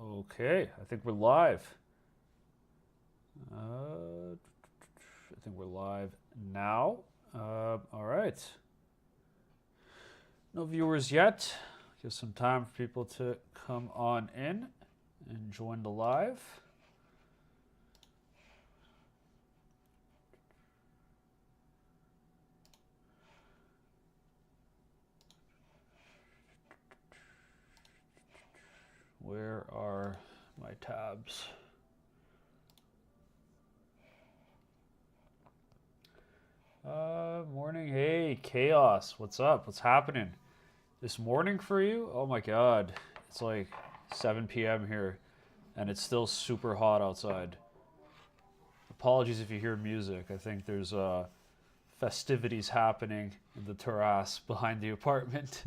Okay, I think we're live. I think we're live now. All right. No viewers yet. Give some time for people to come on in and join the live. Where are my tabs? Morning. Hey, Chaos. What's up? What's happening? This morning for you? Oh my god. It's like 7 p.m. here, and it's still super hot outside. Apologies if you hear music. I think there's festivities happening in the terrace behind the apartment.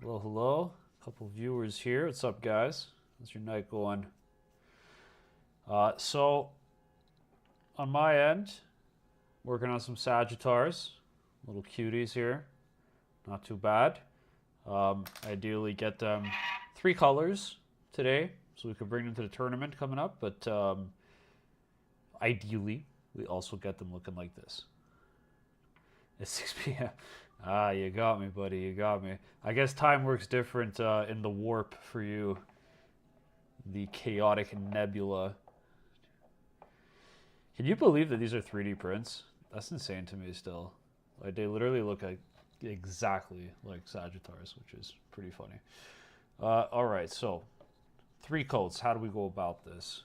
Hello, hello. A couple viewers here. What's up, guys? How's your night going? So, on my end, working on some Sagittars. Little cuties here. Not too bad. Ideally get them 3 colors today so we can bring them to the tournament coming up. But ideally, we also get them looking like this. It's 6 p.m. Ah, you got me, buddy. You got me. I guess time works different in the warp for you. The chaotic nebula. Can you believe that these are 3D prints? That's insane to me still. Like, they literally look like exactly like Sagittars, which is pretty funny. All right, so 3 coats. How do we go about this?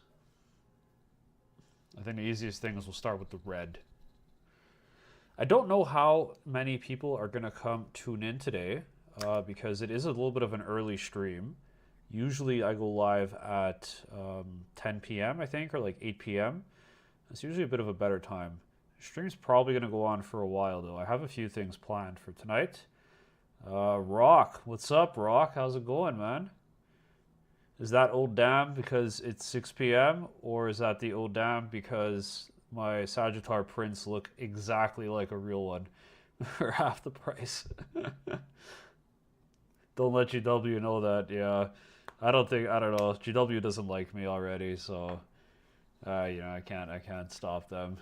I think the easiest thing is we'll start with the red. I don't know how many people are going to come tune in today because it is a little bit of an early stream. Usually I go live at 10 p.m., I think, or like 8 p.m. It's usually a bit of a better time. Stream's probably going to go on for a while, though. I have a few things planned for tonight. Rock. What's up, Rock? How's it going, man? Is that old damn because it's 6 p.m.? Or is that the old damn because my Sagittar prints look exactly like a real one for half the price? Don't let GW know that, yeah. I don't know. GW doesn't like me already, so I can't stop them.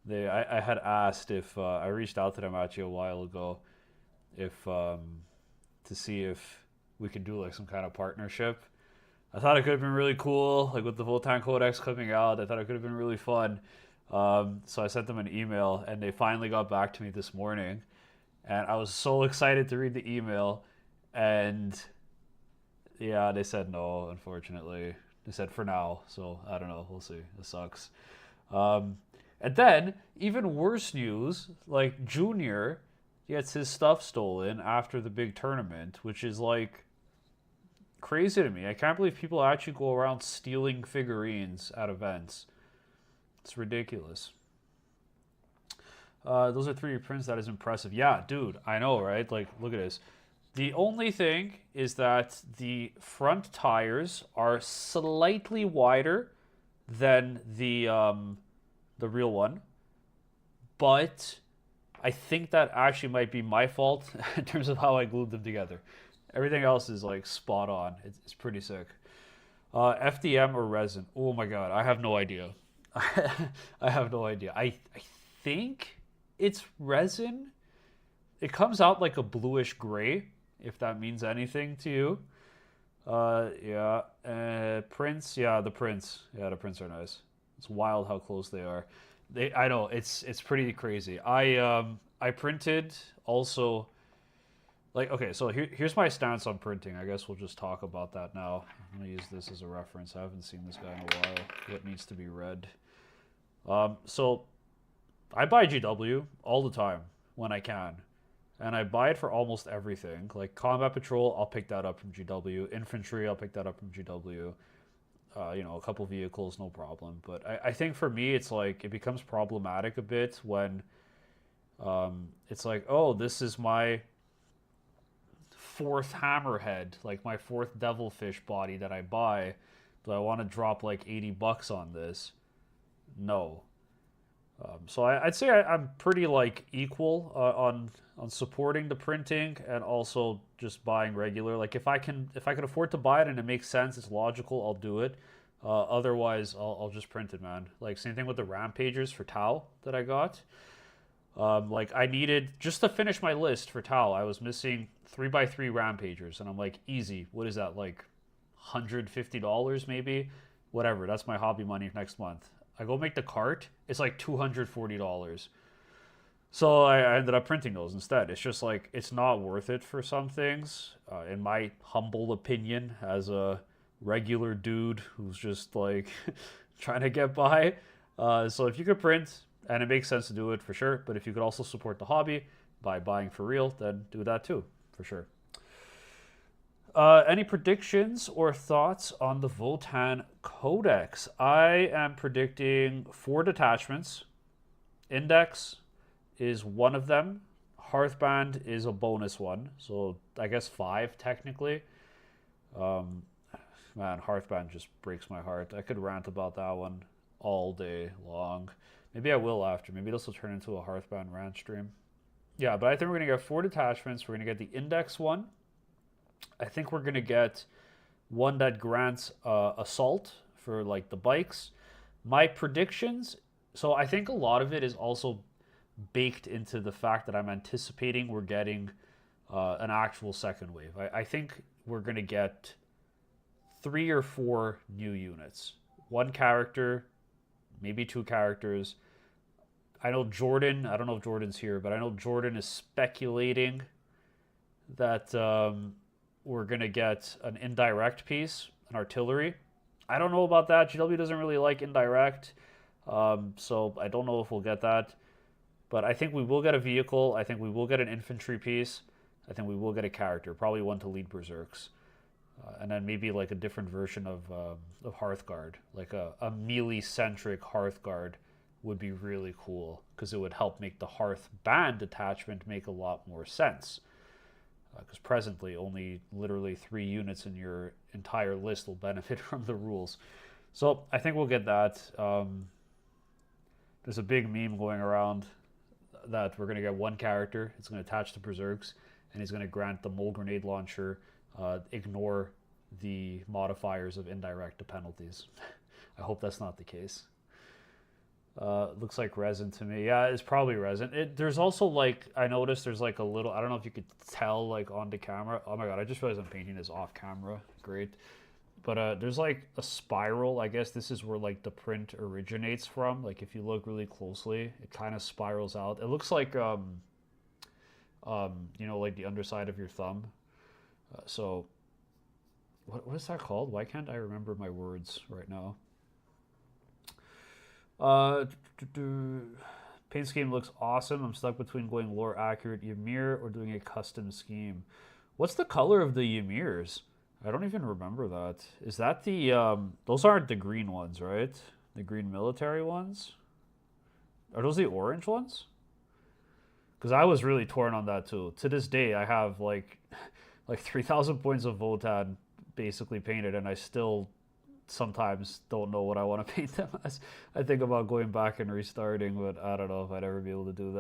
I had asked if I reached out to them actually a while ago if to see if we could do like some kind of partnership. I thought it could have been really cool, like with the Votann Codex coming out. I thought it could have been really fun. So I sent them an email, and they finally got back to me this morning, and I was so excited to read the email, and yeah, they said no, unfortunately. They said for now, so I don't know. We'll see. It sucks. And then, even worse news, like Junior gets his stuff stolen after the big tournament, which is like crazy to me. I can't believe people actually go around stealing figurines at events. It's ridiculous. Those are 3D prints. That is impressive. Yeah, dude, I know, right? Like, look at this. The only thing is that the front tires are slightly wider than the real one, but I think that actually might be my fault in terms of how I glued them together. Everything else is like spot on. It's pretty sick. FDM or resin? Oh my god, I have no idea. I have no idea. I think it's resin. It comes out like a bluish gray, if that means anything to you. Yeah. Prints. Yeah, the prints. Yeah, the prints are nice. It's wild how close they are. I know it's pretty crazy. I printed also. Like, okay, so here's my stance on printing. I guess we'll just talk about that now. I'm gonna use this as a reference. I haven't seen this guy in a while. What needs to be read? So I buy GW all the time when I can, and I buy it for almost everything. Like Combat Patrol, I'll pick that up from GW. Infantry, I'll pick that up from GW. A couple vehicles, no problem. But I think for me, it's like it becomes problematic a bit when it's like, oh, this is my 4th hammerhead, like my 4th devilfish body that I buy. Do I want to drop like $80 on this? No. So I'd say I'm pretty like equal on supporting the printing and also just buying regular. Like if I can afford to buy it and it makes sense, it's logical, I'll do it. Otherwise, I'll just print it, man. Like same thing with the Rampagers for Tau that I got. Like I needed just to finish my list for Tau. I was missing 3x3 Rampagers, and I'm like, easy. What is that like? $150 maybe, whatever. That's my hobby money next month. I go make the cart. It's like $240. So I ended up printing those instead. It's just like it's not worth it for some things, in my humble opinion, as a regular dude who's just like trying to get by. So if you could print and it makes sense to do it for sure, but if you could also support the hobby by buying for real, then do that too for sure. Any predictions or thoughts on the Votann Codex? I am predicting 4 detachments. Index is one of them. Hearthband is a bonus one, so I guess 5 technically. Um, Man, Hearthband just breaks my heart. I could rant about that one all day long. Maybe I will after. Maybe this will turn into a Hearthband rant stream. Yeah, but I think we're gonna get 4 detachments. We're gonna get the Index one. I think we're gonna get one that grants assault for like the bikes. My predictions. So I think a lot of it is also baked into the fact that I'm anticipating we're getting an actual second wave. I think we're gonna get 3 or 4 new units. One character, maybe 2 characters. I know Jordan. I don't know if Jordan's here, but I know Jordan is speculating that we're gonna get an indirect piece, an artillery. I don't know about that. GW doesn't really like indirect, so I don't know if we'll get that. But I think we will get a vehicle. I think we will get an infantry piece. I think we will get a character, probably one to lead berserks, and then maybe like a different version of Hearthguard, like a melee centric Hearthguard would be really cool because it would help make the Hearth band attachment make a lot more sense. Because presently, only literally 3 units in your entire list will benefit from the rules. So I think we'll get that. There's a big meme going around that we're going to get one character. It's going to attach to Berserks, and he's going to grant the Mole Grenade Launcher, ignore the modifiers of indirect penalties. I hope that's not the case. Looks like resin to me. Yeah, it's probably resin. There's also like I noticed there's like a little. I don't know if you could tell like on the camera. Oh my god! I just realized I'm painting this off camera. Great. But there's like a spiral. I guess this is where like the print originates from. Like if you look really closely, it kind of spirals out. It looks like like the underside of your thumb. So what is that called? Why can't I remember my words right now? Uh, Paint scheme looks awesome. I'm stuck between going lore accurate Ymir or doing a custom scheme. What's the color of the Ymirs? I don't even remember that. Is that the those aren't the green ones, right? The green military ones? Are those the orange ones? Because I was really torn on that too. To this day, I have like 3,000 points of Votann basically painted, and I still sometimes don't know what I want to paint them as. I think about going back and restarting, but I don't know if I'd ever be able to do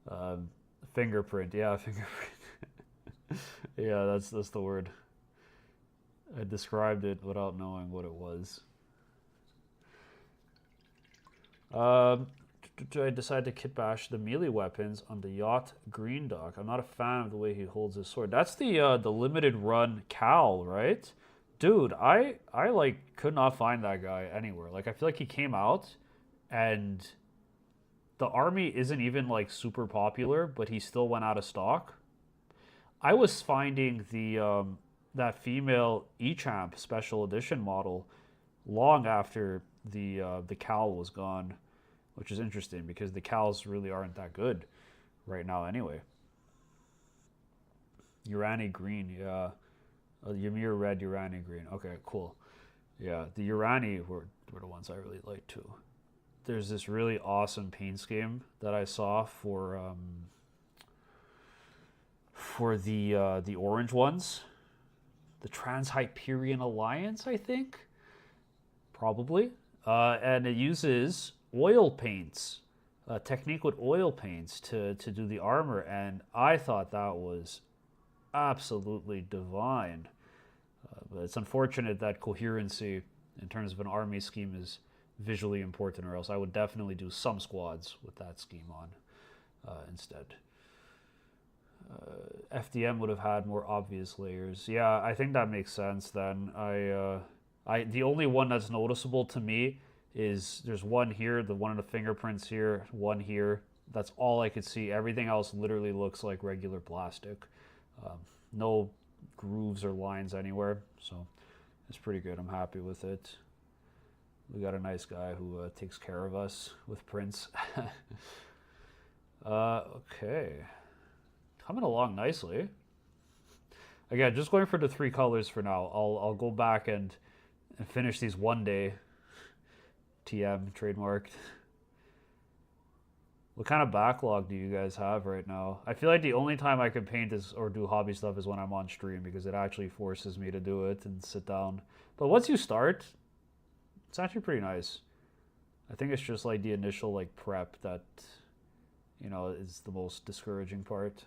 that. Fingerprint, yeah, fingerprint. Yeah, that's the word. I described it without knowing what it was. Um, I decided to kit bash the melee weapons on the yacht Green Dock. I'm not a fan of the way he holds his sword. That's the limited run Cal, right? Dude, I like could not find that guy anywhere. Like I feel like he came out and the army isn't even like super popular, but he still went out of stock. I was finding the that female Echamp special edition model long after the cowl was gone, which is interesting because the cowls really aren't that good right now anyway. Urani green, yeah. Ymir red, Urani green. Okay, cool. Yeah, the Urani were the ones I really liked too. There's this really awesome paint scheme that I saw for the orange ones, the Trans-Hyperion Alliance, I think, probably, and it uses oil paints, a technique with oil paints to do the armor, and I thought that was absolutely divine. But it's unfortunate that coherency in terms of an army scheme is visually important, or else I would definitely do some squads with that scheme on instead. FDM would have had more obvious layers. Yeah, I think that makes sense then. The only one that's noticeable to me is there's one here, the one of the fingerprints here, one here. That's all I could see. Everything else literally looks like regular plastic. No grooves or lines anywhere, so it's pretty good. I'm happy with it. We got a nice guy who takes care of us with prints. Okay. Coming along nicely. Again, just going for the 3 colors for now. I'll go back and finish these one day. TM trademarked. What kind of backlog do you guys have right now? I feel like the only time I can paint is or do hobby stuff is when I'm on stream, because it actually forces me to do it and sit down. But once you start, it's actually pretty nice. I think it's just like the initial like prep that, you know, is the most discouraging part.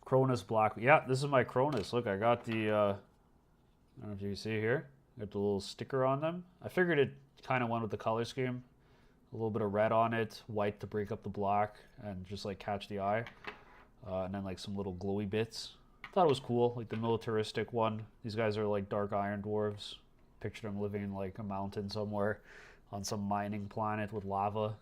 Cronus Black. Yeah, this is my Cronus. Look, I got the, I don't know if you can see here. Got the little sticker on them. I figured it kind of went with the color scheme. A little bit of red on it, white to break up the black and just like catch the eye. And then like some little glowy bits. Thought it was cool, like the militaristic one. These guys are like dark iron dwarves. Picture them living in like a mountain somewhere on some mining planet with lava.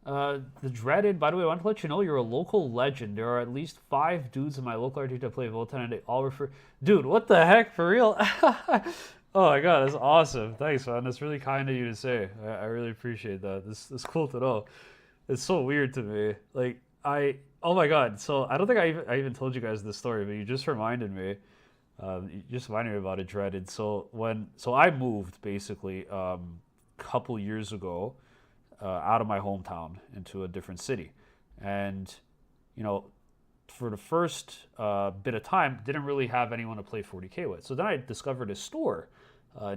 The Dreaded, by the way, I want to let you know you're a local legend. There are at least 5 dudes in my local RT that play Votann, and they all refer... Dude, what the heck? For real? Oh my god, that's awesome. Thanks, man. That's really kind of you to say. I really appreciate that. This is cool to know. It's so weird to me. Like, oh my god. So, I don't think I even told you guys this story, but you just reminded me. You just reminded me about it, Dreaded. So, I moved, basically, couple years ago, out of my hometown into a different city, and you know, for the first bit of time, didn't really have anyone to play 40k with. So then I discovered a store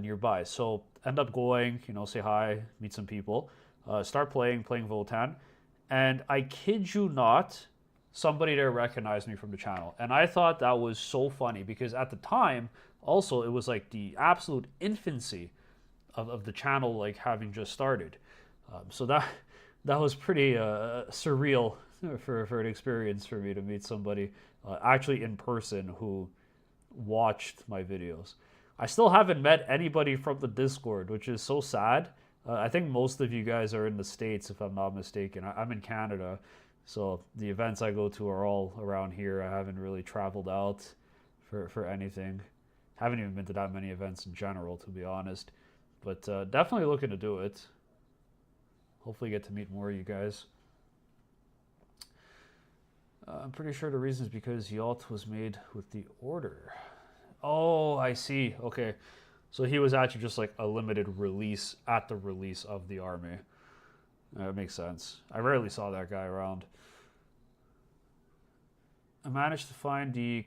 nearby. So end up going, you know, say hi, meet some people, start playing Votann, and I kid you not, somebody there recognized me from the channel, and I thought that was so funny because at the time, also it was like the absolute infancy of the channel, like having just started. So that was pretty surreal for an experience for me to meet somebody actually in person who watched my videos. I still haven't met anybody from the Discord, which is so sad. I think most of you guys are in the States, if I'm not mistaken. I'm in Canada, so the events I go to are all around here. I haven't really traveled out for anything. Haven't even been to that many events in general, to be honest. But definitely looking to do it. Hopefully get to meet more of you guys. I'm pretty sure the reason is because Yalt was made with the order. Oh, I see. Okay. So he was actually just like a limited release at the release of the army. That makes sense. I rarely saw that guy around. I managed to find the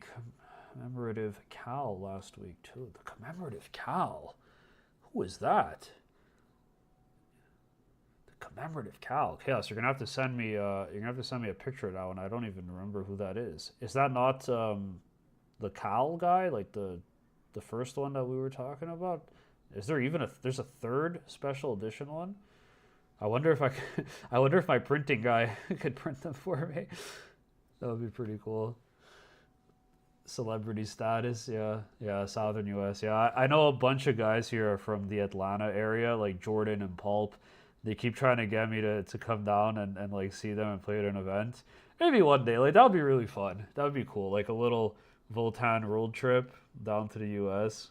commemorative cowl last week too. The commemorative cowl? Who is that? Commemorative cowl. Chaos, you're gonna have to send me a picture of that one. I don't even remember who that is. Is that not the cowl guy, like the first one that we were talking about? Is there even there's a third special edition one? I wonder if I wonder if my printing guy could print them for me. That would be pretty cool. Celebrity status, yeah, Southern US. Yeah, I know a bunch of guys here are from the Atlanta area, like Jordan and Pulp. They keep trying to get me to come down and like see them and play at an event. Maybe one day, like that would be really fun. That would be cool, like a little Votann road trip down to the U.S.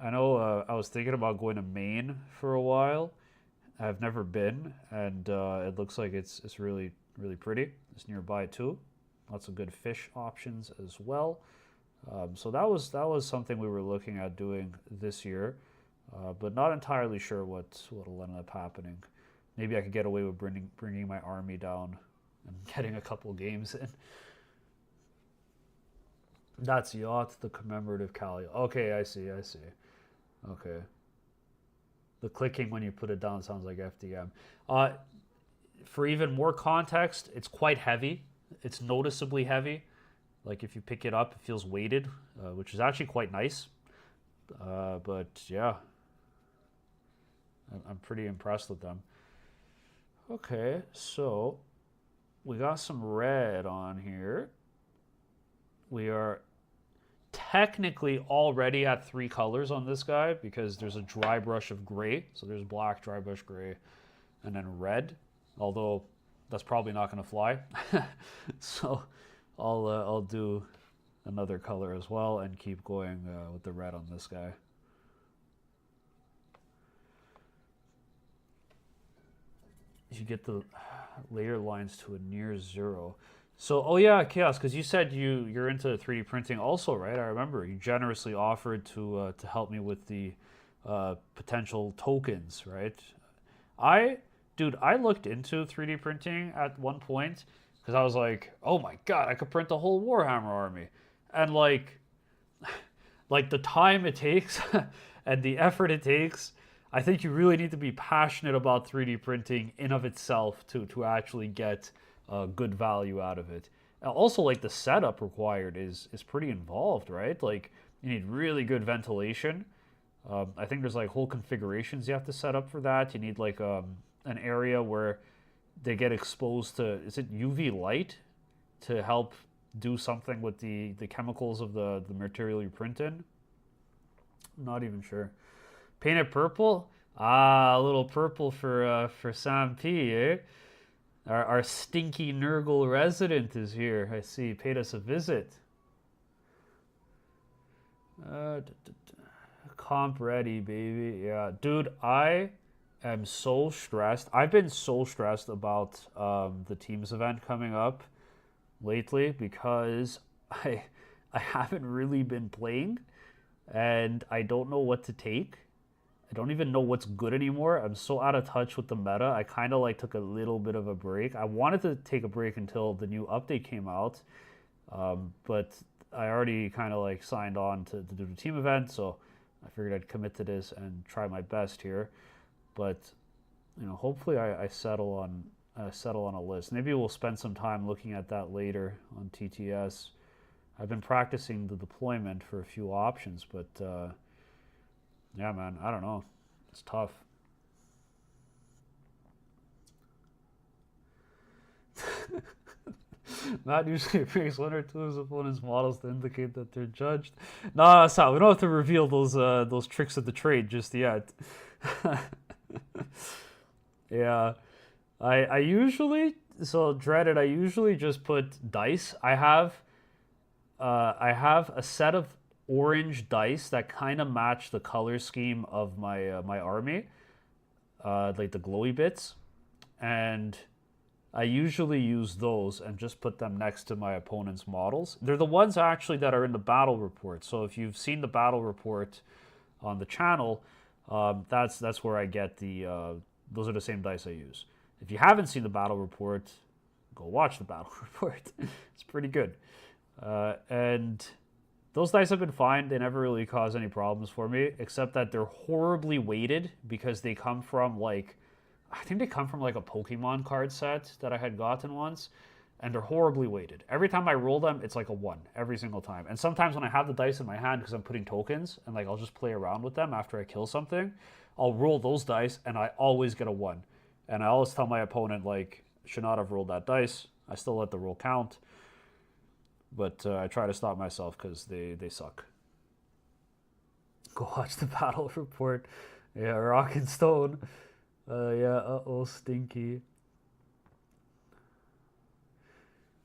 I know I was thinking about going to Maine for a while. I've never been, and it looks like it's really pretty. It's nearby too. Lots of good fish options as well. So that was something we were looking at doing this year. But not entirely sure what'll end up happening. Maybe I could get away with bringing my army down and getting a couple games in. That's Yacht, the commemorative Cali. Okay, I see, I see. Okay. The clicking when you put it down sounds like FDM. Uh, for even more context, it's quite heavy. It's noticeably heavy. Like if you pick it up, it feels weighted, which is actually quite nice. But yeah, I'm pretty impressed with them. Okay, so we got some red on here. We are technically already at three colors on this guy because there's a dry brush of gray. So there's black, dry brush gray, and then red. Although that's probably not going to fly. So I'll do another color as well and keep going with the red on this guy. You get the layer lines to a near zero. So, oh yeah, Chaos, because you said you're into 3D printing also, right? I remember you generously offered to help me with the potential tokens, right? I, dude, I looked into 3D printing at one point because I was like, oh my god, I could print a whole Warhammer army, and like the time it takes and the effort it takes. I think you really need to be passionate about 3D printing in of itself to actually get good value out of it. Also, like the setup required is pretty involved, right? Like you need really good ventilation. I think there's like whole configurations you have to set up for that. You need like an area where they get exposed to, is it UV light to help do something with the chemicals of the material you print in? I'm not even sure. Paint it purple? Ah, a little purple for Sam P, eh? Our stinky Nurgle resident is here. I see. Paid us a visit. Comp ready, baby. Yeah, dude, I am so stressed. I've been so stressed about the Teams event coming up lately because I haven't really been playing and I don't know what to take. I don't even know what's good anymore. I'm so out of touch with the meta. I kind of like took a little bit of a break. I wanted to take a break until the new update came out, but I already kind of like signed on to do the team event, so I figured I'd commit to this and try my best here. But you know, hopefully I settle on a list. Maybe we'll spend some time looking at that later on TTS. I've been practicing the deployment for a few options, but yeah, man, I don't know. It's tough. Matt usually picks one or two of his opponent's models to indicate that they're judged. No, stop. We don't have to reveal those tricks of the trade just yet. Yeah, I usually, so dreaded. I usually just put dice. I have a set of orange dice that kind of match the color scheme of my army, like the glowy bits, and I usually use those and just put them next to my opponent's models. They're the ones actually that are in the battle report. So if you've seen the battle report on the channel, that's where I get the. Those are the same dice I use. If you haven't seen the battle report, go watch the battle report. It's pretty good, and those dice have been fine. They never really cause any problems for me, except that they're horribly weighted because they come from like, I think they come from like a Pokemon card set that I had gotten once, and they're horribly weighted. Every time I roll them, it's like a 1 every single time. And sometimes when I have the dice in my hand because I'm putting tokens and like I'll just play around with them after I kill something, I'll roll those dice and I always get a 1. And I always tell my opponent like, should not have rolled that dice. I still let the roll count. But I try to stop myself because they suck. Go watch the battle report. Yeah, Rock and Stone. Yeah, uh-oh, stinky.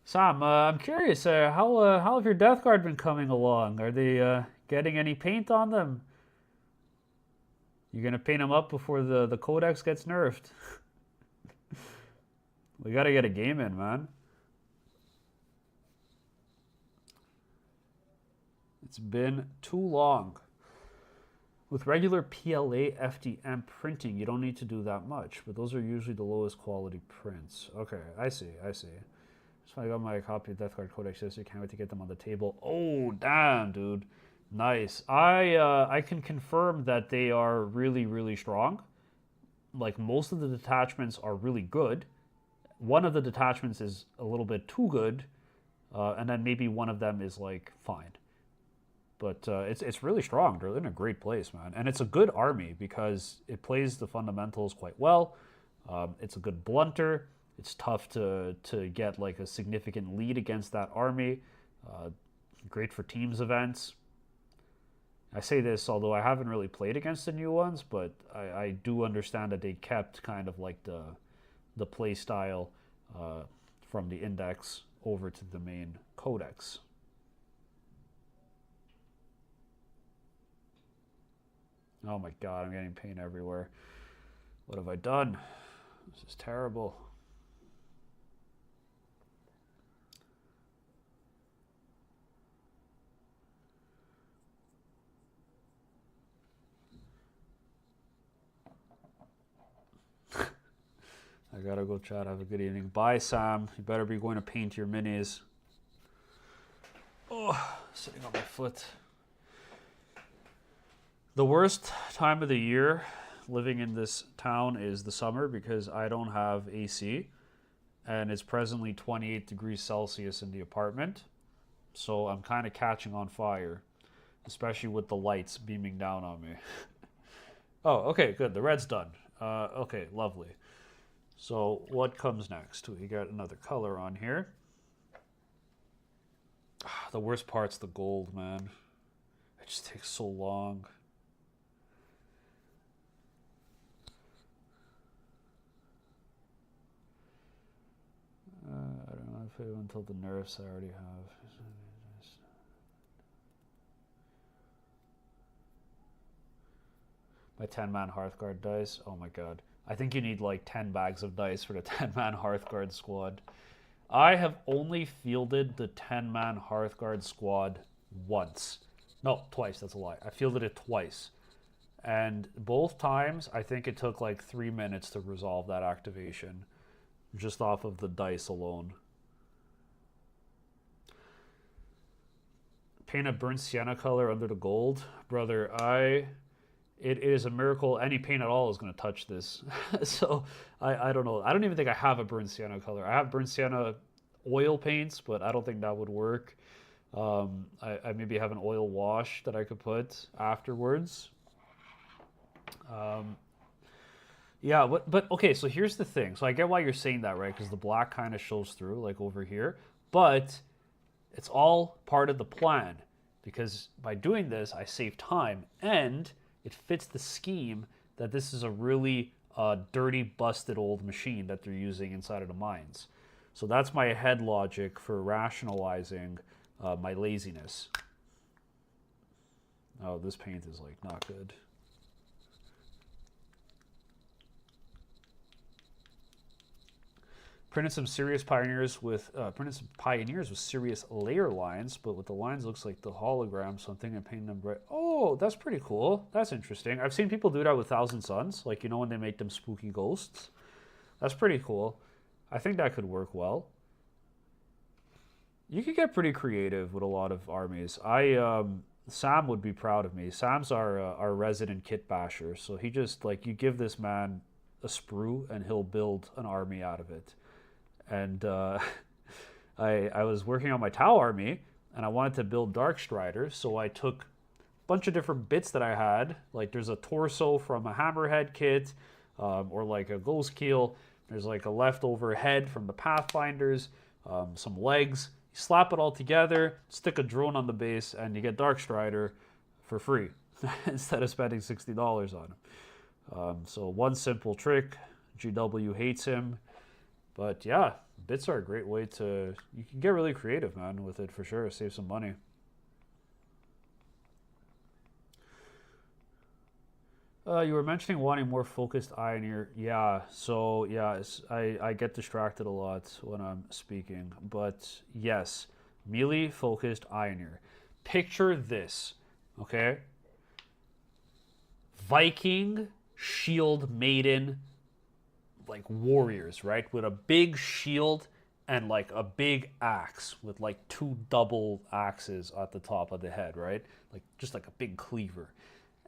Sam, I'm curious, how have your Death Guard been coming along? Are they getting any paint on them? You gonna paint them up before the Codex gets nerfed? We gotta get a game in, man. It's been too long. With regular PLA FDM printing, you don't need to do that much, but those are usually the lowest quality prints. Okay, I see. So I got my copy of Death Guard Codex yesterday. Can't wait to get them on the table. Oh, damn, dude. Nice. I can confirm that they are really, really strong. Like, most of the detachments are really good. One of the detachments is a little bit too good, and then maybe one of them is, like, fine. But it's really strong. They're in a great place, man. And it's a good army because it plays the fundamentals quite well. It's a good blunter. It's tough to get like a significant lead against that army. Great for teams events. I say this although I haven't really played against the new ones, but I do understand that they kept kind of like the play style from the index over to the main codex. Oh my god, I'm getting pain everywhere. What have I done? This is terrible. I gotta go, chat. Have a good evening. Bye, Sam. You better be going to paint your minis. Oh, sitting on my foot. The worst time of the year living in this town is the summer because I don't have AC and it's presently 28 degrees Celsius in the apartment. So I'm kind of catching on fire, especially with the lights beaming down on me. Oh, okay, good. The red's done. Okay, lovely. So what comes next? We got another color on here. The worst part's the gold, man. It just takes so long. I don't know if I until the nerfs I already have. My 10-man Hearthguard dice. Oh my god. I think you need like 10 bags of dice for the 10-man Hearthguard squad. I have only fielded the 10-man Hearthguard squad once. No, twice. That's a lie. I fielded it twice. And both times, I think it took like 3 minutes to resolve that activation. Just off of the dice alone. Paint a burnt sienna color under the gold. Brother, it is a miracle any paint at all is going to touch this. So I don't know. I don't even think I have a burnt sienna color. I have burnt sienna oil paints, but I don't think that would work. I maybe have an oil wash that I could put afterwards. Yeah, but okay, so here's the thing. So I get why you're saying that, right? Because the black kind of shows through, like over here. But it's all part of the plan. Because by doing this, I save time. And it fits the scheme that this is a really dirty, busted old machine that they're using inside of the mines. So that's my head logic for rationalizing my laziness. Oh, this paint is like not good. Printed some pioneers with serious layer lines, but with the lines looks like the hologram, so I'm thinking of painting them bright. Oh, that's pretty cool. That's interesting. I've seen people do that with Thousand Suns, like you know when they make them spooky ghosts. That's pretty cool. I think that could work well. You could get pretty creative with a lot of armies. Sam would be proud of me. Sam's our resident kit basher, so he just like you give this man a sprue and he'll build an army out of it. And I was working on my Tau army, and I wanted to build Dark Striders, so I took a bunch of different bits that I had. Like there's a torso from a Hammerhead kit, or like a Ghost Keel. There's like a leftover head from the Pathfinders, some legs. You slap it all together, stick a drone on the base, and you get Dark Strider for free instead of spending $60 on him. So one simple trick. GW hates him. But yeah, bits are a great way to... You can get really creative, man, with it for sure. Save some money. You were mentioning wanting more focused Ioneer. Yeah, so yeah, I get distracted a lot when I'm speaking. But yes, melee focused Ioneer. Picture this, okay? Viking, shield, maiden, like warriors, right? With a big shield and like a big axe with like two double axes at the top of the head, right? Like just like a big cleaver.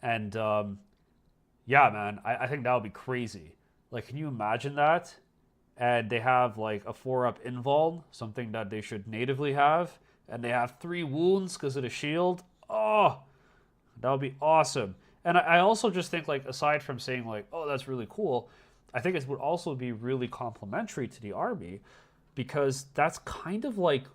And yeah, man, I think that would be crazy. Like, can you imagine that? And they have like a 4-up invuln, something that they should natively have, and they have 3 wounds because of the shield. Oh, that would be awesome. And I also just think, like, aside from saying like, oh, that's really cool, I think it would also be really complementary to the army because that's kind of like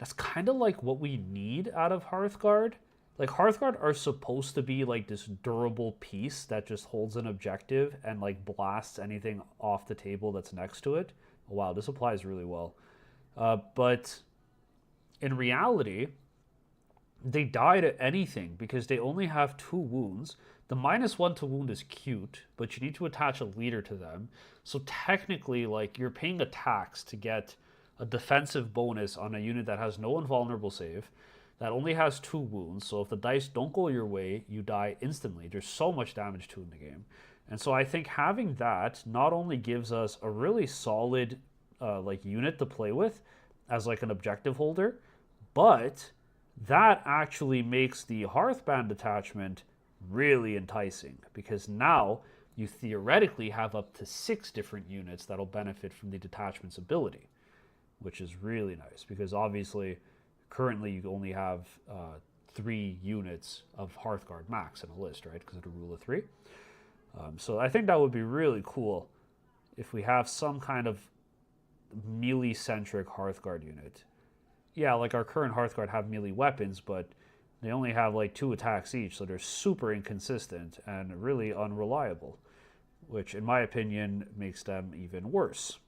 what we need out of Hearthguard. Like Hearthguard are supposed to be like this durable piece that just holds an objective and like blasts anything off the table that's next to it. Oh, wow, this applies really well. But in reality, they die to anything because they only have 2 wounds. The -1 to wound is cute, but you need to attach a leader to them. So technically, like you're paying a tax to get a defensive bonus on a unit that has no invulnerable save, that only has 2 wounds. So if the dice don't go your way, you die instantly. There's so much damage to in the game. And so I think having that not only gives us a really solid like unit to play with as like an objective holder, but that actually makes the Hearthband detachment really enticing because now you theoretically have up to 6 different units that'll benefit from the detachment's ability, which is really nice because obviously currently you only have 3 units of Hearthguard max in a list, right? Because of the rule of 3. So I think that would be really cool if we have some kind of melee-centric Hearthguard unit. Yeah, like our current Hearthguard have melee weapons, but they only have like 2 attacks each, so they're super inconsistent and really unreliable, which in my opinion makes them even worse.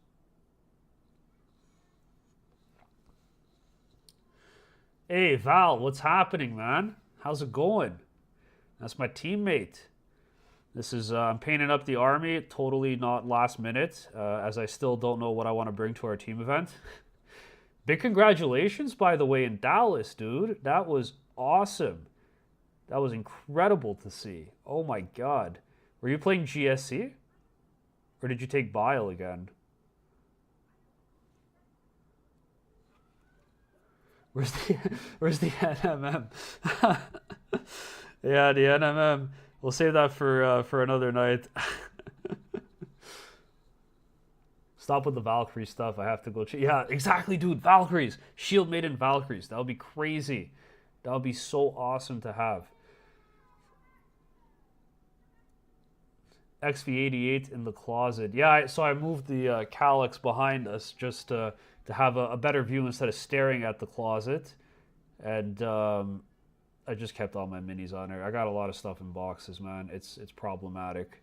Hey Val, what's happening, man? How's it going? That's my teammate. This is I'm painting up the army, totally not last minute, as I still don't know what I want to bring to our team event. Big congratulations, by the way, in Dallas, dude. That was awesome. That was incredible to see. Oh my god. Were you playing GSC? Or did you take Bile again? Where's the NMM? Yeah, the NMM. We'll save that for another night. Stop with the Valkyrie stuff. I have to go. Yeah, exactly, dude. Valkyries, Shield Maiden Valkyries. That would be crazy. That would be so awesome to have. XV88 in the closet. Yeah, so I moved the Calyx behind us just to have a better view instead of staring at the closet. And I just kept all my minis on there. I got a lot of stuff in boxes, man. It's problematic.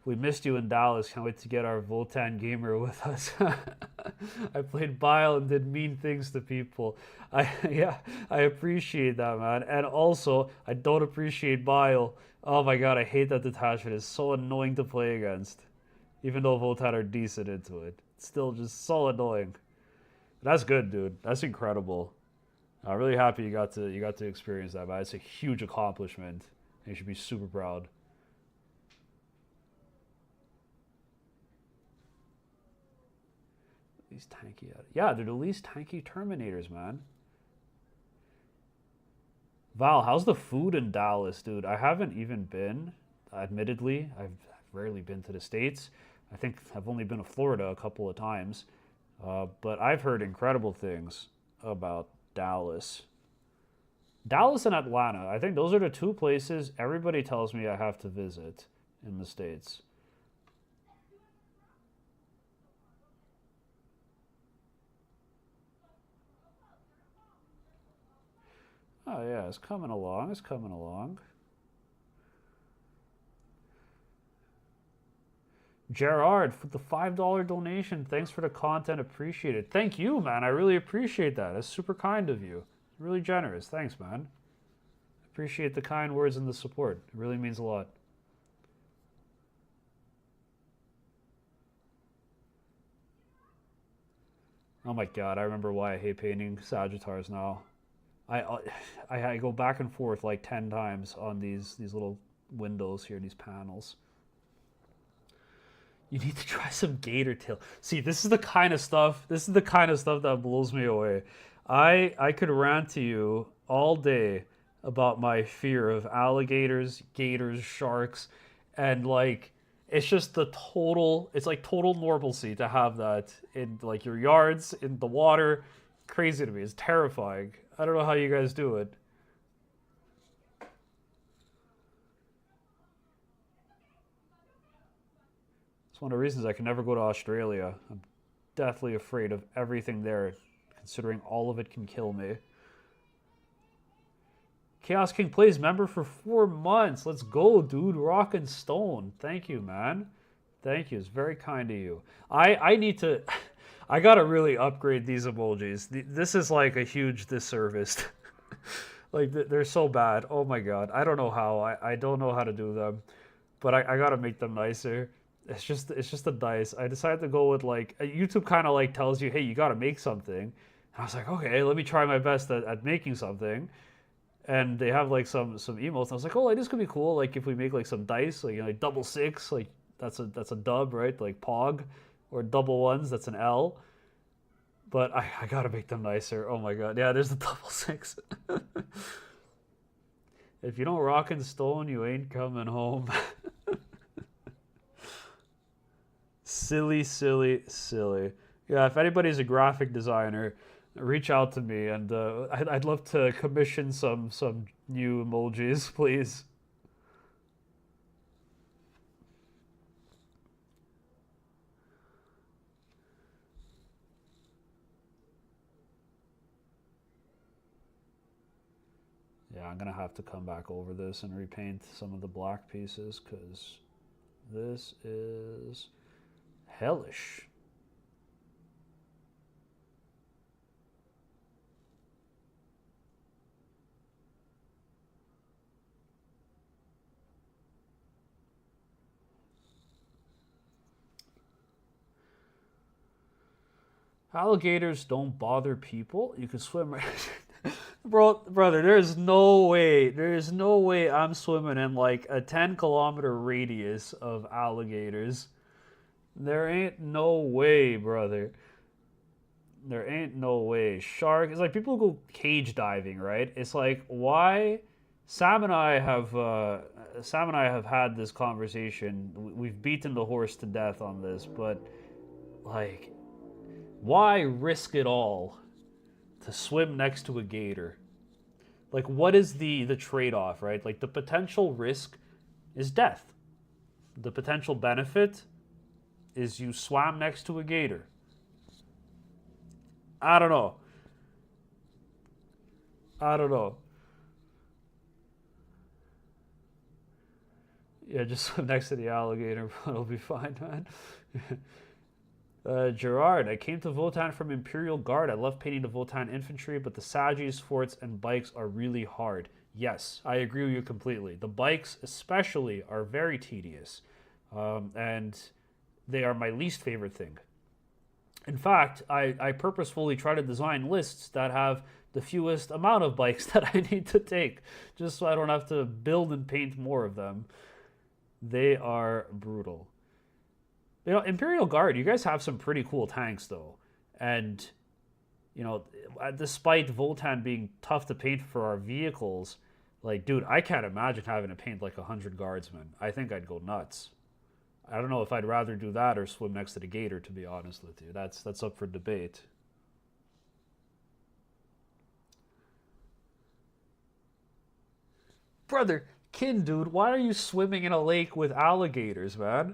We missed you in Dallas. Can't wait to get our Votann gamer with us. I played Bile and did mean things to people. Yeah, I appreciate that, man. And also, I don't appreciate Bile. Oh my god, I hate that detachment. It's so annoying to play against. Even though Votann are decent into it. It's still just so annoying. That's good, dude. That's incredible. I'm really happy you got to experience that, man. It's a huge accomplishment. You should be super proud. Least tanky. Yeah, they're the least tanky Terminators, man. Val, how's the food in Dallas, dude? I haven't even been. Admittedly, I've rarely been to the States. I think I've only been to Florida a couple of times. But I've heard incredible things about Dallas. Dallas and Atlanta. I think those are the 2 places everybody tells me I have to visit in the States. Oh yeah, it's coming along. It's coming along. Gerard, for the $5 donation. Thanks for the content. Appreciate it. Thank you, man. I really appreciate that. That's super kind of you. Really generous. Thanks, man. Appreciate the kind words and the support. It really means a lot. Oh my god, I remember why I hate painting Sagittars now. I I go back and forth like 10 times on these little windows here, these panels. You need to try some gator tail. See, this is the kind of stuff. This is the kind of stuff that blows me away. I could rant to you all day about my fear of alligators, gators, sharks, and like it's just the total. It's like total normalcy to have that in like your yards, in the water. Crazy to me. It's terrifying. I don't know how you guys do it. It's one of the reasons I can never go to Australia. I'm deathly afraid of everything there, considering all of it can kill me. Chaos King plays member for 4 months. Let's go, dude. Rock and Stone. Thank you, man. Thank you. It's very kind of you. I need to. I gotta really upgrade these emojis. This is like a huge disservice. Like they're so bad. Oh my god. I don't know how. I don't know how to do them, but I gotta make them nicer. It's just the dice. I decided to go with like YouTube kind of like tells you, hey, you gotta make something. And I was like, okay, let me try my best at making something. And they have like some emotes. And I was like, oh, like, this could be cool. Like if we make like some dice, like like double six, like that's a dub, right? Like Pog, or double ones, that's an L. But I gotta make them nicer. Oh my god, yeah, there's the double six. If you don't rock and stone, you ain't coming home. Silly, silly, silly. Yeah, if anybody's a graphic designer, reach out to me, and I'd love to commission some new emojis, please. Yeah, I'm gonna have to come back over this and repaint some of the black pieces because this is hellish. Alligators don't bother people. You can swim right. Brother, there's no way I'm swimming in like a 10-kilometer radius of alligators. There ain't no way, brother. There ain't no way. Shark. It's like people go cage diving, right? It's like why Sam and I have had this conversation. We've beaten the horse to death on this, but like, why risk it all to swim next to a gator? Like, what is the trade off, right? Like, the potential risk is death. The potential benefit is you swam next to a gator. I don't know. I don't know. Yeah, just swim next to the alligator. It'll be fine, man. Gerard, I came to Votann from Imperial Guard. I love painting the Votann infantry, but the Sagis, forts, and bikes are really hard. Yes, I agree with you completely. The bikes, especially, are very tedious, and they are my least favorite thing. In fact, I purposefully try to design lists that have the fewest amount of bikes that I need to take, just so I don't have to build and paint more of them. They are brutal. Imperial Guard, you guys have some pretty cool tanks, though. And, despite Votann being tough to paint for our vehicles, like, dude, I can't imagine having to paint like 100 guardsmen. I think I'd go nuts. I don't know if I'd rather do that or swim next to the gator, to be honest with you. That's up for debate. Brother, dude, why are you swimming in a lake with alligators, man?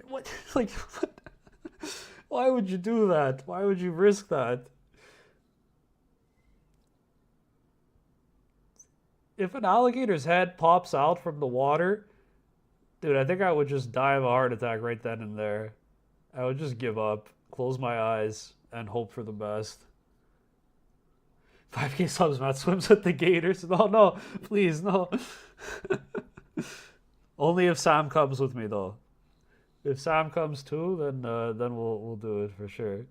What? Like, what? Why would you do that? Why would you risk that? If an alligator's head pops out from the water, dude, I think I would just die of a heart attack right then and there. I would just give up, close my eyes, and hope for the best. 5K subs, Matt swims with the gators. No, no, please, no. Only if Sam comes with me, though. If Sam comes too, then we'll do it for sure.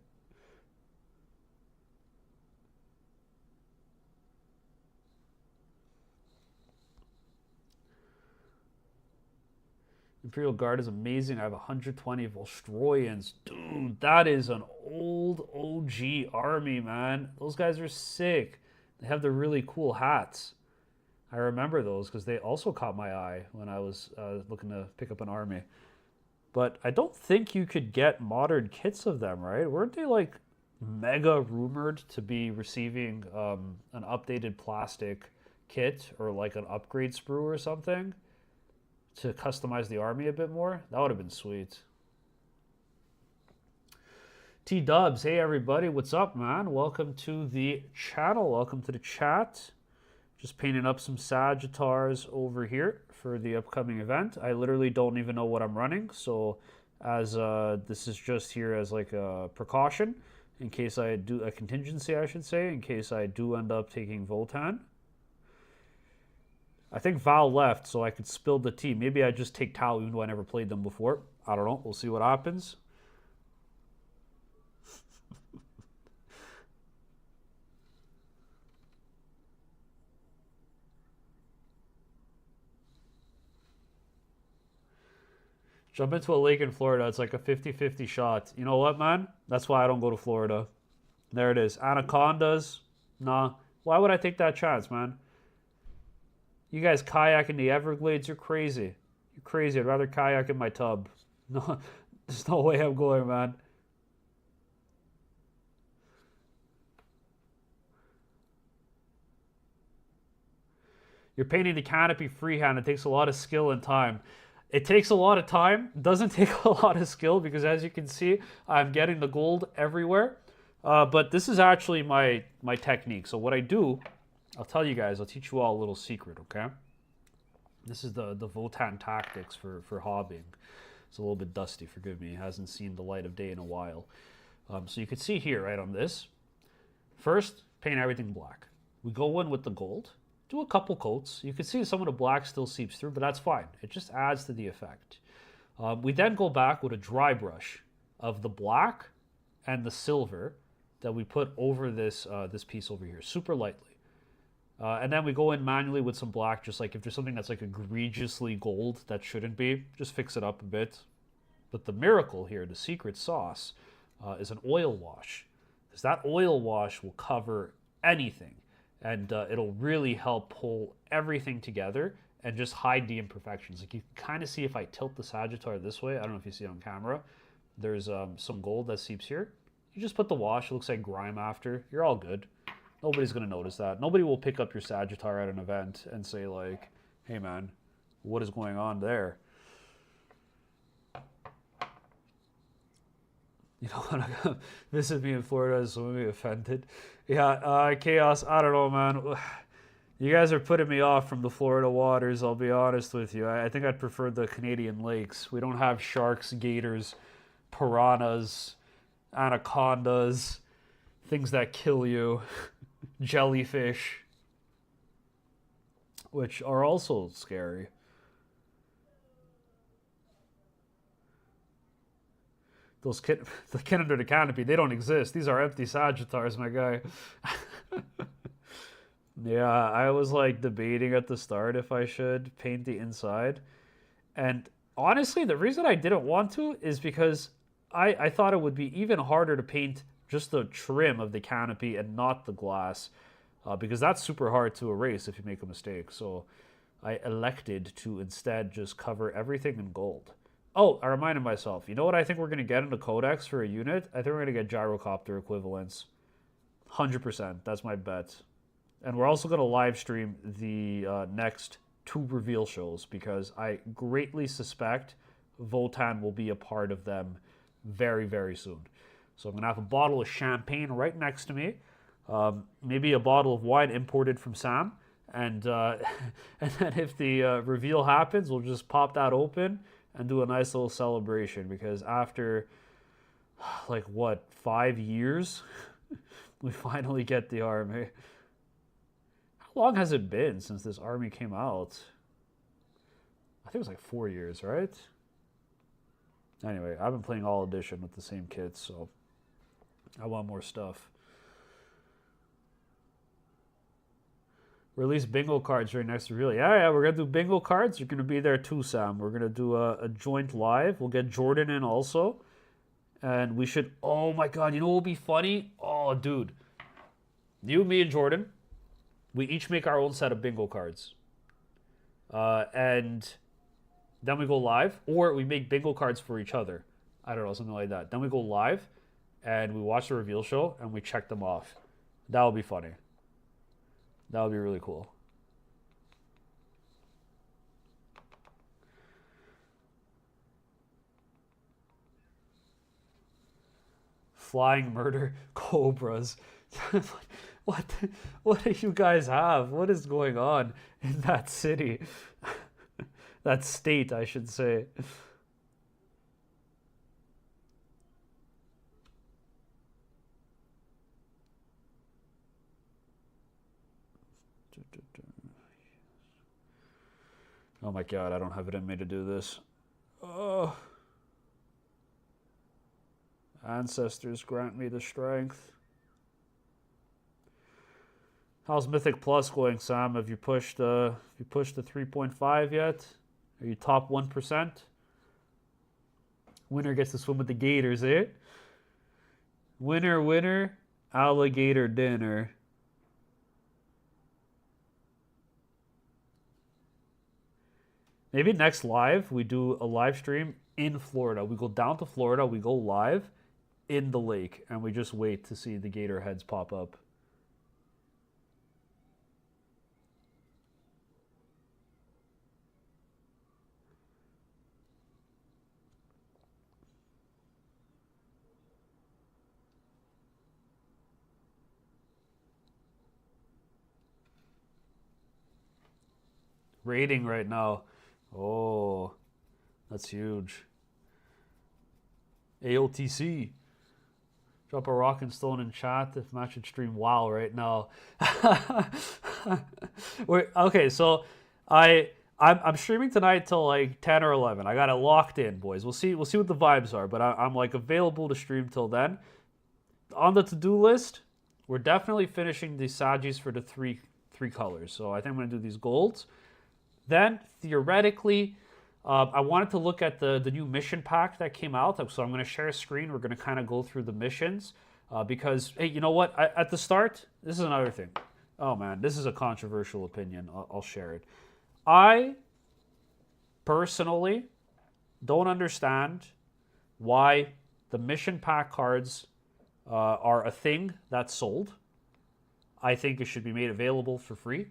Imperial Guard is amazing. I have 120 Volstroyans. Dude, that is an old OG army, man. Those guys are sick. They have the really cool hats. I remember those because they also caught my eye when I was looking to pick up an army. But I don't think you could get modern kits of them, right? Weren't they like mega rumored to be receiving an updated plastic kit or like an upgrade sprue or something to customize the army a bit more? That would have been sweet. T Dubs, hey everybody, what's up, man? Welcome to the channel. Welcome to the chat. Just painting up some Sagittars over here for the upcoming event. I literally don't even know what I'm running, so as this is just here as like a precaution in case I do a contingency, I should say, in case I do end up taking Votann. I think Val left, so I could spill the tea. Maybe I just take Tau, even though I never played them before. I don't know. We'll see what happens. Jump into a lake in Florida. It's like a 50-50 shot. You know what, man? That's why I don't go to Florida. There it is. Anacondas. Nah. Why would I take that chance, man? You guys kayak in the Everglades, you're crazy. You're crazy. I'd rather kayak in my tub. No, there's no way I'm going, man. You're painting the canopy freehand. It takes a lot of skill and time. It takes a lot of time. It doesn't take a lot of skill because as you can see, I'm getting the gold everywhere. But this is actually my technique. So what I do, I'll tell you guys, I'll teach you all a little secret, okay? This is the Votann tactics for hobbying. It's a little bit dusty, forgive me. It hasn't seen the light of day in a while. So you can see here, right, on this. First, paint everything black. We go in with the gold. Do a couple coats. You can see some of the black still seeps through, but that's fine. It just adds to the effect. We then go back with a dry brush of the black and the silver that we put over this piece over here, super lightly. And then we go in manually with some black, just like if there's something that's like egregiously gold that shouldn't be, just fix it up a bit. But the miracle here, the secret sauce, is an oil wash. Because that oil wash will cover anything. And it'll really help pull everything together and just hide the imperfections. Like you can kind of see if I tilt the Sagittar this way, I don't know if you see it on camera, there's some gold that seeps here. You just put the wash, it looks like grime after, you're all good. Nobody's going to notice that. Nobody will pick up your Sagittar at an event and say like, hey man, what is going on there? You know, when I visit me in Florida, so maybe offended. Yeah, Chaos, I don't know, man. You guys are putting me off from the Florida waters, I'll be honest with you. I think I'd prefer the Canadian lakes. We don't have sharks, gators, piranhas, anacondas, things that kill you, jellyfish, which are also scary. Those the kid under the canopy, they don't exist. These are empty Sagittars, my guy. Yeah, I was like debating at the start if I should paint the inside. And honestly, the reason I didn't want to is because I thought it would be even harder to paint just the trim of the canopy and not the glass. Because that's super hard to erase if you make a mistake. So I elected to instead just cover everything in gold. Oh, I reminded myself. You know what I think we're going to get in the Codex for a unit? I think we're going to get gyrocopter equivalents. 100%. That's my bet. And we're also going to live stream the next 2 reveal shows because I greatly suspect Votann will be a part of them very, very soon. So I'm going to have a bottle of champagne right next to me. Maybe a bottle of wine imported from Sam. And then if the reveal happens, we'll just pop that open and do a nice little celebration because after, like, what, 5 years, we finally get the army. How long has it been since this army came out? I think it was like 4 years, right? Anyway, I've been playing all edition with the same kits, so I want more stuff. Release bingo cards right next to reveal. Yeah, we're gonna do bingo cards. You're gonna be there too, Sam. We're gonna do a joint live. We'll get Jordan in also, and we should. Oh my God, you know what will be funny? Oh, dude, you, me, and Jordan. We each make our own set of bingo cards, and then we go live, or we make bingo cards for each other. I don't know, something like that. Then we go live, and we watch the reveal show, and we check them off. That would be funny. That would be really cool. Flying murder cobras. what what do you guys have? What is going on in that city? That state, I should say. Oh my God, I don't have it in me to do this. Oh. Ancestors grant me the strength. How's Mythic Plus going, Sam? Have you pushed the 3.5 yet? Are you top 1%? Winner gets to swim with the gators, eh? Winner, winner, alligator dinner. Maybe next live, we do a live stream in Florida. We go down to Florida, we go live in the lake, and we just wait to see the gator heads pop up. Rating right now. Oh, that's huge. AOTC. Drop a rock and stone in chat if match should stream WoW right now. Okay, so I'm streaming tonight till like 10 or 11. I got it locked in, boys. We'll see what the vibes are, but I'm like available to stream till then. On the to-do list, we're definitely finishing the Sagis for the three colors. So I think I'm gonna do these golds. Then, theoretically, I wanted to look at the new mission pack that came out. So I'm going to share a screen. We're going to kind of go through the missions. Because, hey, you know what? At the start, this is another thing. Oh, man, this is a controversial opinion. I'll share it. I, personally, don't understand why the mission pack cards are a thing that's sold. I think it should be made available for free.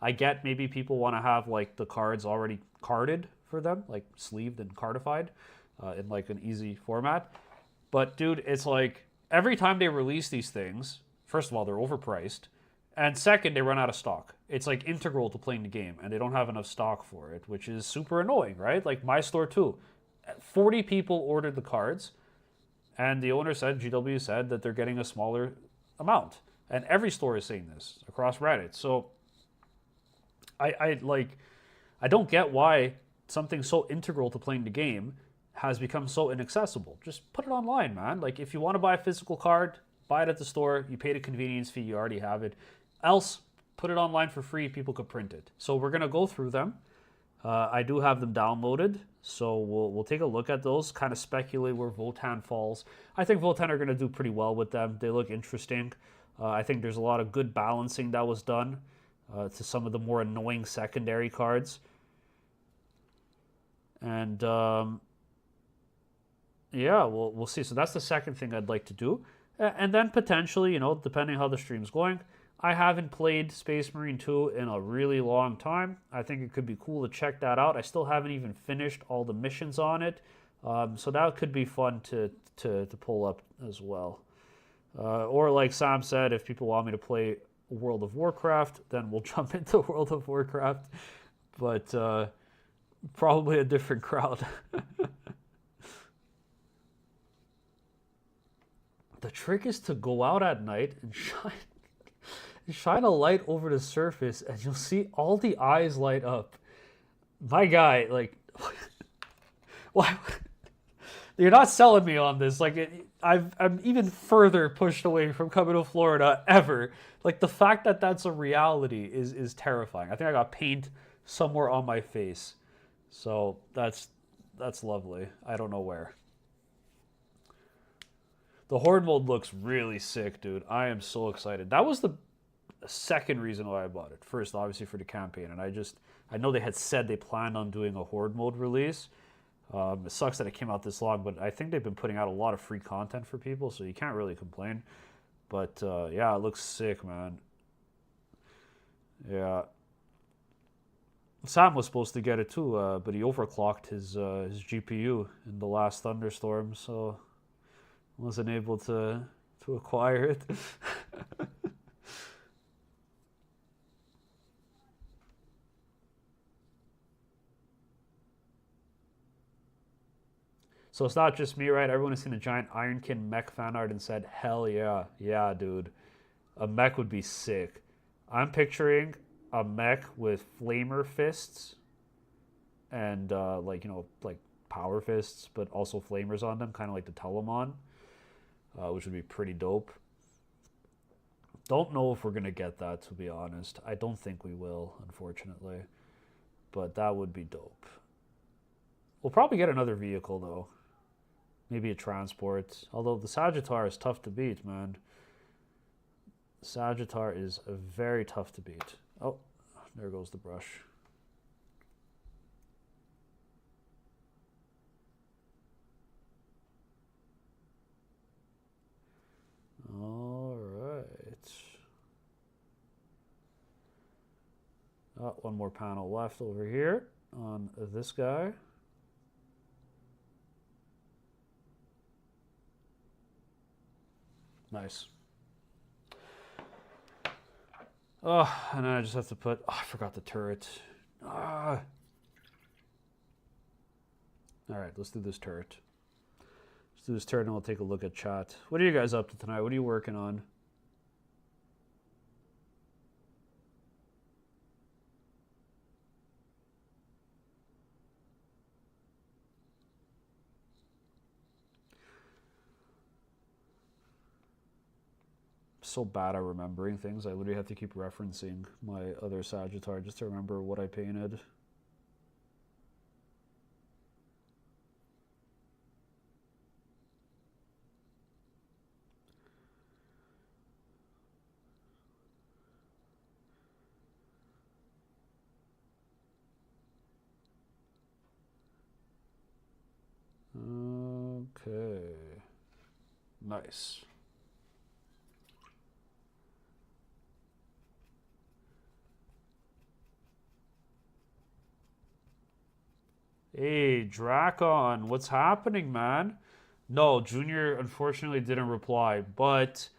I get maybe people want to have like the cards already carded for them, like sleeved and cardified in like an easy format. But dude, it's like every time they release these things, first of all, they're overpriced. And second, they run out of stock. It's like integral to playing the game and they don't have enough stock for it, which is super annoying, right? Like my store too. 40 people ordered the cards and the owner said, GW said that they're getting a smaller amount. And every store is saying this across Reddit. So I don't get why something so integral to playing the game has become so inaccessible. Just put it online, man. Like if you want to buy a physical card, buy it at the store. You paid a convenience fee. You already have it. Else, put it online for free. People could print it. So we're gonna go through them. I do have them downloaded, so we'll take a look at those. Kind of speculate where Votann falls. I think Votann are gonna do pretty well with them. They look interesting. I think there's a lot of good balancing that was done. To some of the more annoying secondary cards. And yeah, we'll see. So that's the second thing I'd like to do. And then potentially, depending how the stream's going, I haven't played Space Marine 2 in a really long time. I think it could be cool to check that out. I still haven't even finished all the missions on it. So that could be fun to pull up as well. Or like Sam said, if people want me to play World of Warcraft, then we'll jump into World of Warcraft, but probably a different crowd. The trick is to go out at night and shine a light over the surface and you'll see all the eyes light up. My guy, like, why? You're not selling me on this. Like, I'm even further pushed away from coming to Florida ever. Like the fact that that's a reality is terrifying. I think I got paint somewhere on my face, so that's lovely. I don't know where. The horde mode looks really sick, dude. I am so excited. That was the second reason why I bought it. First, obviously for the campaign, and I know they had said they planned on doing a horde mode release. It sucks that it came out this long, but I think they've been putting out a lot of free content for people, so you can't really complain. But yeah, it looks sick, man. Yeah, Sam was supposed to get it too, but he overclocked his GPU in the last thunderstorm, so wasn't able to acquire it. So it's not just me, right? Everyone has seen a giant Ironkin mech fan art and said, "Hell yeah, yeah, dude, a mech would be sick." I'm picturing a mech with flamer fists and like like power fists, but also flamers on them, kind of like the Telemon, which would be pretty dope. Don't know if we're gonna get that, to be honest. I don't think we will, unfortunately, but that would be dope. We'll probably get another vehicle though, maybe a transport. Although the Sagittar is tough to beat, man. Sagittar is very tough to beat. Oh, there goes the brush. All right. Oh, one more panel left over here on this guy. Nice. Oh, and then I just have to put. Oh, I forgot the turret. Ah. All right, let's do this turret. Let's do this turret, and we'll take a look at chat. What are you guys up to tonight? What are you working on? So bad at remembering things. I literally have to keep referencing my other Sagittar just to remember what I painted. Okay. Nice. Hey, Dracon, what's happening, man? No, Junior unfortunately didn't reply, but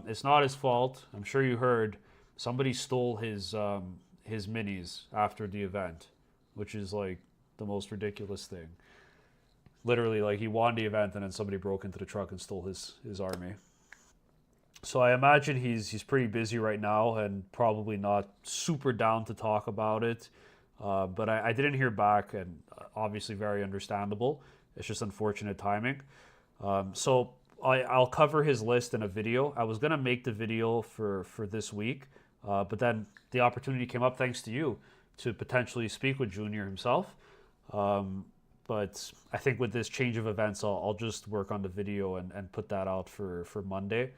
it's not his fault. I'm sure you heard somebody stole his minis after the event, which is like the most ridiculous thing. Literally, like he won the event and then somebody broke into the truck and stole his army. So I imagine he's pretty busy right now and probably not super down to talk about it. But I didn't hear back, and obviously very understandable. It's just unfortunate timing. So I'll cover his list in a video. I was gonna make the video for this week, but then the opportunity came up thanks to you to potentially speak with Junior himself. Um, but I think with this change of events, I'll just work on the video and put that out for Monday,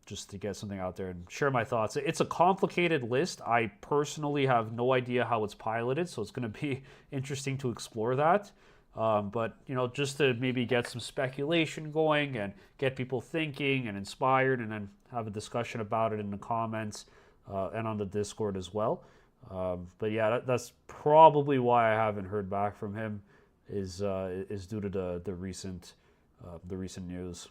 just to get something out there and share my thoughts. It's a complicated list. I personally have no idea how it's piloted, so it's going to be interesting to explore that. But just to maybe get some speculation going and get people thinking and inspired, and then have a discussion about it in the comments and on the Discord as well. But yeah, that's probably why I haven't heard back from him. Is due to the recent news.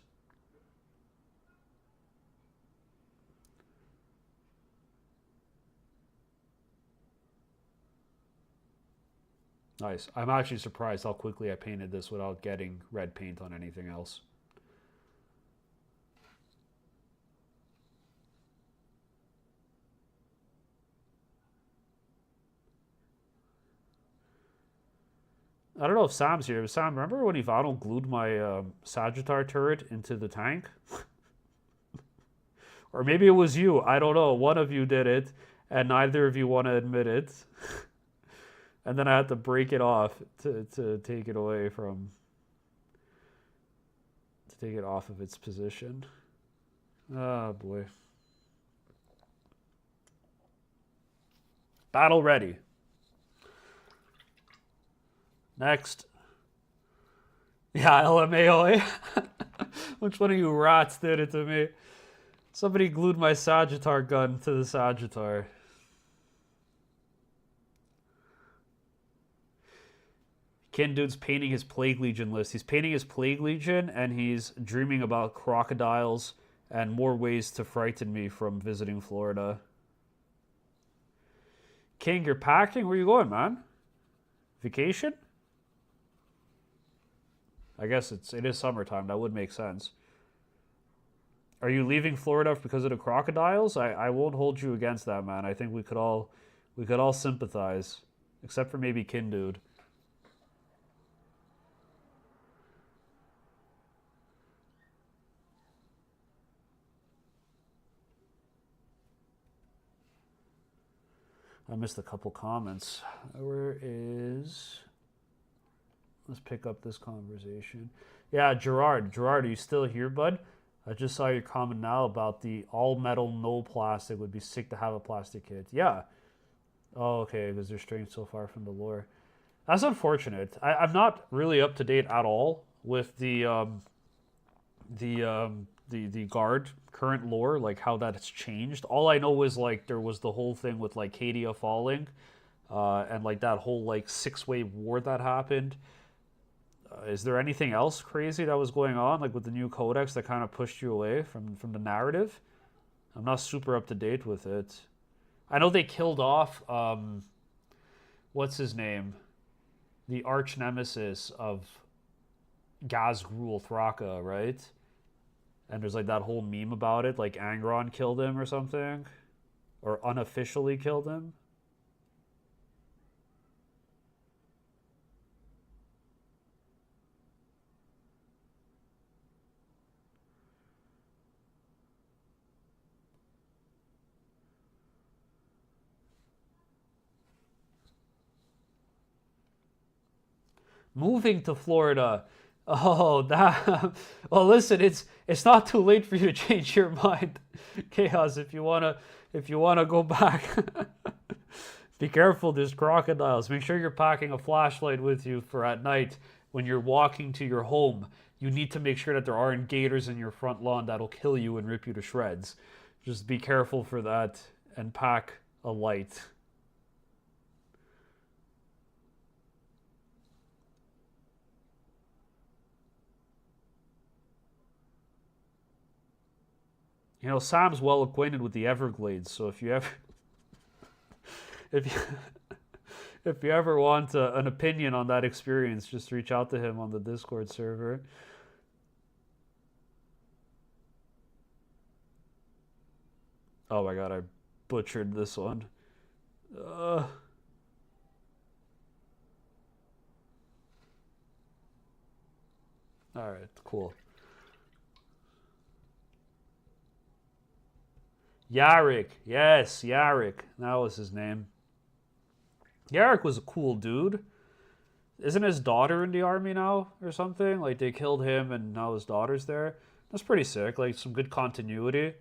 Nice. I'm actually surprised how quickly I painted this without getting red paint on anything else. I don't know if Sam's here. Sam, remember when Ivano glued my Sagittar turret into the tank? Or maybe it was you. I don't know. One of you did it, and neither of you want to admit it. And then I had to break it off to take it away from to take it off of its position. Oh boy. Battle ready. Next. Yeah, LMAO. Which one of you rats did it to me? Somebody glued my Sagittar gun to the Sagittar. Kin Dude's painting his Plague Legion list. He's painting his Plague Legion and he's dreaming about crocodiles and more ways to frighten me from visiting Florida. King, you're packing? Where you going, man? Vacation? I guess it is summertime. That would make sense. Are you leaving Florida because of the crocodiles? I won't hold you against that, man. I think we could all sympathize, except for maybe Kin Dude. I missed a couple comments. Where is... Let's pick up this conversation. Yeah, Gerard, are you still here, bud? I just saw your comment now about the all metal, no plastic. Would be sick to have a plastic kit. Yeah. Oh, okay, because they're straying so far from the lore. That's unfortunate. I'm not really up to date at all with the guard current lore, like how that has changed. All I know is like there was the whole thing with like Cadia falling, and like that whole like 6-way war that happened. Is there anything else crazy that was going on, like with the new codex that kind of pushed you away from the narrative? I'm not super up to date with it. I know they killed off what's his name, the arch nemesis of Gazgrul Thraka, right? And there's like that whole meme about it, like Angron killed him or something, or unofficially killed him. Moving to Florida. Oh, that. Well, listen, it's not too late for you to change your mind, Chaos. If you wanna go back, be careful. There's crocodiles. Make sure you're packing a flashlight with you for at night when you're walking to your home. You need to make sure that there aren't gators in your front lawn that'll kill you and rip you to shreds. Just be careful for that and pack a light. You know, Sam's well acquainted with the Everglades, so if you ever, if you, if you ever want an opinion on that experience, just reach out to him on the Discord server. Oh my god, I butchered this one. Uh, all right, cool. Yarrick, yes, Yarrick. That was his name. Yarrick was a cool dude. Isn't his daughter in the army now or something? Like they killed him and now his daughter's there. That's pretty sick. Like some good continuity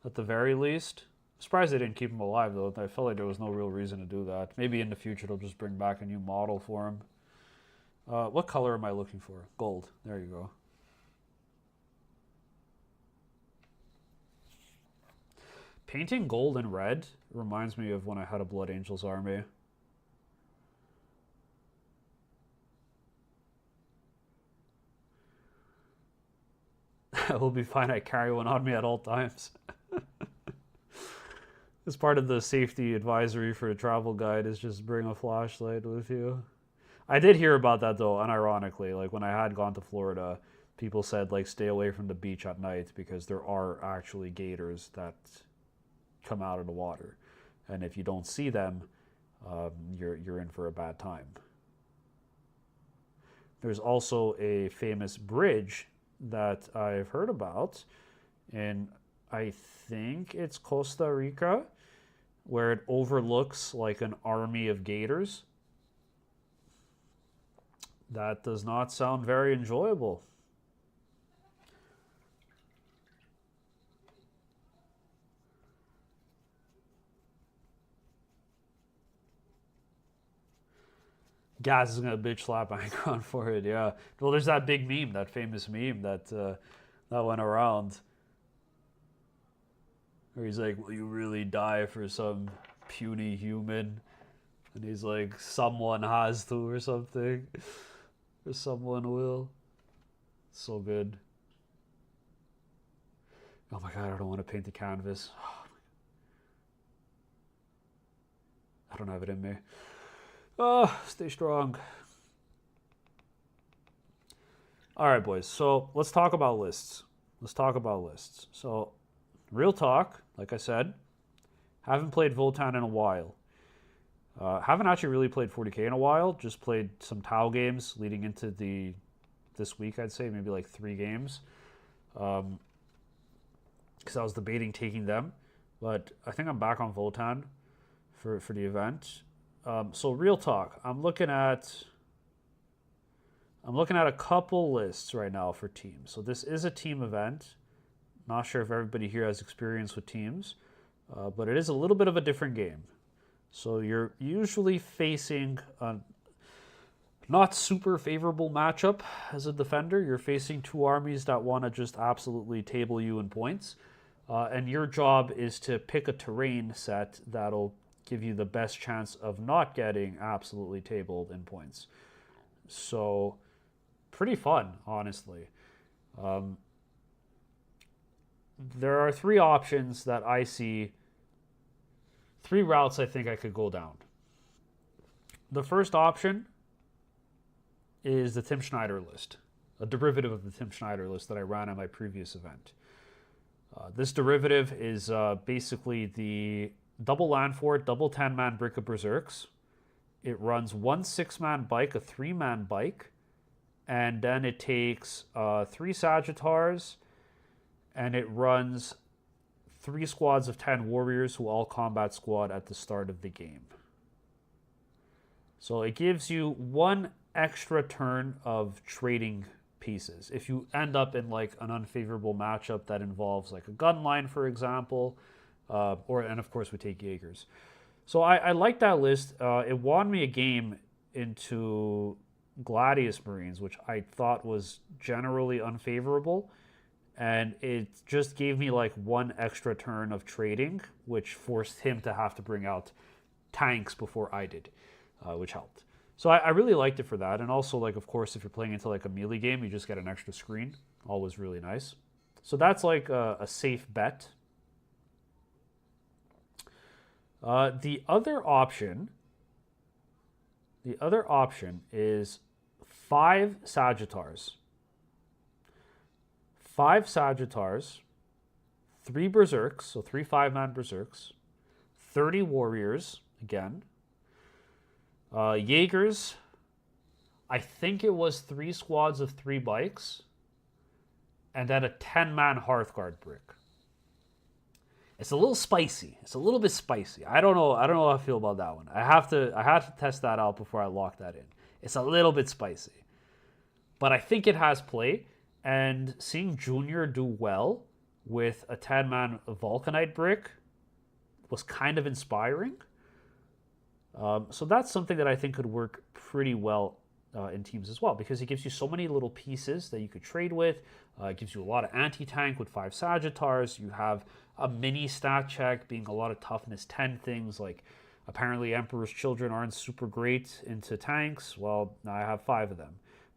at the very least. I'm surprised they didn't keep him alive though. I felt like there was no real reason to do that. Maybe in the future they'll just bring back a new model for him. What color am I looking for? Gold. There you go. Painting gold and red reminds me of when I had a Blood Angels army. We'll be fine. I carry one on me at all times. As part of the safety advisory for a travel guide is just bring a flashlight with you. I did hear about that though, unironically. Like when I had gone to Florida, people said like stay away from the beach at night because there are actually gators that come out of the water, and if you don't see them, you're in for a bad time. there's also a famous bridge that I've heard about, and I think it's Costa Rica, where it overlooks like an army of gators. That does not sound very enjoyable. Gaz is gonna bitch slap Anchor on forehead. Yeah. Well, there's that big meme, that famous meme that went around, where he's like, "Will you really die for some puny human?" And he's like, "Someone has to," or something, or someone will. So good. Oh my god, I don't want to paint the canvas. I don't have it in me. Oh, stay strong. All right, boys. So let's talk about lists. So, real talk, like I said, haven't played Votann in a while. Haven't actually really played 40k in a while. Just played some Tau games leading into this week, I'd say, maybe like 3 games. Because I was debating taking them. But I think I'm back on Votann for the event. So real talk, I'm looking at a couple lists right now for teams. So this is a team event. Not sure if everybody here has experience with teams, but it is a little bit of a different game. So you're usually facing a not super favorable matchup as a defender. You're facing 2 armies that want to just absolutely table you in points. And your job is to pick a terrain set that'll give you the best chance of not getting absolutely tabled in points. So, pretty fun, honestly. There are 3 options that I see, 3 routes I think I could go down. The first option is the Tim Schneider list, a derivative of the Tim Schneider list that I ran at my previous event. This derivative is basically the double land fort, double 10-man brick of berserks. It runs 1 6-man bike, a 3-man bike, and then it takes 3 Sagittars, and it runs 3 squads of 10 warriors who all combat squad at the start of the game. So it gives you 1 extra turn of trading pieces. If you end up in like an unfavorable matchup that involves like a gun line, for example, and of course we take Jaegers. So I like that list. It won me a game into Gladius Marines, which I thought was generally unfavorable. And it just gave me like 1 extra turn of trading, which forced him to have to bring out tanks before I did, which helped. So I really liked it for that. And also, like, of course, if you're playing into like a melee game, you just get an extra screen. Always really nice. So that's like a safe bet. The other option is 5 Sagittars. 5 Sagittars, 3 Berserks, so 3 5-man Berserks, 30 Warriors, again. Jaegers, I think it was 3 squads of 3 bikes, and then a 10-man Hearthguard brick. It's a little spicy. It's a little bit spicy. I don't know how I feel about that one. I had to test that out before I lock that in. It's a little bit spicy. But I think it has play, and seeing Junior do well with a 10-man Vulcanite brick was kind of inspiring. So that's something that I think could work pretty well in teams as well, because it gives you so many little pieces that you could trade with. It gives you a lot of anti-tank with 5 Sagittars. You have a mini stat check being a lot of toughness 10 things, like apparently Emperor's Children aren't super great into tanks. Well, now I have 5 of them.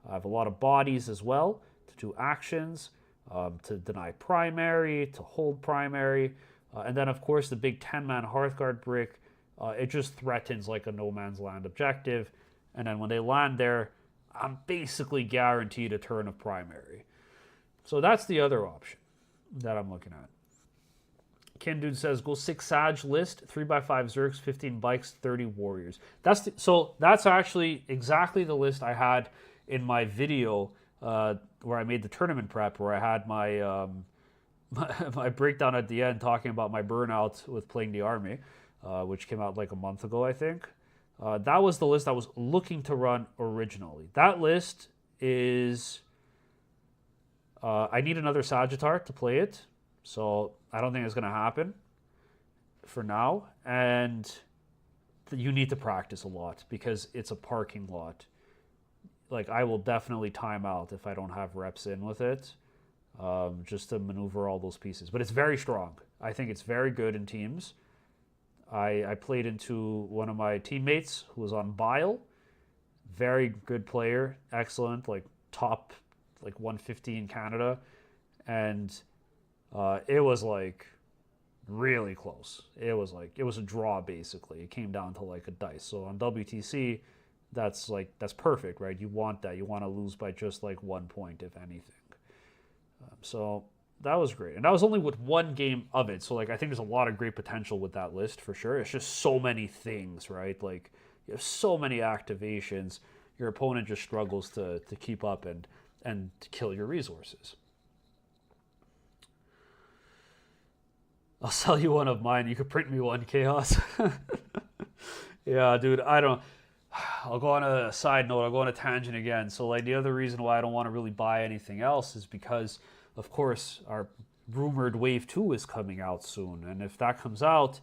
I have a lot of bodies as well to do actions, to deny primary, to hold primary. And then, of course, the big 10-man Hearthguard brick, it just threatens like a no man's land objective. And then when they land there, I'm basically guaranteed a turn of primary. So that's the other option that I'm looking at. Ken Dude says, go 6 Sag list, 3x5 Zergs, 15 bikes, 30 warriors. That's actually exactly the list I had in my video where I made the tournament prep, where I had my, my breakdown at the end talking about my burnout with playing the army, which came out like a month ago, I think. That was the list I was looking to run originally. That list is... I need another Sagittar to play it, so I don't think it's going to happen for now. And you need to practice a lot because it's a parking lot. Like, I will definitely time out if I don't have reps in with it, just to maneuver all those pieces. But it's very strong. I think it's very good in teams. I played into one of my teammates who was on Bile. Very good player, excellent, like top like 150 in Canada, and it was like really close. It was a draw basically. It came down to like a dice. So on WTC, that's perfect, right? You want that. You want to lose by just like 1 point, if anything. So that was great, and that was only with one game of it. So like I think there's a lot of great potential with that list for sure. It's just so many things, right? Like you have so many activations. Your opponent just struggles to keep up and to kill your resources. I'll sell you one of mine. You could print me one, Chaos. Yeah, dude, I'll go on a side note. I'll go on a tangent again. So, like, the other reason why I don't want to really buy anything else is because, of course, our rumored Wave 2 is coming out soon. And if that comes out,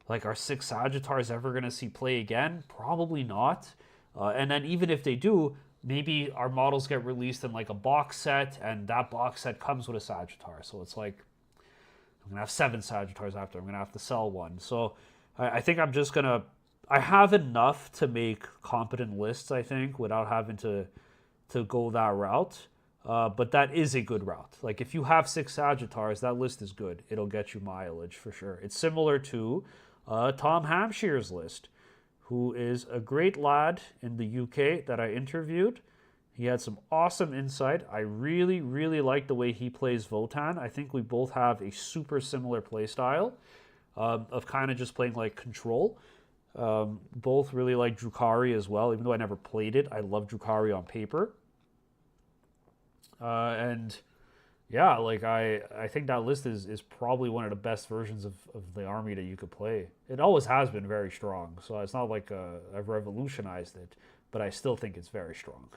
like, are 6 Sagittars ever going to see play again? Probably not. And then even if they do, maybe our models get released in like a box set, and that box set comes with a Sagittar. So it's like, I'm going to have 7 Sagittars after. I'm going to have to sell one. So I think I'm just going to... I have enough to make competent lists, I think, without having to go that route. But that is a good route. Like, if you have 6 Sagittars, that list is good. It'll get you mileage for sure. It's similar to Tom Hampshire's list, who is a great lad in the UK that I interviewed. He had some awesome insight. I really, really like the way he plays Votann. I think we both have a super similar play style of kind of just playing like control. Both really like Drukhari as well, even though I never played it. I love Drukhari on paper. And yeah, like I think that list is probably one of the best versions of the army that you could play. It always has been very strong, so it's not like I've revolutionized it, but I still think it's very strong.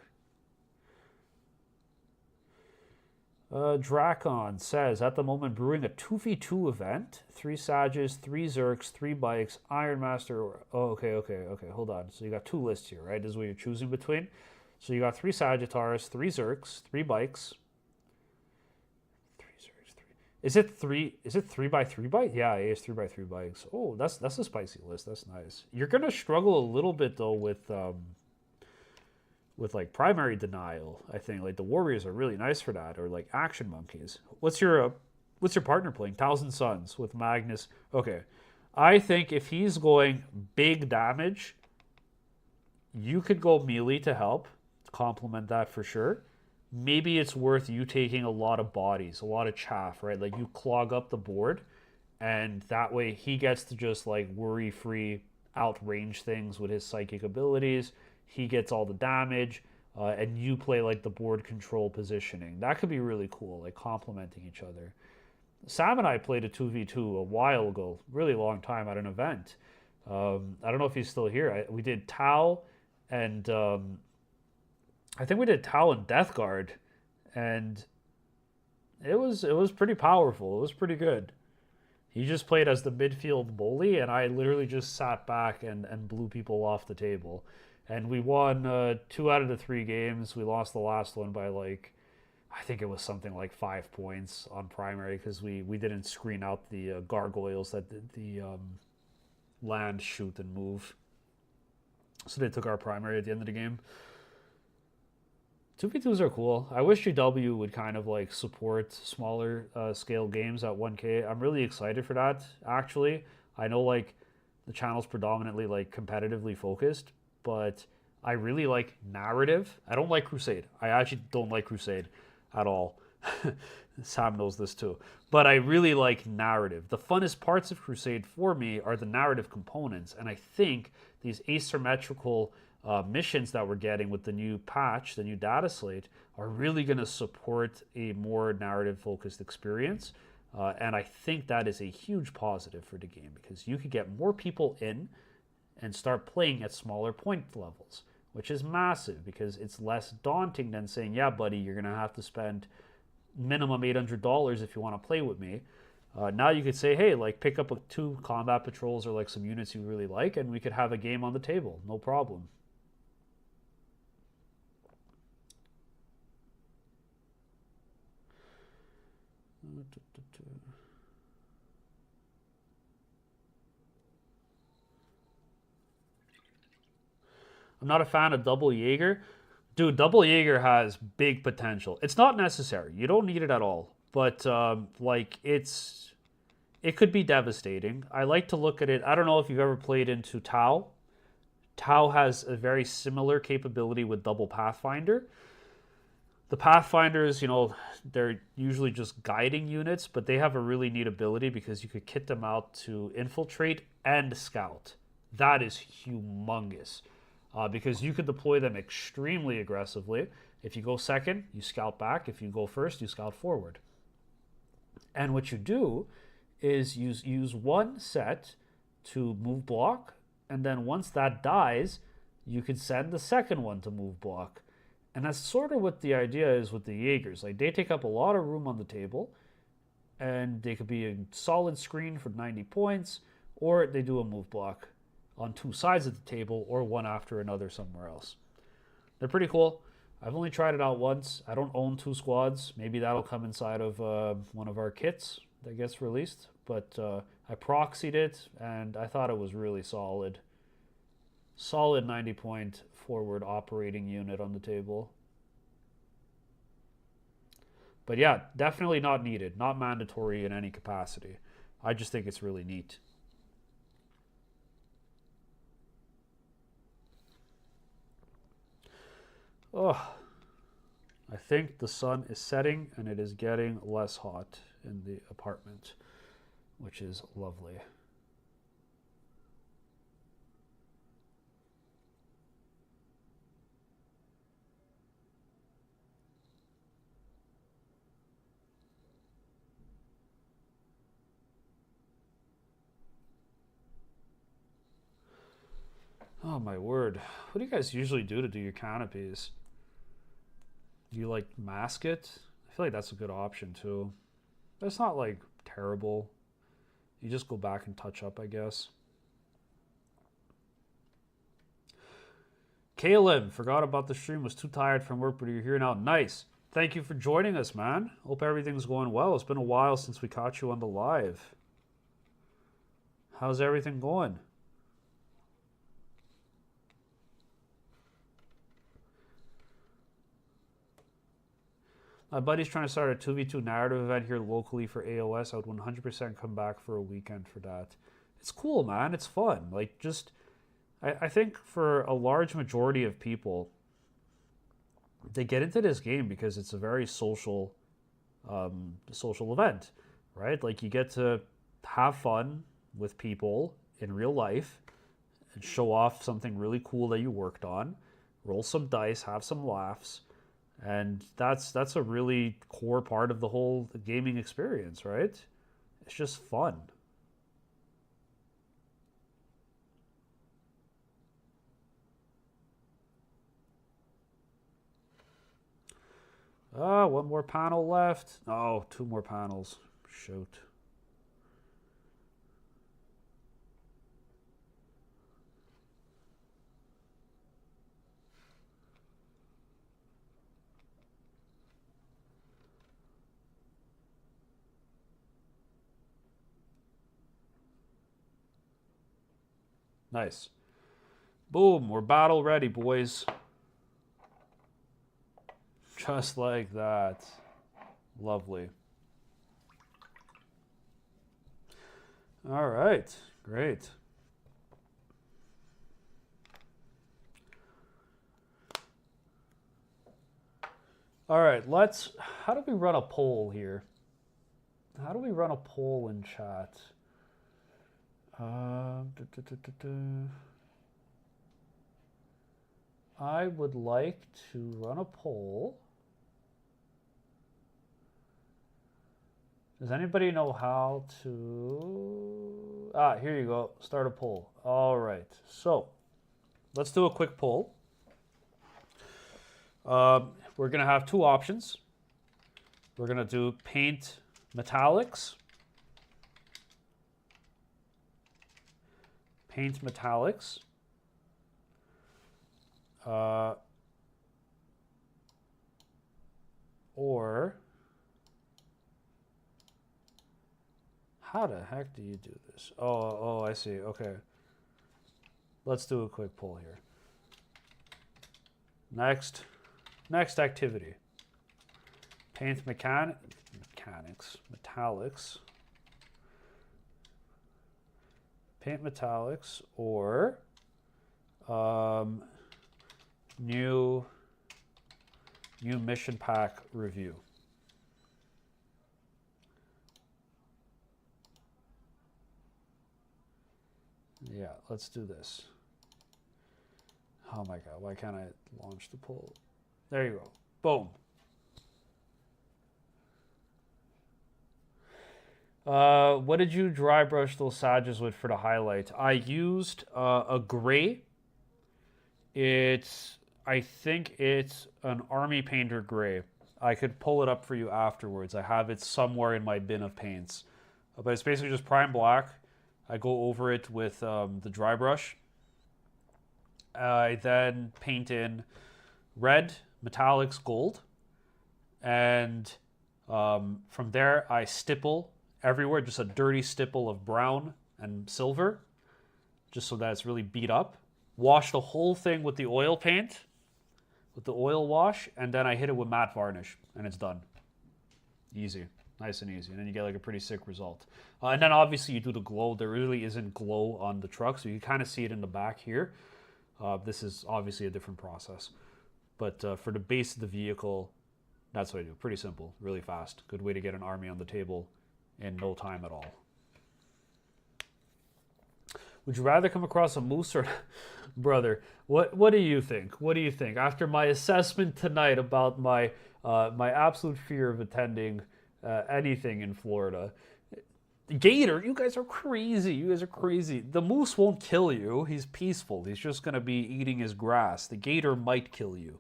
Dracon says, at the moment brewing a 2v2 event, 3 Sages, 3 Zerks, 3 Bikes, Iron Master. Okay, hold on. So you got 2 lists here, right? This is what you're choosing between. So you got 3 Sagittars, 3 Zerks, 3 Bikes. Is it 3 by 3 bike? Yeah, it is 3 by 3 bikes. Oh, that's a spicy list. That's nice. You're gonna struggle a little bit though with like primary denial. I think like the warriors are really nice for that, or like action monkeys. What's your partner playing? Thousand Suns with Magnus. Okay, I think if he's going big damage, you could go melee to help complement that for sure. Maybe it's worth you taking a lot of bodies, a lot of chaff, right? Like you clog up the board, and that way he gets to just like worry-free outrange things with his psychic abilities. He gets all the damage, and you play like the board control positioning. That could be really cool, like complementing each other. Sam and I played a 2v2 a while ago, really long time at an event. I don't know if he's still here. We did Tau and... I think we did Tau and Death Guard, and it was pretty powerful. It was pretty good. He just played as the midfield bully, and I literally just sat back and blew people off the table. And we won 2 out of the 3 games. We lost the last one by like, I think it was something like 5 points on primary because we didn't screen out the gargoyles that the land shoot and move. So they took our primary at the end of the game. 2v2s are cool. I wish GW would kind of like support smaller scale games at 1K. I'm really excited for that, actually. I know like the channel's predominantly like competitively focused, but I really like narrative. I don't like Crusade. I actually don't like Crusade at all. Sam knows this too. But I really like narrative. The funnest parts of Crusade for me are the narrative components, and I think these asymmetrical missions that we're getting with the new patch, the new data slate, are really going to support a more narrative focused experience. And I think that is a huge positive for the game because you could get more people in and start playing at smaller point levels, which is massive because it's less daunting than saying, yeah, buddy, you're going to have to spend minimum $800 if you want to play with me. Now you could say, hey, like pick up 2 combat patrols or like some units you really like, and we could have a game on the table, no problem. I'm not a fan of double Jaeger. Dude, double Jaeger has big potential. It's not necessary. You don't need it at all. But like it could be devastating. I like to look at it. I don't know if you've ever played into Tau. Tau has a very similar capability with double Pathfinder. The Pathfinders, you know, they're usually just guiding units, but they have a really neat ability because you could kit them out to infiltrate and scout. That is humongous because you could deploy them extremely aggressively. If you go second, you scout back. If you go first, you scout forward. And what you do is use one set to move block, and then once that dies, you can send the second one to move block. And that's sort of what the idea is with the Jaegers. Like, they take up a lot of room on the table, and they could be a solid screen for 90 points, or they do a move block on 2 sides of the table, or one after another somewhere else. They're pretty cool. I've only tried it out once. I don't own 2 squads. Maybe that'll come inside of one of our kits that gets released. But I proxied it, and I thought it was really solid. Solid 90-point forward operating unit on the table. But yeah, definitely not needed. Not mandatory in any capacity. I just think it's really neat. Oh, I think the sun is setting and it is getting less hot in the apartment, which is lovely. Oh my word. What do you guys usually do to do your canopies? Do you like mask it? I feel like that's a good option too. But it's not like terrible. You just go back and touch up, I guess. Caleb, forgot about the stream. Was too tired from work, but you're here now. Nice. Thank you for joining us, man. Hope everything's going well. It's been a while since we caught you on the live. How's everything going? My buddy's trying to start a 2v2 narrative event here locally for AOS. I would 100% come back for a weekend for that. It's cool, man. It's fun. Like, just, I think for a large majority of people, they get into this game because it's a very social event, right? Like, you get to have fun with people in real life and show off something really cool that you worked on, roll some dice, have some laughs. And that's a really core part of the whole gaming experience, right? It's just fun. One more panel left. Oh, 2 more panels. Shoot. Nice. Boom, we're battle ready, boys. Just like that. Lovely. All right, great. All right, how do we run a poll here? How do we run a poll in chat? I would like to run a poll. Does anybody know how to... here you go. Start a poll. All right. So let's do a quick poll. We're going to have two options. We're going to do paint metallics. Paint metallics. Or how the heck do you do this? Oh, I see. Okay. Let's do a quick poll here. Next activity. Paint mechanics, metallics. Paint metallics or new mission pack review. Yeah, let's do this. Oh my God, why can't I launch the poll? There you go. Boom. What did you dry brush those Sages with for the highlight? I used a gray. I think it's an Army Painter gray. I could pull it up for you afterwards. I have it somewhere in my bin of paints. But it's basically just prime black. I go over it with the dry brush. I then paint in red, metallics, gold. And from there, I stipple everywhere, just a dirty stipple of brown and silver, just so that it's really beat up. Wash the whole thing with the oil paint, with the oil wash, and then I hit it with matte varnish, and it's done. Easy. Nice and easy. And then you get like a pretty sick result. And then obviously you do the glow. There really isn't glow on the truck, so you kind of see it in the back here. This is obviously a different process. But for the base of the vehicle, that's what I do. Pretty simple, really fast. Good way to get an army on the table in no time at all. Would you rather come across a moose or... Brother, what do you think? What do you think? After my assessment tonight about my my absolute fear of attending anything in Florida. Gator, you guys are crazy. You guys are crazy. The moose won't kill you. He's peaceful. He's just going to be eating his grass. The gator might kill you.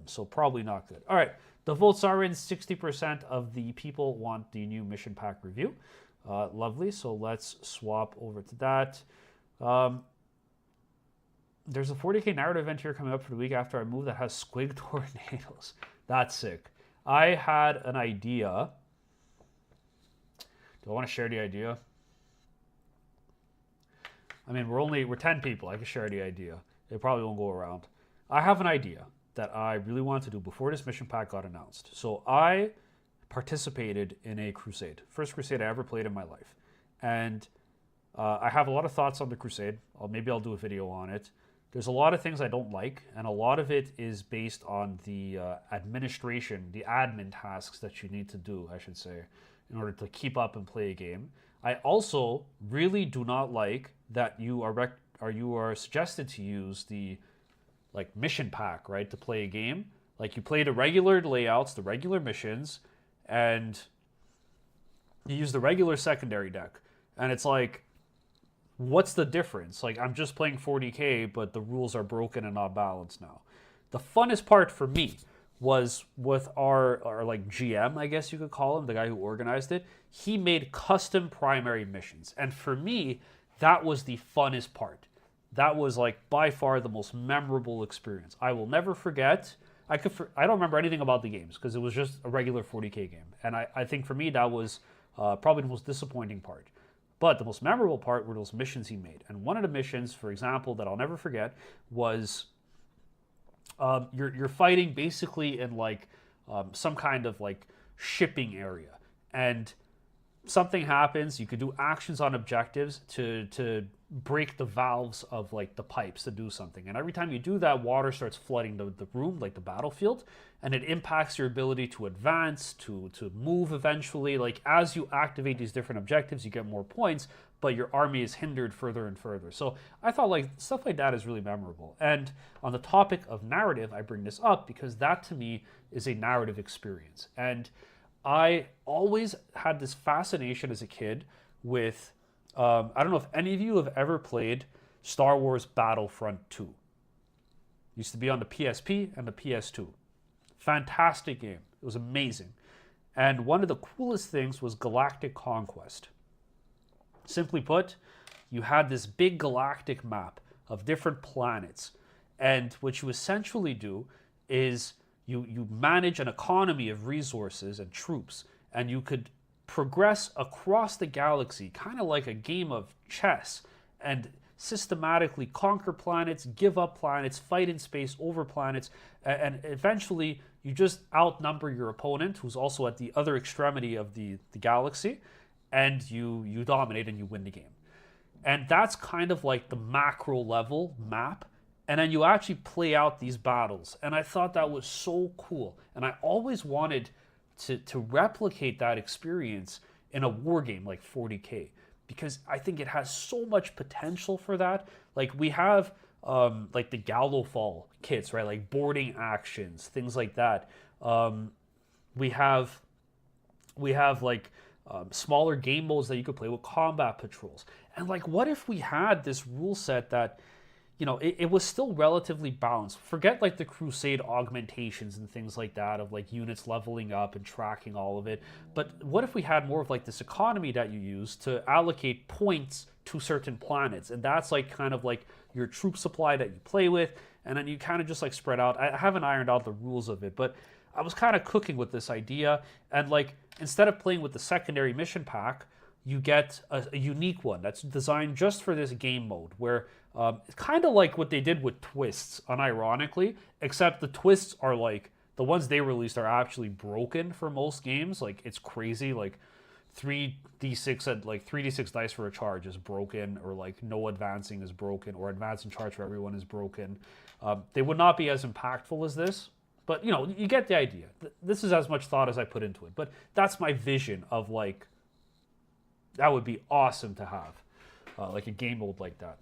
So probably not good. All right. The votes are in. 60% of the people want the new mission pack review. Lovely. So let's swap over to that. There's a 40K narrative event here coming up for the week after I move that has squig tornadoes. That's sick. I had an idea. Do I want to share the idea? I mean, we're 10 people. I can share the idea. It probably won't go around. I have an idea that I really wanted to do before this mission pack got announced. So I participated in a crusade. First crusade I ever played in my life. And I have a lot of thoughts on the crusade. Maybe I'll do a video on it. There's a lot of things I don't like, and a lot of it is based on the administration, the admin tasks that you need to do, I should say, in order to keep up and play a game. I also really do not like that you are suggested to use the mission pack, right, to play a game. Like you play the regular layouts, the regular missions, and you use the regular secondary deck. And it's like, what's the difference? Like, I'm just playing 40K, but the rules are broken and not balanced now. The funnest part for me was with our GM, I guess you could call him, the guy who organized it. He made custom primary missions. And for me, that was the funnest part. That was by far the most memorable experience. I will never forget. I don't remember anything about the games because it was just a regular 40K game. And I think for me, that was probably the most disappointing part. But the most memorable part were those missions he made. And one of the missions, for example, that I'll never forget was you're fighting basically in some kind of shipping area. And something happens, you could do actions on objectives to break the valves of like the pipes to do something. And every time you do that, water starts flooding the room, like the battlefield, and it impacts your ability to advance, to move eventually. Like as you activate these different objectives, you get more points, but your army is hindered further and further. So I thought like stuff like that is really memorable. And on the topic of narrative, I bring this up because that to me is a narrative experience. And I always had this fascination as a kid with, I don't know if any of you have ever played Star Wars Battlefront 2. Used to be on the PSP and the PS2. Fantastic game. It was amazing. And one of the coolest things was Galactic Conquest. Simply put, you had this big galactic map of different planets. And what you essentially do is you manage an economy of resources and troops, and you could progress across the galaxy, kind of like a game of chess, and systematically conquer planets, give up planets, fight in space over planets, and eventually you just outnumber your opponent, who's also at the other extremity of the galaxy, and you dominate and you win the game. And that's kind of like the macro level map. And then you actually play out these battles. And I thought that was so cool. And I always wanted to replicate that experience in a war game like 40K, because I think it has so much potential for that. Like we have like the Gallowfall kits, right? Like boarding actions, things like that. We have like smaller game modes that you could play with combat patrols. And like, what if we had this rule set that, you know, it was still relatively balanced. Forget like the Crusade augmentations and things like that of like units leveling up and tracking all of it. But what if we had more of like this economy that you use to allocate points to certain planets? And that's like kind of like your troop supply that you play with. And then you kind of just like spread out. I haven't ironed out the rules of it, but I was kind of cooking with this idea. And like, instead of playing with the secondary mission pack, you get a unique one that's designed just for this game mode, where it's kind of like what they did with twists, unironically, except the twists are like, the ones they released are actually broken for most games. Like, it's crazy. Like 3d6 at like 3d6 dice for a charge is broken, or like no advancing is broken, or advance and charge for everyone is broken. They would not be as impactful as this, but you know, you get the idea. This is as much thought as I put into it, but that's my vision of like, that would be awesome to have, like a game mode like that.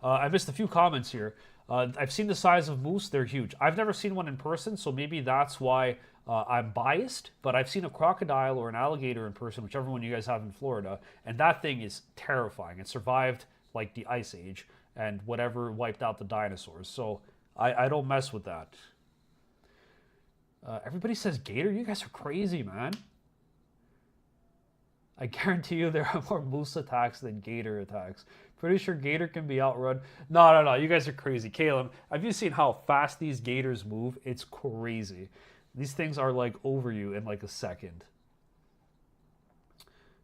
I missed a few comments here. I've seen the size of moose. They're huge. I've never seen one in person, so maybe that's why I'm biased. But I've seen a crocodile or an alligator in person, whichever one you guys have in Florida, and that thing is terrifying. It survived like the Ice Age and whatever wiped out the dinosaurs. So I don't mess with that. Everybody says gator. You guys are crazy, man. I guarantee you there are more moose attacks than gator attacks. Pretty sure gator can be outrun. No. You guys are crazy. Caleb, have you seen how fast these gators move? It's crazy. These things are like over you in like a second.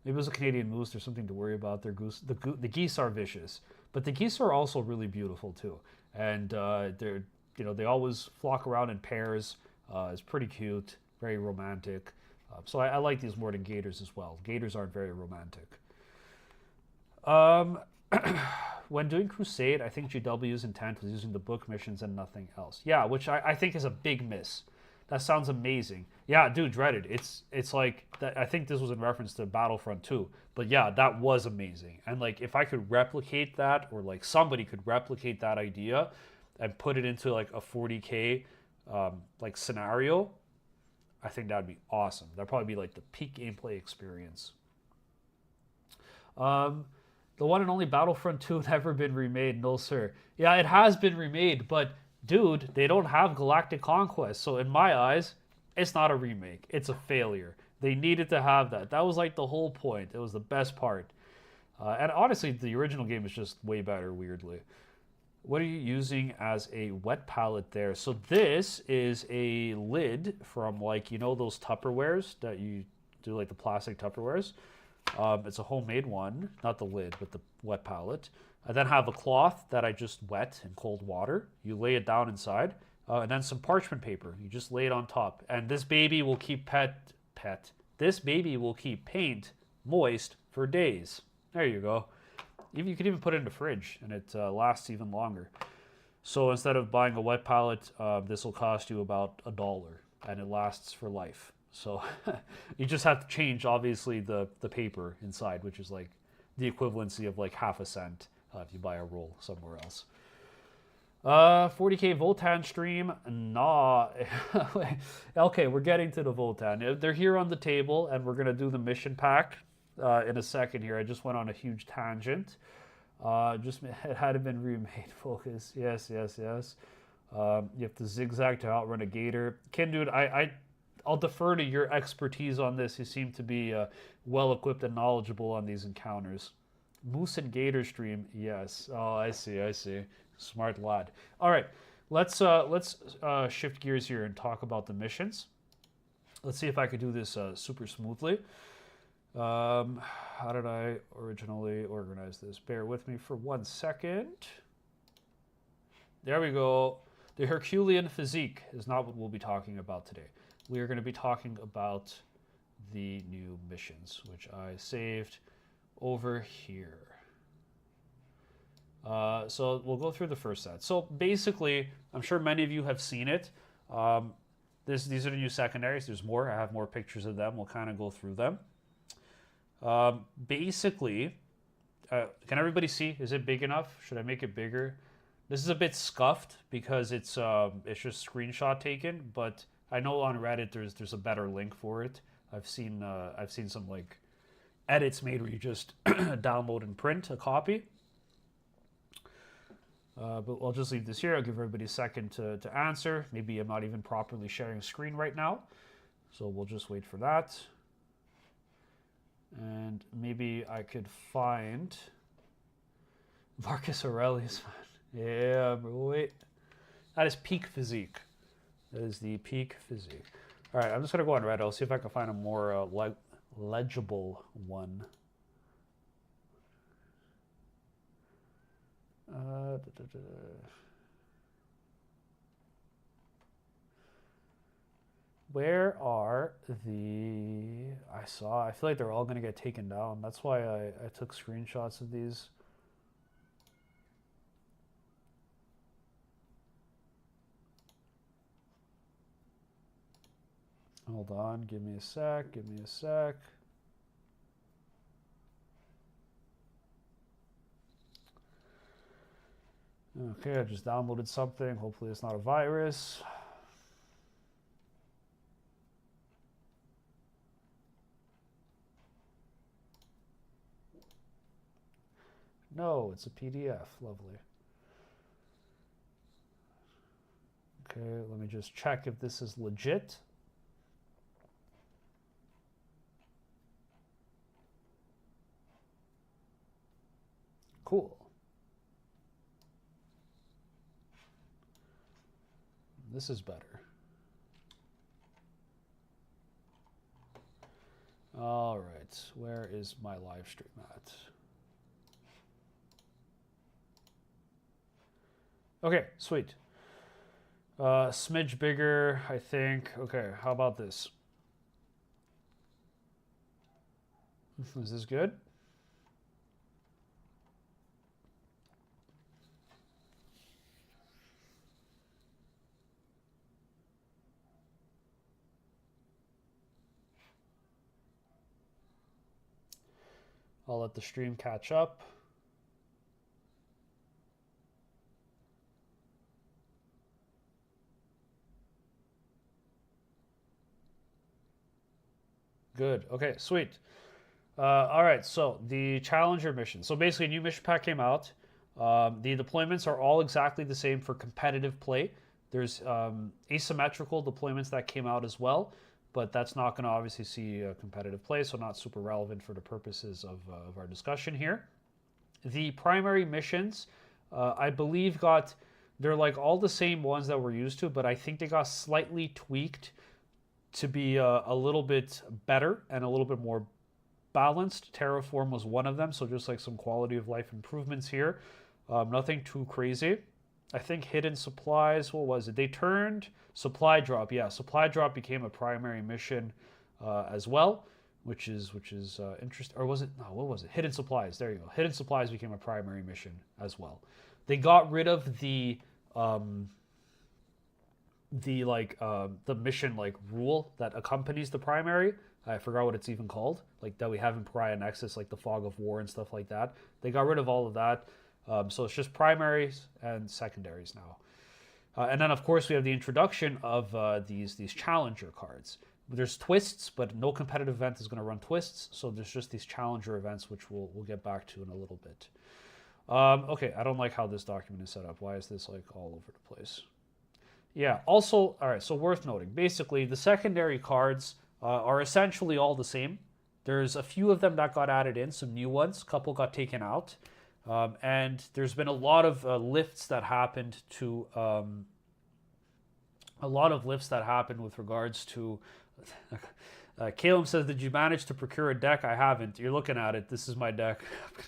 Maybe it was a Canadian moose. There's something to worry about. The geese are vicious, but the geese are also really beautiful too. And they're, you know, they always flock around in pairs. It's pretty cute, very romantic. So I like these more than gators as well. Gators aren't very romantic. When doing Crusade, I think GW's intent was using the book missions and nothing else. Yeah, which I think is a big miss. That sounds amazing. Yeah, dude, Dreaded. It's like, that, I think this was in reference to Battlefront 2. But yeah, that was amazing. And like, if I could replicate that, or like somebody could replicate that idea and put it into like a 40K like scenario, I think that'd be awesome. That'd probably be like the peak gameplay experience. The one and only Battlefront 2 never been remade. No, sir. Yeah, it has been remade, but dude, they don't have Galactic Conquest. So in my eyes, it's not a remake. It's a failure. They needed to have that. That was like the whole point. It was the best part. And honestly, the original game is just way better, weirdly. What are you using as a wet palette there? So this is a lid from, like, you know those Tupperwares that you do, like the plastic Tupperwares? It's a homemade one, not the lid, but the wet palette. I then have a cloth that I just wet in cold water. You lay it down inside, and then some parchment paper. You just lay it on top. And this baby will keep This baby will keep paint moist for days. There you go. You could even put it in the fridge, and it lasts even longer. So instead of buying a wet palette, this will cost you about $1, and it lasts for life. So you just have to change, obviously, the paper inside, which is like the equivalency of like half a cent if you buy a roll somewhere else. 40k Votann stream. Nah. Okay, we're getting to the Votann. They're here on the table, and we're going to do the mission pack in a second here. I just went on a huge tangent. It had been remade. Focus. Yes. You have to zigzag to outrun a gator. Ken, dude, I'll defer to your expertise on this. You seem to be well equipped and knowledgeable on these encounters. Moose and gator stream. Yes. Oh, I see. Smart lad. All right, let's shift gears here and talk about the missions. Let's see if I could do this super smoothly. How did I originally organize this? Bear with me for 1 second. There we go. The Herculean physique is not what we'll be talking about today. We are going to be talking about the new missions, which I saved over here. So we'll go through the first set. So basically, I'm sure many of you have seen it. These are the new secondaries. There's more. I have more pictures of them. We'll kind of go through them. Basically, can everybody see? Is it big enough? Should I make it bigger? This is a bit scuffed because it's just screenshot taken, but I know on Reddit there's a better link for it. I've seen some like edits made where you just download and print a copy. But I'll just leave this here. I'll give everybody a second to answer. Maybe I'm not even properly sharing screen right now, so we'll just wait for that. And maybe I could find Marcus Aurelius. Yeah, bro, wait. That is peak physique. That is the peak physique. All right, I'm just gonna go on Reddit. I'll see if I can find a more legible one. Where are the... I feel like they're all going to get taken down. That's why I took screenshots of these. Hold on, give me a sec. Okay, I just downloaded something. Hopefully it's not a virus. No, it's a PDF. Lovely. Okay, let me just check if this is legit. Cool. This is better. All right, where is my live stream at? Okay, sweet. Smidge bigger, I think. Okay, how about this? Is this good? I'll let the stream catch up. Good. Okay, sweet. All right, so the Challenger mission. So basically, a new mission pack came out. The deployments are all exactly the same for competitive play. There's asymmetrical deployments that came out as well, but that's not going to obviously see competitive play, so not super relevant for the purposes of our discussion here. The primary missions, I believe, they're like all the same ones that we're used to, but I think they got slightly tweaked to be a little bit better and a little bit more balanced. Terraform was one of them, so just like some quality of life improvements here. Nothing too crazy. I think hidden supplies, what was it? They turned supply drop. Yeah, supply drop became a primary mission as well, which is interesting. Or was it? No, what was it? Hidden supplies. There you go. Hidden supplies became a primary mission as well. They got rid of the mission like rule that accompanies the primary. I forgot what it's even called, like that we have in Pariah Nexus, like the fog of war and stuff like that. They got rid of all of that, so it's just primaries and secondaries now. And then of course we have the introduction of these challenger cards. There's twists, but no competitive event is going to run twists, so there's just these challenger events, which we'll get back to in a little bit. Okay, I don't like how this document is set up. Why is this like all over the place? Yeah, also, all right, so worth noting, basically the secondary cards are essentially all the same. There's a few of them that got added in, some new ones, a couple got taken out, and there's been a lot of lifts that happened to, with regards to, Caleb says, did you manage to procure a deck? I haven't. You're looking at it. This is my deck.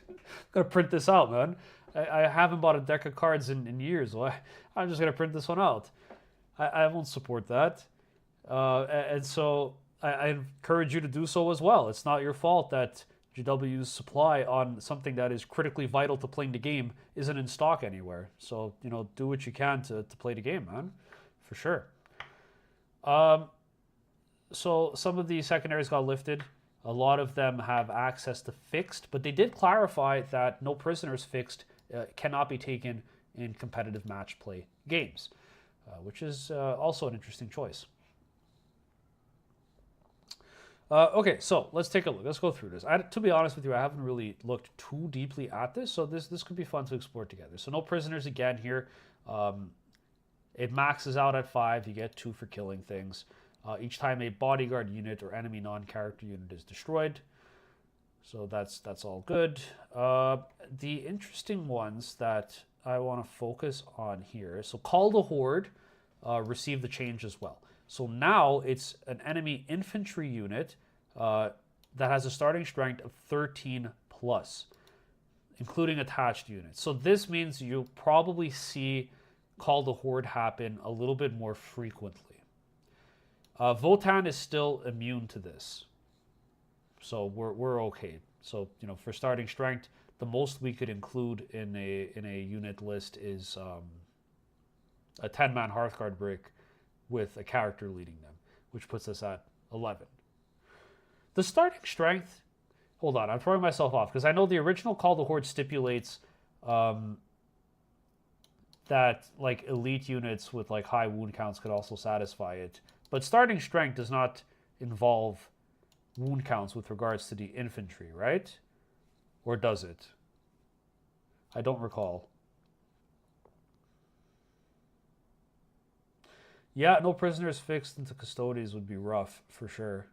I'm going to print this out, man. I haven't bought a deck of cards in years. Well, I'm just going to print this one out. I won't support that. And so I encourage you to do so as well. It's not your fault that GW's supply on something that is critically vital to playing the game isn't in stock anywhere. So, do what you can to play the game, man. For sure. So some of the secondaries got lifted. A lot of them have access to fixed, but they did clarify that no prisoners fixed cannot be taken in competitive match play games, which is also an interesting choice. Okay, so let's take a look. Let's go through this. To be honest with you, I haven't really looked too deeply at this, so this could be fun to explore together. So no prisoners again here. It maxes out at 5. You get 2 for killing things. Each time a bodyguard unit or enemy non-character unit is destroyed. So that's all good. The interesting ones that I want to focus on here. So Call the Horde received the change as well. So now it's an enemy infantry unit that has a starting strength of 13 plus, including attached units. So this means you'll probably see Call the Horde happen a little bit more frequently. Votann is still immune to this, so we're okay. So for starting strength, the most we could include in a unit list is a 10-man Hearthguard break with a character leading them, which puts us at 11. The starting strength. Hold on, I'm throwing myself off because I know the original Call the Horde stipulates that like elite units with like high wound counts could also satisfy it. But starting strength does not involve wound counts with regards to the infantry, right? Or does it? I don't recall. Yeah, no prisoners fixed into custodies would be rough, for sure.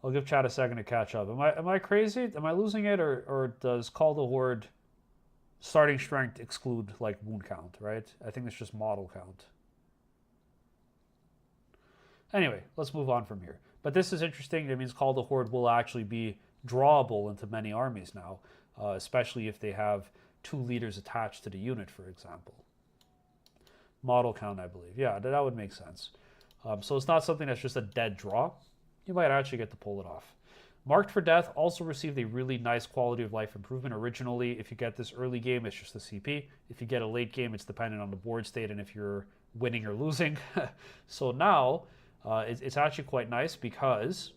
I'll give chat a second to catch up. Am I crazy? Am I losing it? Or does Call the Horde starting strength exclude like wound count, right? I think it's just model count. Anyway, let's move on from here. But this is interesting. It means Call the Horde will actually be drawable into many armies now, especially if they have 2 leaders attached to the unit, for example. Model count, I believe. Yeah, that would make sense. So it's not something that's just a dead draw. You might actually get to pull it off. Marked for Death also received a really nice quality of life improvement. Originally, if you get this early game, it's just the CP. If you get a late game, it's dependent on the board state and if you're winning or losing. So now, it's actually quite nice because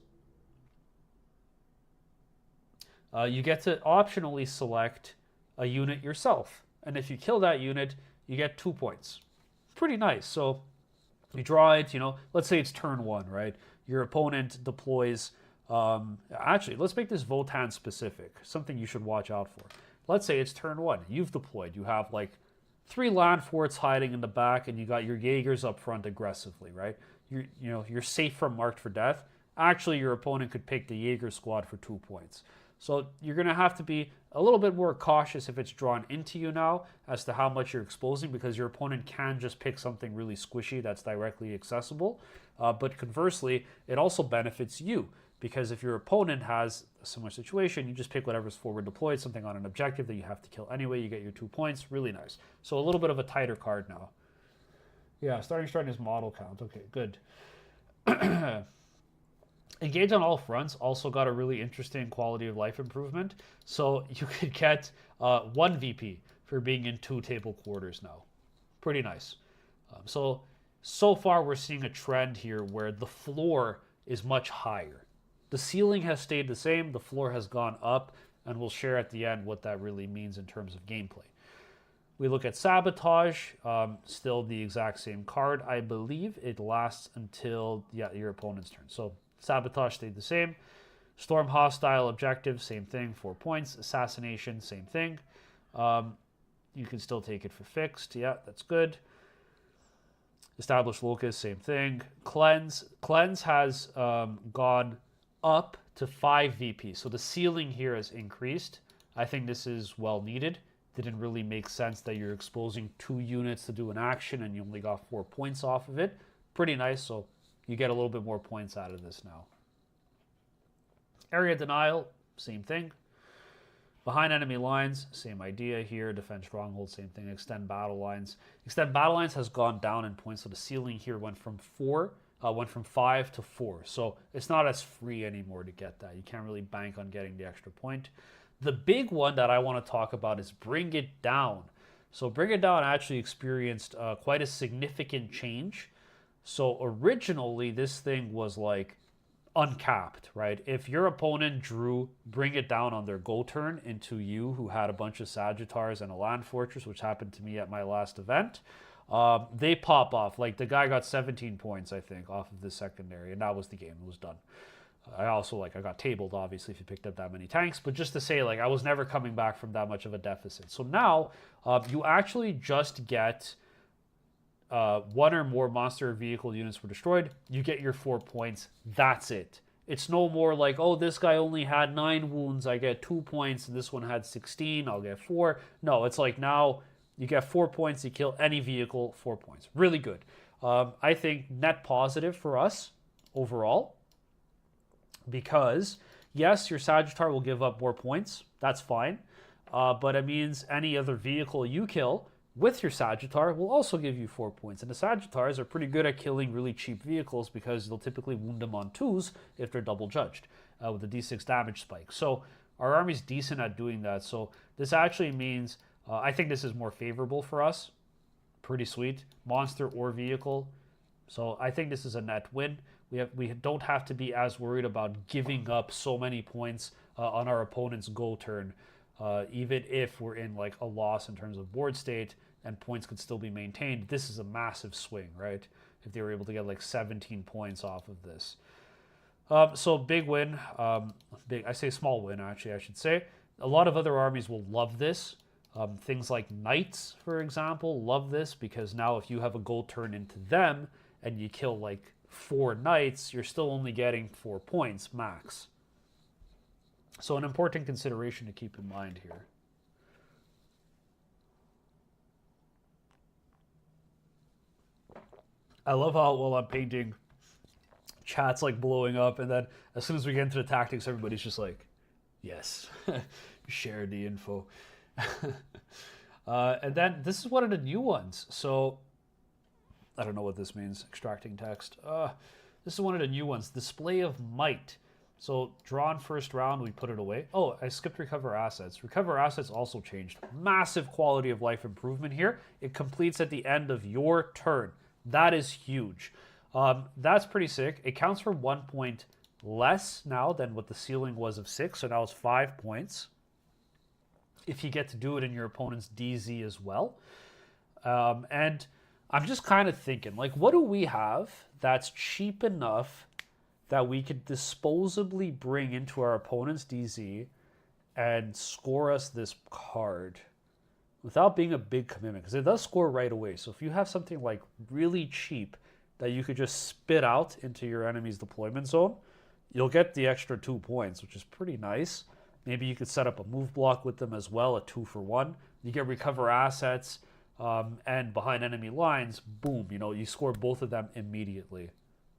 you get to optionally select a unit yourself. And if you kill that unit, you get 2 points. Pretty nice. So you draw it, let's say it's turn 1, right? Your opponent deploys... actually, let's make this Votann specific. Something you should watch out for. Let's say it's turn 1. You've deployed. You have like 3 land forts hiding in the back, and you got your Jaegers up front aggressively, right? You're safe from Marked for Death. Actually, your opponent could pick the Jaeger squad for 2 points. So you're going to have to be a little bit more cautious if it's drawn into you now as to how much you're exposing, because your opponent can just pick something really squishy that's directly accessible. But conversely, it also benefits you, because if your opponent has a similar situation, you just pick whatever's forward deployed, something on an objective that you have to kill anyway, you get your 2 points. Really nice. So a little bit of a tighter card now. Yeah, starting is model count. Okay, good. Engage on all fronts also got a really interesting quality of life improvement. So you could get 1 VP for being in 2 table quarters now. Pretty nice. So far we're seeing a trend here where the floor is much higher. The ceiling has stayed the same, the floor has gone up, and we'll share at the end what that really means in terms of gameplay. We look at Sabotage, still the exact same card. I believe it lasts until your opponent's turn. So Sabotage stayed the same. Storm Hostile Objective, same thing, 4 points. Assassination, same thing. You can still take it for fixed. Yeah, that's good. Establish Locus, same thing. Cleanse has gone up to 5 VP. So the ceiling here has increased. I think this is well needed. Didn't really make sense that you're exposing 2 units to do an action and you only got 4 points off of it. Pretty nice, so you get a little bit more points out of this now. Area Denial, same thing. Behind enemy lines, same idea here. Defend Stronghold, same thing. Extend Battle Lines. Extend Battle Lines has gone down in points, so the ceiling here went from 5 to 4. So it's not as free anymore to get that. You can't really bank on getting the extra point. The big one that I want to talk about is Bring It Down. So Bring It Down actually experienced quite a significant change. So originally this thing was like uncapped, right? If your opponent drew Bring It Down on their go turn into you, who had a bunch of Sagittars and a Land Fortress, which happened to me at my last event, they pop off. Like the guy got 17 points, I think, off of this secondary, and that was the game. It was done. I got tabled, obviously, if you picked up that many tanks. But just to say, I was never coming back from that much of a deficit. So now you actually just get 1 or more monster vehicle units were destroyed. You get your 4 points. That's it. It's no more like, oh, this guy only had 9 wounds. I get 2 points. And this one had 16. I'll get 4. No, it's like now you get 4 points. You kill any vehicle, 4 points. Really good. I think net positive for us overall. Because, yes, your Sagittar will give up more points. That's fine. But it means any other vehicle you kill with your Sagittar will also give you 4 points. And the Sagittars are pretty good at killing really cheap vehicles because they'll typically wound them on 2s if they're double judged with a d6 damage spike. So our army's decent at doing that. So this actually means, I think this is more favorable for us. Pretty sweet. Monster or vehicle. So I think this is a net win. We don't have to be as worried about giving up so many points on our opponent's go turn, even if we're in a loss in terms of board state and points could still be maintained. This is a massive swing, right? If they were able to get 17 points off of this. So big win. I say small win, actually, I should say. A lot of other armies will love this. Things like Knights, for example, love this because now if you have a go turn into them and you kill 4 Knights, you're still only getting 4 points max. So an important consideration to keep in mind here. I love how while I'm painting, chat's blowing up, and then as soon as we get into the tactics, everybody's just like, yes, share the info. And then this is one of the new ones. So I don't know what this means. Extracting text. This is one of the new ones. Display of Might. So drawn first round, we put it away. Oh, I skipped Recover Assets. Recover Assets also changed. Massive quality of life improvement here. It completes at the end of your turn. That is huge. That's pretty sick. It counts for 1 point less now than what the ceiling was of 6. So now it's 5 points. If you get to do it in your opponent's DZ as well. And I'm just kind of thinking, what do we have that's cheap enough that we could disposably bring into our opponent's DZ and score us this card without being a big commitment? Because it does score right away. So if you have something really cheap that you could just spit out into your enemy's deployment zone, you'll get the extra 2 points, which is pretty nice. Maybe you could set up a move block with them as well, a 2-for-1. You get Recover Assets. And behind enemy lines, boom, you score both of them immediately.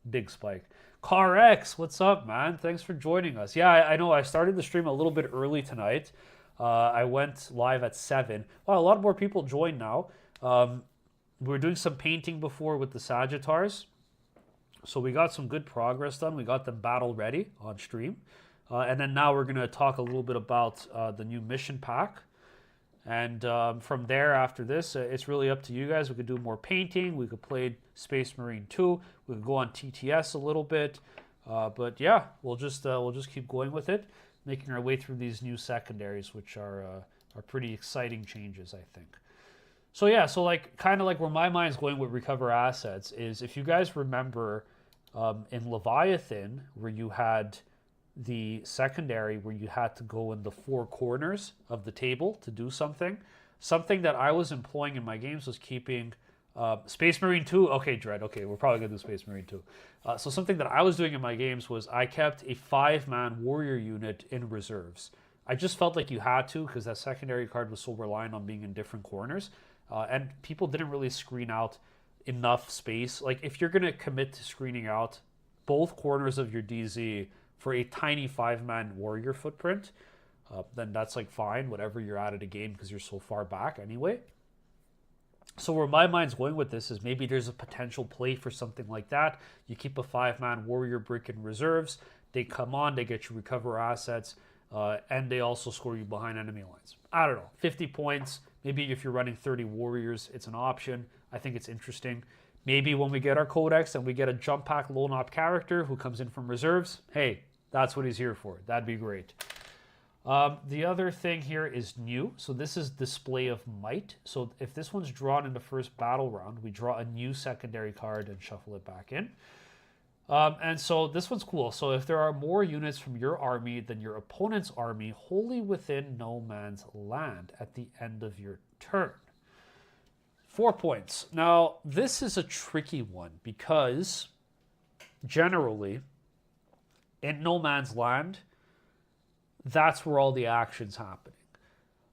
Big spike. Car X, what's up, man? Thanks for joining us. Yeah, I know I started the stream a little bit early tonight. I went live at 7. Wow, a lot more people joined now. We were doing some painting before with the Sagittars. So we got some good progress done. We got them battle ready on stream. And then now we're going to talk a little bit about the new mission pack. And from there, after this, it's really up to you guys. We could do more painting. We could play Space Marine 2. We could go on TTS a little bit. But yeah, we'll just keep going with it, making our way through these new secondaries, which are pretty exciting changes, I think. So yeah, so like kind of like where my mind's going with recover assets is, if you guys remember in Leviathan, where you had the secondary where you had to go in the four corners of the table to do something. Something that I was employing in my games was keeping Space Marine 2. Okay, Dread. Okay, we're probably going to do Space Marine 2. So something that I was doing in my games was I kept a 5-man warrior unit in reserves. I just felt like you had to, because that secondary card was so reliant on being in different corners. And people didn't really screen out enough space. Like, if you're going to commit to screening out both corners of your DZ for a tiny 5-man warrior footprint, then that's like fine, whatever you're at a game, because you're so far back anyway. So where my mind's going with this is, maybe there's a potential play for something like that. You keep a 5-man warrior brick in reserves. They come on, they get you recover assets, and they also score you behind enemy lines. I don't know, 50 points. Maybe if you're running 30 warriors, it's an option. I think it's interesting. Maybe when we get our codex and we get a jump pack lone op character who comes in from reserves, hey, that's what he's here for. That'd be great. The other thing here is new. So this is Display of Might. So if this one's drawn in the first battle round, we draw a new secondary card and shuffle it back in. And so this one's cool. So if there are more units from your army than your opponent's army wholly within no man's land at the end of your turn. 4 points. Now, this is a tricky one, because generally in no man's land, that's where all the action's happening.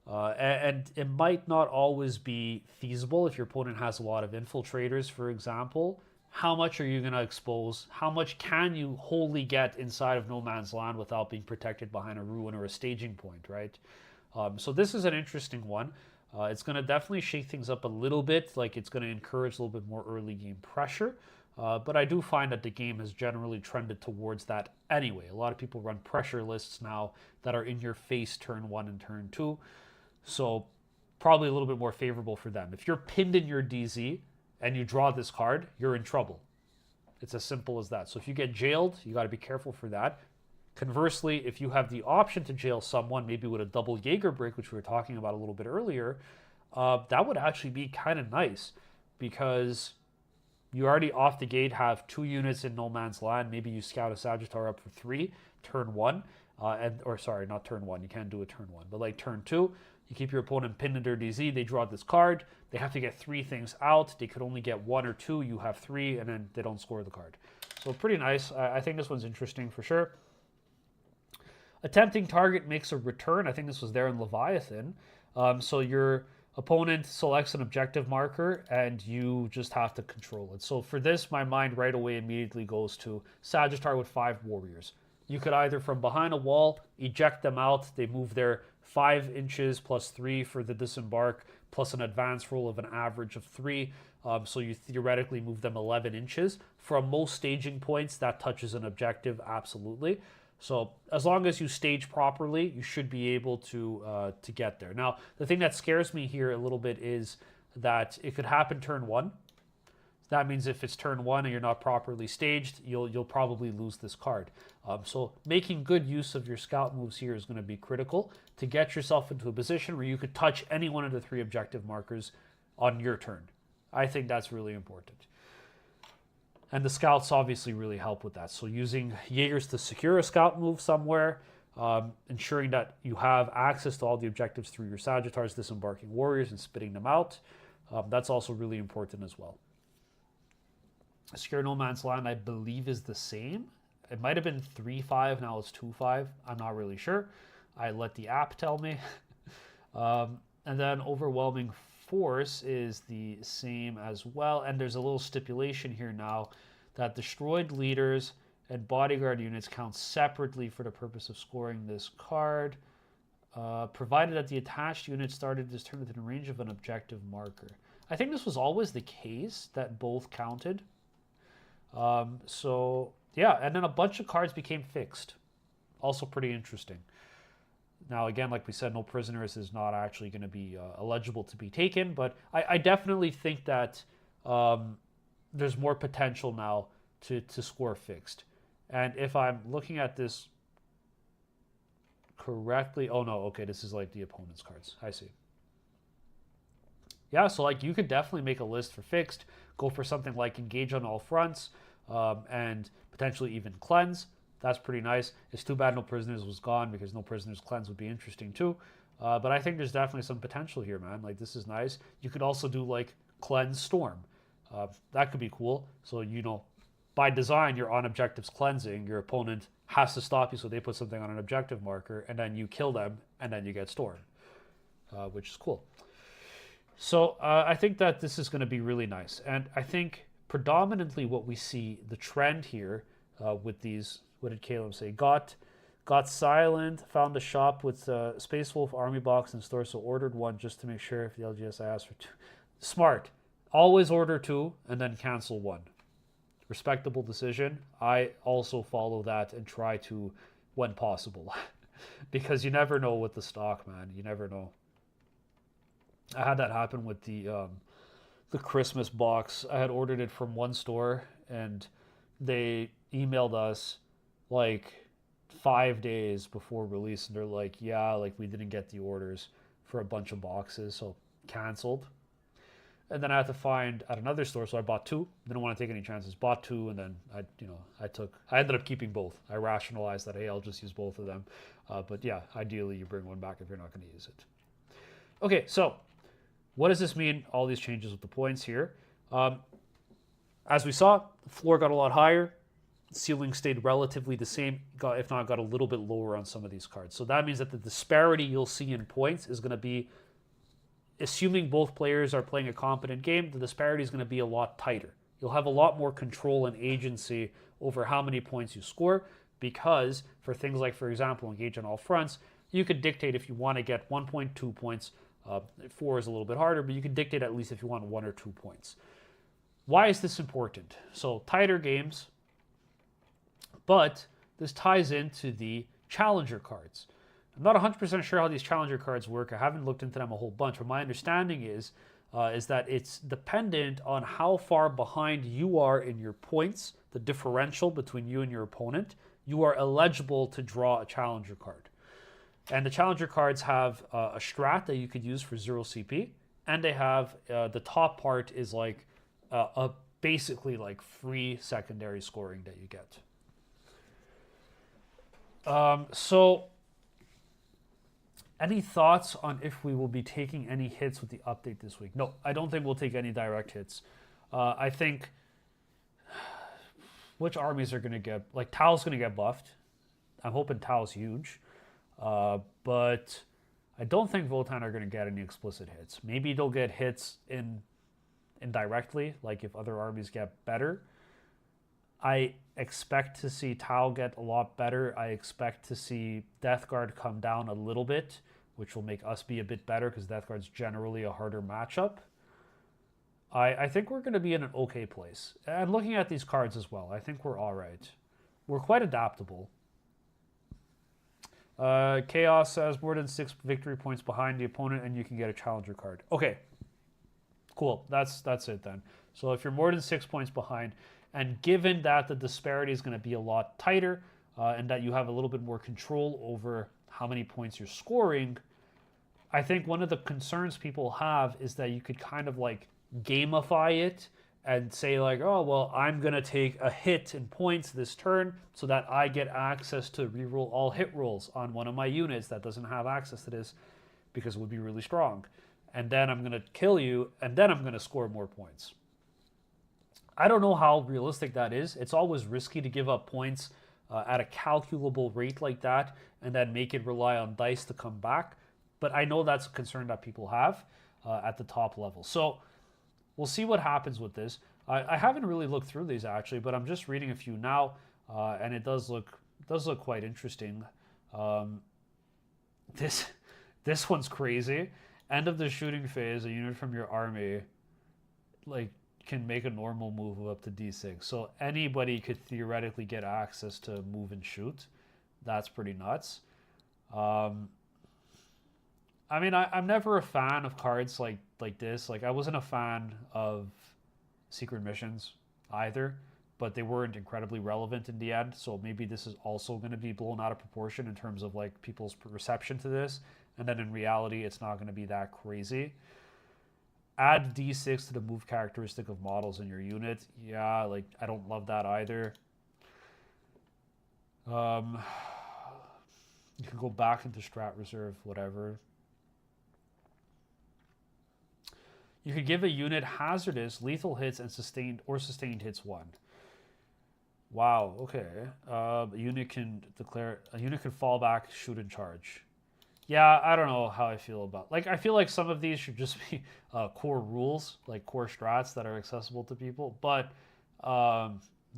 And it might not always be feasible if your opponent has a lot of infiltrators, for example. How much are you going to expose? How much can you wholly get inside of no man's land without being protected behind a ruin or a staging point, right? So this is an interesting one. It's going to definitely shake things up a little bit. Like, it's going to encourage a little bit more early game pressure. But I do find that the game has generally trended towards that anyway. A lot of people run pressure lists now that are in your face turn 1 and turn 2. So probably a little bit more favorable for them. If you're pinned in your DZ and you draw this card, you're in trouble. It's as simple as that. So if you get jailed, you got to be careful for that. Conversely, if you have the option to jail someone, maybe with a double Jaeger break, which we were talking about a little bit earlier, that would actually be kind of nice, because you already off the gate have 2 units in no man's land. Maybe you scout a Sagittar up for 3, turn 1, or sorry, not turn 1. You can't do a turn 1, but like turn 2, you keep your opponent pinned in their DZ. They draw this card. They have to get 3 things out. They could only get 1 or 2. You have 3, and then they don't score the card. So pretty nice. I think this one's interesting for sure. Attempting target makes a return. I think this was there in Leviathan. So your opponent selects an objective marker, and you just have to control it. So for this, my mind right away immediately goes to Sagittar with 5 warriors. You could either from behind a wall eject them out. They move their 5 inches plus 3 for the disembark, plus an advance roll of an average of 3. So you theoretically move them 11 inches. From most staging points, that touches an objective, absolutely. So as long as you stage properly, you should be able to get there. Now, the thing that scares me here a little bit is that it could happen turn 1. That means if it's turn 1 and you're not properly staged, you'll probably lose this card. So making good use of your scout moves here is going to be critical to get yourself into a position where you could touch any one of the 3 objective markers on your turn. I think that's really important. And the scouts obviously really help with that. So using Jaegers to secure a scout move somewhere, ensuring that you have access to all the objectives through your Sagittars, disembarking warriors, and spitting them out, that's also really important as well. Secure no man's land, I believe, is the same. It might have been 3-5, now it's 2-5. I'm not really sure. I let the app tell me. And then overwhelming force is the same as well. And there's a little stipulation here now that destroyed leaders and bodyguard units count separately for the purpose of scoring this card, provided that the attached unit started this turn within range of an objective marker. I think this was always the case that both counted. So yeah, and then a bunch of cards became fixed. Also pretty interesting. Now, again, like we said, no prisoners is not actually going to be eligible to be taken, but I definitely think that there's more potential now to score fixed. And if I'm looking at this correctly, oh no, okay, this is like the opponent's cards. I see. Yeah, so like you could definitely make a list for fixed, go for something like engage on all fronts, and potentially even cleanse. That's pretty nice. It's too bad no prisoners was gone because no prisoners cleanse would be interesting too. But I think there's definitely some potential here, man. Like this is nice. You could also do like cleanse storm. That could be cool. So by design, you're on objectives cleansing. Your opponent has to stop you, so they put something on an objective marker, and then you kill them, and then you get storm, which is cool. So I think that this is going to be really nice. And I think predominantly what we see, the trend here with these, what did Caleb say? Got silent, found a shop with Space Wolf Army Box in store, so ordered one just to make sure if the LGS I asked for two. Smart. Always order two and then cancel one. Respectable decision. I also follow that and try to when possible. Because you never know with the stock, man. You never know. I had that happen with the Christmas box. I had ordered it from one store, and they emailed us like 5 days before release, and they're like, "Yeah, like we didn't get the orders for a bunch of boxes, so canceled." And then I had to find at another store, so I bought two. Didn't want to take any chances. Bought two, and then I ended up keeping both. I rationalized that, hey, I'll just use both of them. But yeah, ideally you bring one back if you're not going to use it. Okay, so what does this mean? All these changes with the points here. As we saw, the floor got a lot higher. Ceiling stayed relatively the same, if not got a little bit lower on some of these cards. So that means that the disparity you'll see in points is going to be, assuming both players are playing a competent game, the disparity is going to be a lot tighter. You'll have a lot more control and agency over how many points you score, because for things like, for example, engage on all fronts, you could dictate if you want to get 1.2 points. 4 is a little bit harder, but you can dictate at least if you want 1 or 2 points. Why is this important? So tighter games, but this ties into the challenger cards. I'm not 100% sure how these challenger cards work. I haven't looked into them a whole bunch, but my understanding is that it's dependent on how far behind you are in your points, the differential between you and your opponent. You are eligible to draw a challenger card. And the challenger cards have a strat that you could use for 0 CP, and they have the top part is like a basically like free secondary scoring that you get. So any thoughts on if we will be taking any hits with the update this week? No, I don't think we'll take any direct hits. I think which armies are going to get, like Tao's going to get buffed. I'm hoping Tao's huge. But I don't think Votann are going to get any explicit hits. Maybe they'll get hits indirectly, like if other armies get better. I expect to see Tau get a lot better. I expect to see Death Guard come down a little bit, which will make us be a bit better because Death Guard's generally a harder matchup. I think we're going to be in an okay place. And looking at these cards as well, I think we're all right. We're quite adaptable. Chaos says more than 6 victory points behind the opponent and you can get a challenger card. Okay, cool. That's it then. So if you're more than 6 points behind, and given that the disparity is going to be a lot tighter and that you have a little bit more control over how many points you're scoring, I think one of the concerns people have is that you could kind of like gamify it and say like, oh, well, I'm going to take a hit in points this turn so that I get access to reroll all hit rolls on one of my units that doesn't have access to this because it would be really strong. And then I'm going to kill you, and then I'm going to score more points. I don't know how realistic that is. It's always risky to give up points at a calculable rate like that and then make it rely on dice to come back. But I know that's a concern that people have at the top level. So we'll see what happens with this. I haven't really looked through these actually, but I'm just reading a few now, and it does look quite interesting. This one's crazy. End of the shooting phase, a unit from your army like can make a normal move of up to D6. So anybody could theoretically get access to move and shoot. That's pretty nuts. Um, I mean, I'm never a fan of cards like this. Like I wasn't a fan of secret missions either, but they weren't incredibly relevant in the end. So maybe this is also going to be blown out of proportion in terms of like people's reception to this, and then in reality, it's not going to be that crazy. Add D6 to the move characteristic of models in your unit. Yeah, like I don't love that either. Um, you can go back into strat reserve, whatever. You could give a unit hazardous, lethal hits, and sustained hits 1. Wow. Okay. A unit can fall back, shoot, and charge. Yeah, I don't know how I feel about. Like, I feel like some of these should just be core rules, like core strats that are accessible to people. But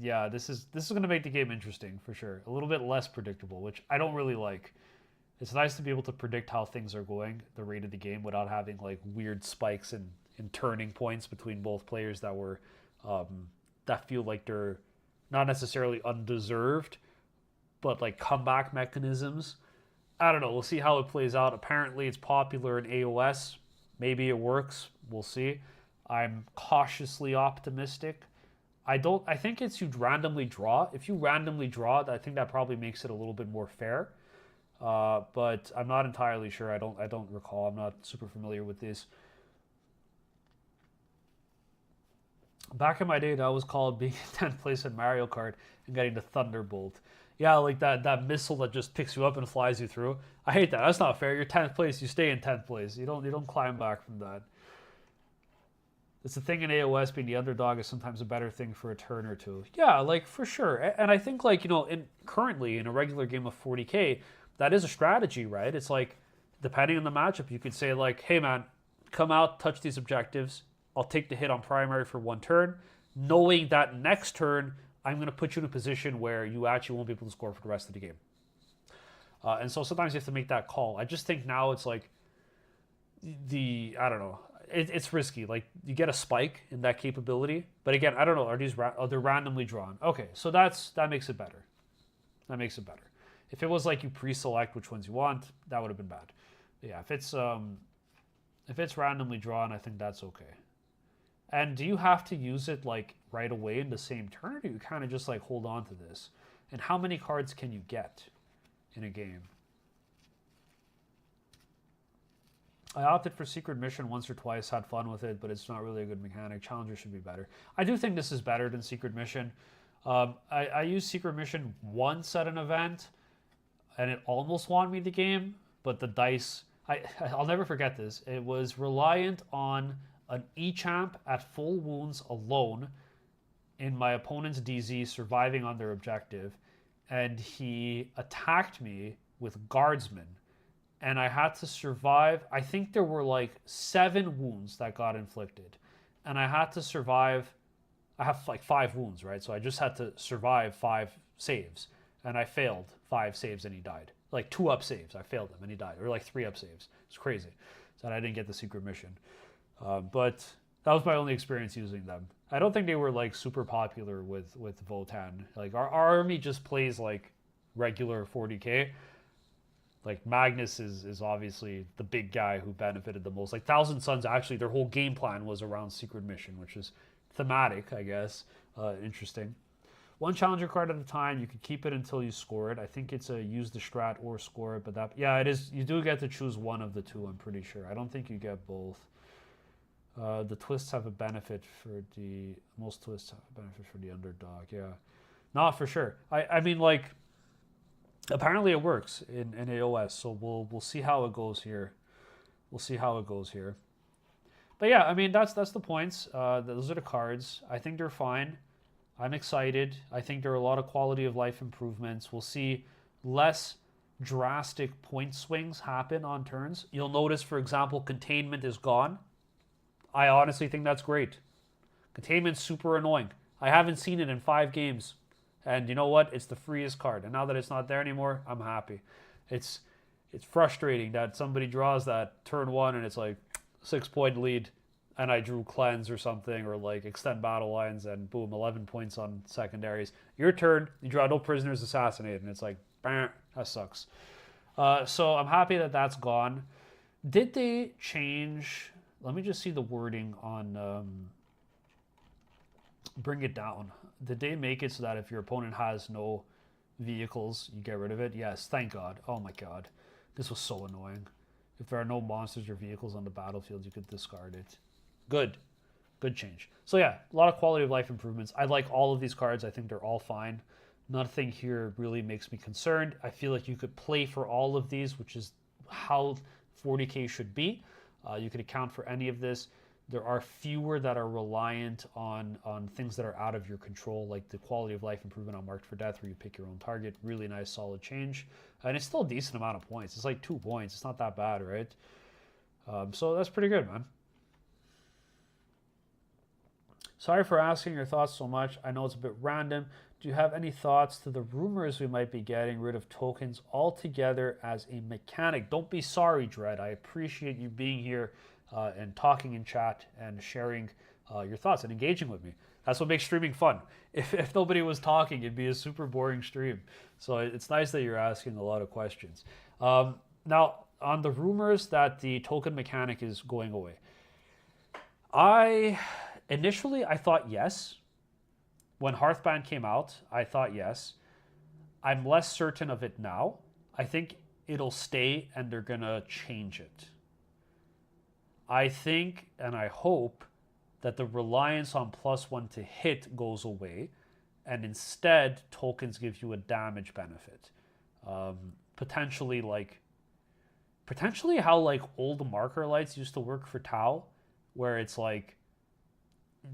yeah, this is going to make the game interesting for sure. A little bit less predictable, which I don't really like. It's nice to be able to predict how things are going, the rate of the game, without having like weird spikes and turning points between both players that were that feel like they're not necessarily undeserved, but like comeback mechanisms. I don't know. We'll see how it plays out. Apparently, it's popular in AOS. Maybe it works. We'll see. I'm cautiously optimistic. I think it's you randomly draw. If you randomly draw, I think that probably makes it a little bit more fair. But I'm not entirely sure. I don't recall. I'm not super familiar with this. Back in my day, that was called being in 10th place in Mario Kart and getting the Thunderbolt. Yeah, like that missile that just picks you up and flies you through. I hate that. That's not fair. You're 10th place. You stay in 10th place. You don't climb back from that. It's the thing in AOS, being the underdog is sometimes a better thing for a turn or two. Yeah, like for sure. And I think like, currently in a regular game of 40K, that is a strategy, right? It's like, depending on the matchup, you could say like, hey man, come out, touch these objectives. I'll take the hit on primary for 1 turn, knowing that next turn, I'm going to put you in a position where you actually won't be able to score for the rest of the game. And so sometimes you have to make that call. I just think now it's like I don't know. It's risky. Like you get a spike in that capability. But again, I don't know. Are they're randomly drawn? Okay, so that makes it better. That makes it better. If it was like you pre-select which ones you want, that would have been bad. But yeah, if it's randomly drawn, I think that's okay. And do you have to use it like right away in the same turn, or do you kind of just like hold on to this? And how many cards can you get in a game? I opted for Secret Mission once or twice, had fun with it, but it's not really a good mechanic. Challenger should be better. I do think this is better than Secret Mission. I used Secret Mission once at an event, and it almost won me the game, but the dice... I'll never forget this. It was reliant on an E-Champ at full wounds alone in my opponent's DZ surviving on their objective, and he attacked me with Guardsmen, and I had to survive. I think there were like 7 wounds that got inflicted, and I had to survive. I have like 5 wounds, right? So I just had to survive 5 saves, and I failed 5 saves and he died. Like 2 up saves, I failed him and he died, or like 3 up saves. It's crazy. So I didn't get the secret mission. But that was my only experience using them. I don't think they were like super popular with Votann. Like our army just plays like regular 40k. Like Magnus is obviously the big guy who benefited the most. Like Thousand Suns, actually their whole game plan was around secret mission, which is thematic, I guess. Interesting. 1 challenger card at a time. You can keep it until you score it. I think it's a use the strat or score it, but that, yeah, it is. You do get to choose one of the two, I'm pretty sure. I don't think you get both. The twists have a benefit for the... Most twists have a benefit for the underdog, yeah. Not for sure. I mean, like, apparently it works in AOS, so we'll see how it goes here. We'll see how it goes here. But yeah, I mean, that's the points. Those are the cards. I think they're fine. I'm excited. I think there are a lot of quality of life improvements. We'll see less drastic point swings happen on turns. You'll notice, for example, containment is gone. I honestly think that's great. Containment's super annoying. I haven't seen it in 5 games. And you know what? It's the freest card. And now that it's not there anymore, I'm happy. It's frustrating that somebody draws that turn 1 and it's like 6-point lead. and I drew cleanse or something, or like extend battle lines, and boom, 11 points on secondaries. Your turn, you draw no prisoners assassinated, and it's like, bah, that sucks. So I'm happy that that's gone. Did they change? Let me just see the wording on bring it down. Did they make it so that if your opponent has no vehicles, you get rid of it? Yes, thank God. Oh my God. This was so annoying. If there are no monsters or vehicles on the battlefield, you could discard it. Good. Good change. So yeah, a lot of quality of life improvements. I like all of these cards. I think they're all fine. Nothing here really makes me concerned. I feel like you could play for all of these, which is how 40k should be. You could account for any of this. There are fewer that are reliant on things that are out of your control, like the quality of life improvement on Marked for Death, where you pick your own target. Really nice, solid change. And it's still a decent amount of points. It's like 2 points. It's not that bad, right? So that's pretty good, man. Sorry for asking your thoughts so much. I know it's a bit random. Do you have any thoughts to the rumors we might be getting rid of tokens altogether as a mechanic? Don't be sorry, Dread. I appreciate you being here and talking in chat and sharing your thoughts and engaging with me. That's what makes streaming fun. If nobody was talking, it'd be a super boring stream. So it's nice that you're asking a lot of questions. Now, on the rumors that the token mechanic is going away, initially I thought yes. When Hearthband came out, I thought yes. I'm less certain of it now. I think it'll stay and they're going to change it. I think and I hope that the reliance on +1 to hit goes away, and instead tokens give you a damage benefit. Potentially how like old marker lights used to work for Tau, where it's like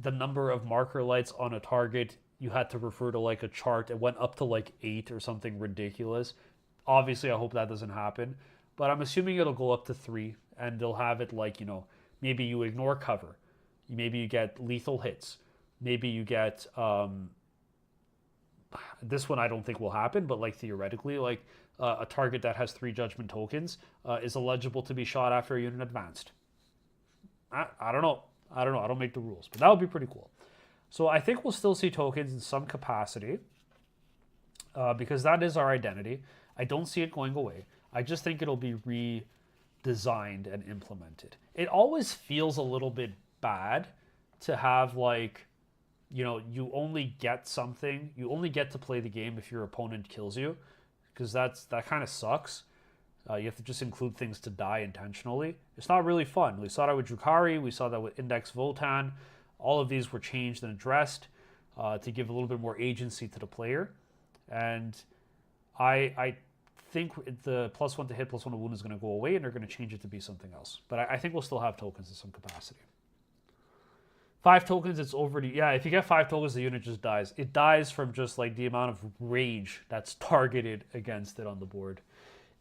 the number of marker lights on a target, you had to refer to like a chart. It went up to like 8 or something ridiculous. Obviously, I hope that doesn't happen, but I'm assuming it'll go up to 3, and they'll have it like, maybe you ignore cover. Maybe you get lethal hits. Maybe you get, this one I don't think will happen, but like theoretically, like a target that has 3 judgment tokens is eligible to be shot after a unit advanced. I don't know. I don't make the rules, but that would be pretty cool. So I think we'll still see tokens in some capacity because that is our identity. I don't see it going away. I just think it'll be redesigned and implemented. It always feels a little bit bad to have like, you only get something. You only get to play the game if your opponent kills you, because that kind of sucks. You have to just include things to die intentionally. It's not really fun. We saw that with Drukhari. We saw that with Index Votann. All of these were changed and addressed to give a little bit more agency to the player. And I think the +1 to hit, +1 to wound is going to go away, and they're going to change it to be something else. But I think we'll still have tokens in some capacity. 5 tokens, it's over. Yeah, if you get 5 tokens, the unit just dies. It dies from just like the amount of rage that's targeted against it on the board.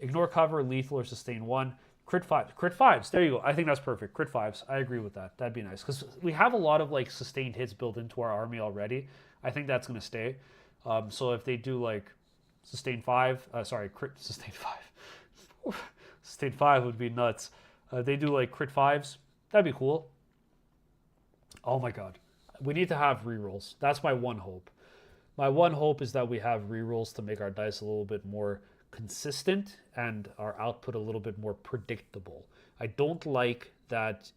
Ignore cover, lethal, or sustain 1. Crit 5. Crit 5s. There you go. I think that's perfect. Crit 5s. I agree with that. That'd be nice. Because we have a lot of like sustained hits built into our army already. I think that's going to stay. So if they do like sustain 5, crit sustain 5. Sustain 5 would be nuts. They do like crit 5s. That'd be cool. Oh my God. We need to have rerolls. That's my one hope. My one hope is that we have rerolls to make our dice a little bit more consistent and our output a little bit more predictable. I don't like that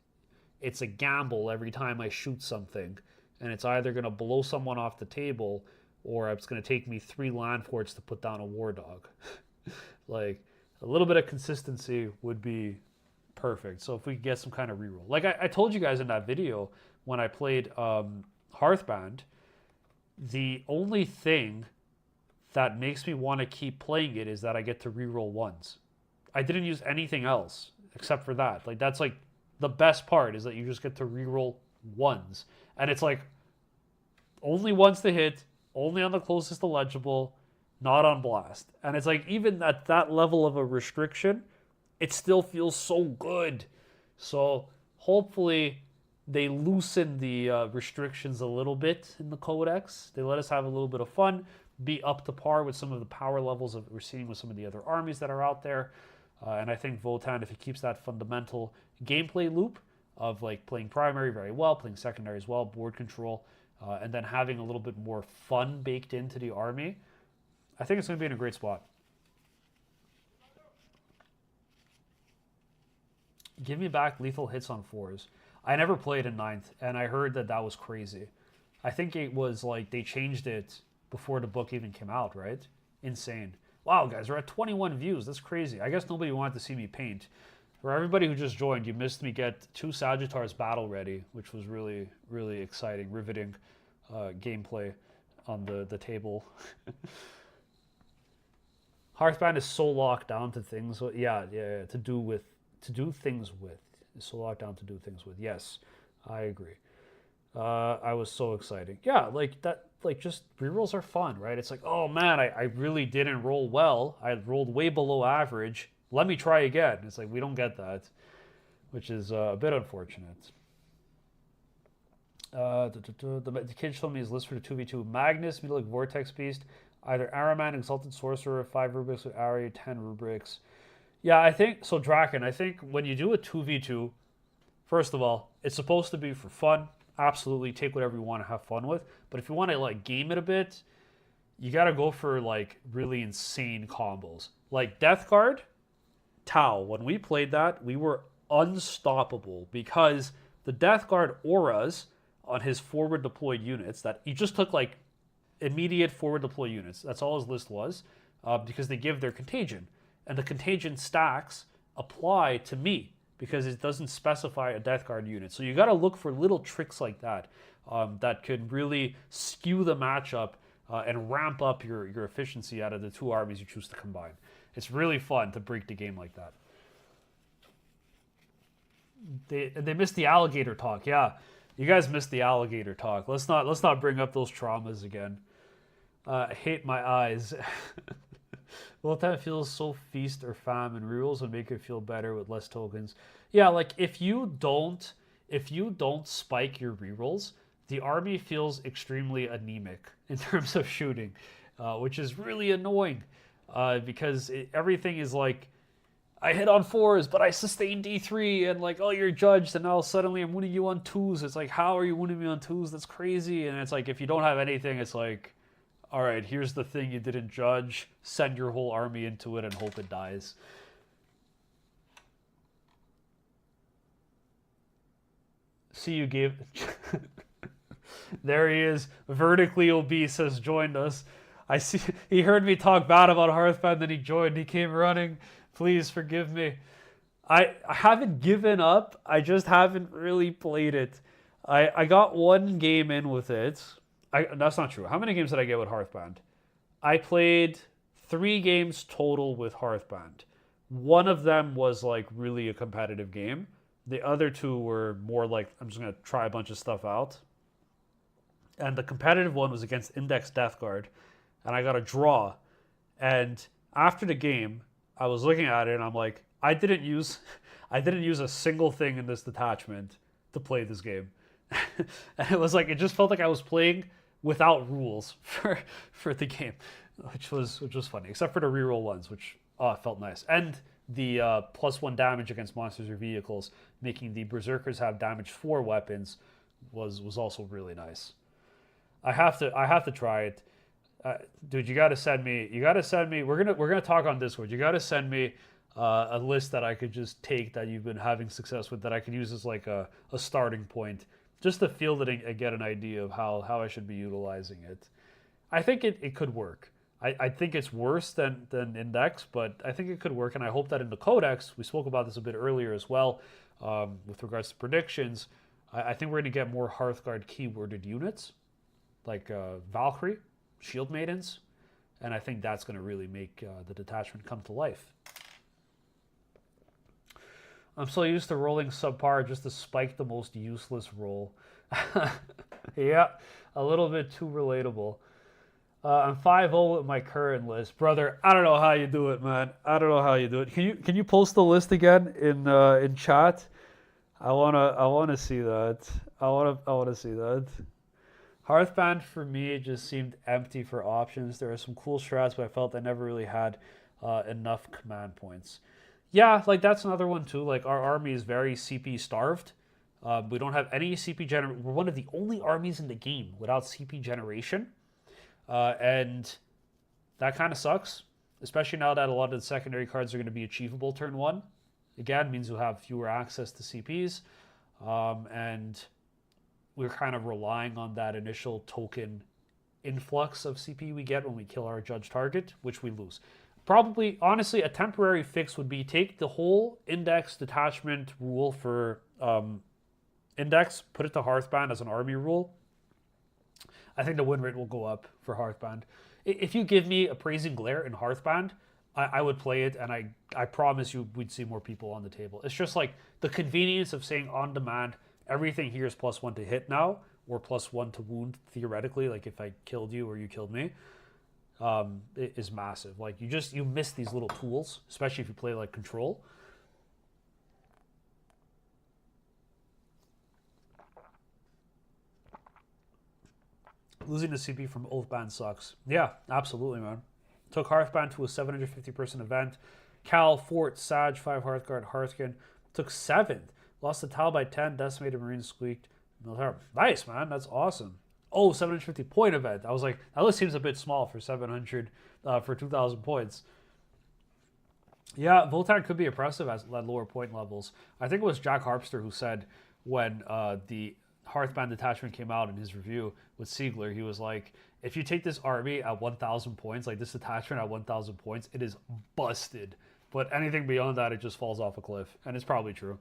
it's a gamble every time I shoot something, and it's either going to blow someone off the table or it's going to take me 3 land forts to put down a war dog. Like, a little bit of consistency would be perfect. So if we could get some kind of reroll. Like I told you guys in that video when I played Hearthband, the only thing that makes me want to keep playing it is that I get to reroll 1s. I didn't use anything else except for that. Like, that's like the best part, is that you just get to reroll 1s. And it's like only 1s to hit, only on the closest eligible, not on blast. And it's like, even at that level of a restriction, it still feels so good. So hopefully they loosen the restrictions a little bit in the codex. They let us have a little bit of fun, be up to par with some of the power levels that we're seeing with some of the other armies that are out there. And I think Votann, if he keeps that fundamental gameplay loop, of like playing primary very well, playing secondary as well, board control, and then having a little bit more fun baked into the army, I think it's going to be in a great spot. Give me back lethal hits on 4s. I never played in 9th, and I heard that that was crazy. I think it was like they changed it before the book even came out, right? Insane. Wow, guys, we're at 21 views. That's crazy. I guess nobody wanted to see me paint. For everybody who just joined, you missed me get 2 Sagittars battle ready, which was really, really exciting, riveting gameplay on the table. Hearthband is so locked down to things. Yeah, to do things with. It's so locked down to do things with. Yes, I agree. I was so excited. Yeah, like that. Like just rerolls are fun, right? It's like, oh man, I really didn't roll well. I rolled way below average. Let me try again. It's like we don't get that, which is a bit unfortunate. The kid showed me his list for the 2v2. Magnus, Metallic Vortex Beast, either Araman, Exalted Sorcerer, 5 rubrics with Ari, 10 rubrics. Yeah, I think so. Draken, I think when you do a 2v2, first of all, it's supposed to be for fun. Absolutely, take whatever you want to have fun with. But if you want to like game it a bit, you got to go for like really insane combos. Like Death Guard, Tau. When we played that, we were unstoppable because the Death Guard auras on his forward deployed units that he just took like immediate forward deploy units. That's all his list was because they give their contagion. And the contagion stacks apply to me because it doesn't specify a Death Guard unit. So you got to look for little tricks like that that could really skew the matchup and ramp up your efficiency out of the 2 armies you choose to combine. It's really fun to break the game like that. They missed the alligator talk. Yeah, you guys missed the alligator talk. Let's not bring up those traumas again. I hate my eyes. Votann feels so feast or famine. Rerolls would make it feel better with less tokens. Yeah, like if you don't spike your rerolls, the army feels extremely anemic in terms of shooting, which is really annoying because everything is like, I hit on 4s, but I sustained D3, and like, oh, you're judged, and now suddenly I'm winning you on 2s. It's like, how are you winning me on 2s? That's crazy. And it's like, if you don't have anything, it's like, all right, here's the thing you didn't judge. Send your whole army into it and hope it dies. See, you gave... There he is. Vertically Obese has joined us. I see. He heard me talk bad about Hearthband, then he joined. He came running. Please forgive me. I haven't given up. I just haven't really played it. I got 1 game in with it. That's not true. How many games did I get with Hearthband? I played 3 games total with Hearthband. 1 of them was like really a competitive game. The other 2 were more like, I'm just going to try a bunch of stuff out. And the competitive one was against Index Death Guard. And I got a draw. And after the game, I was looking at it and I'm like, I didn't use a single thing in this detachment to play this game. And it was like, it just felt like I was playing without rules for the game, which was funny, except for the reroll ones, which felt nice, and the +1 damage against monsters or vehicles, making the berserkers have damage 4 weapons, was also really nice. I have to try it, dude. You gotta send me. We're gonna talk on Discord. You gotta send me a list that I could just take that you've been having success with that I could use as like a starting point. Just to feel it and get an idea of how I should be utilizing it. I think it could work. I think it's worse than Index, but I think it could work, and I hope that in the Codex, we spoke about this a bit earlier as well, with regards to predictions, I think we're going to get more Hearthguard keyworded units, like Valkyrie, Shield Maidens, and I think that's going to really make the detachment come to life. I'm so used to rolling subpar just to spike the most useless roll. Yeah, a little bit too relatable. I'm 5-0 with my current list. Brother, I don't know how you do it, man. I don't know how you do it. Can you post the list again in chat? I wanna see that. I wanna see that. Hearthband for me, it just seemed empty for options. There are some cool strats, but I felt I never really had enough command points. Yeah, like that's another one too. Like our army is very CP starved. We don't have any CP generation. We're one of the only armies in the game without CP generation. And that kind of sucks, especially now that a lot of the secondary cards are going to be achievable turn one. Again, means you'll have fewer access to CPs. And we're kind of relying on that initial token influx of CP we get when we kill our judge target, which we lose. Probably, honestly, a temporary fix would be take the whole index detachment rule for index, put it to Hearthband as an army rule. I think the win rate will go up for Hearthband. If you give me Appraising Glare in Hearthband, I would play it, and I promise you we'd see more people on the table. It's just like the convenience of saying on demand, everything here is +1 to hit now, or +1 to wound, theoretically, like if I killed you or you killed me, it is massive. Like you miss these little tools, especially if you play like Control. Losing the CP from Oathband sucks. Yeah, absolutely, man. Took Hearthband to a 750-person event. Cal, Fort, Sag, 5 Hearthguard, Hearthkin. Took 7th. Lost to Tal by 10. Decimated Marine squeaked. Nice, man. That's awesome. Oh, 750 point event. I was like, that list seems a bit small for 700 for 2,000 points. Yeah, Votann could be impressive at lower point levels. I think it was Jack Harpster who said when the Hearthband detachment came out in his review with Siegler, he was like, if you take this army at 1,000 points, like this detachment at 1,000 points, it is busted. But anything beyond that, it just falls off a cliff. And it's probably true.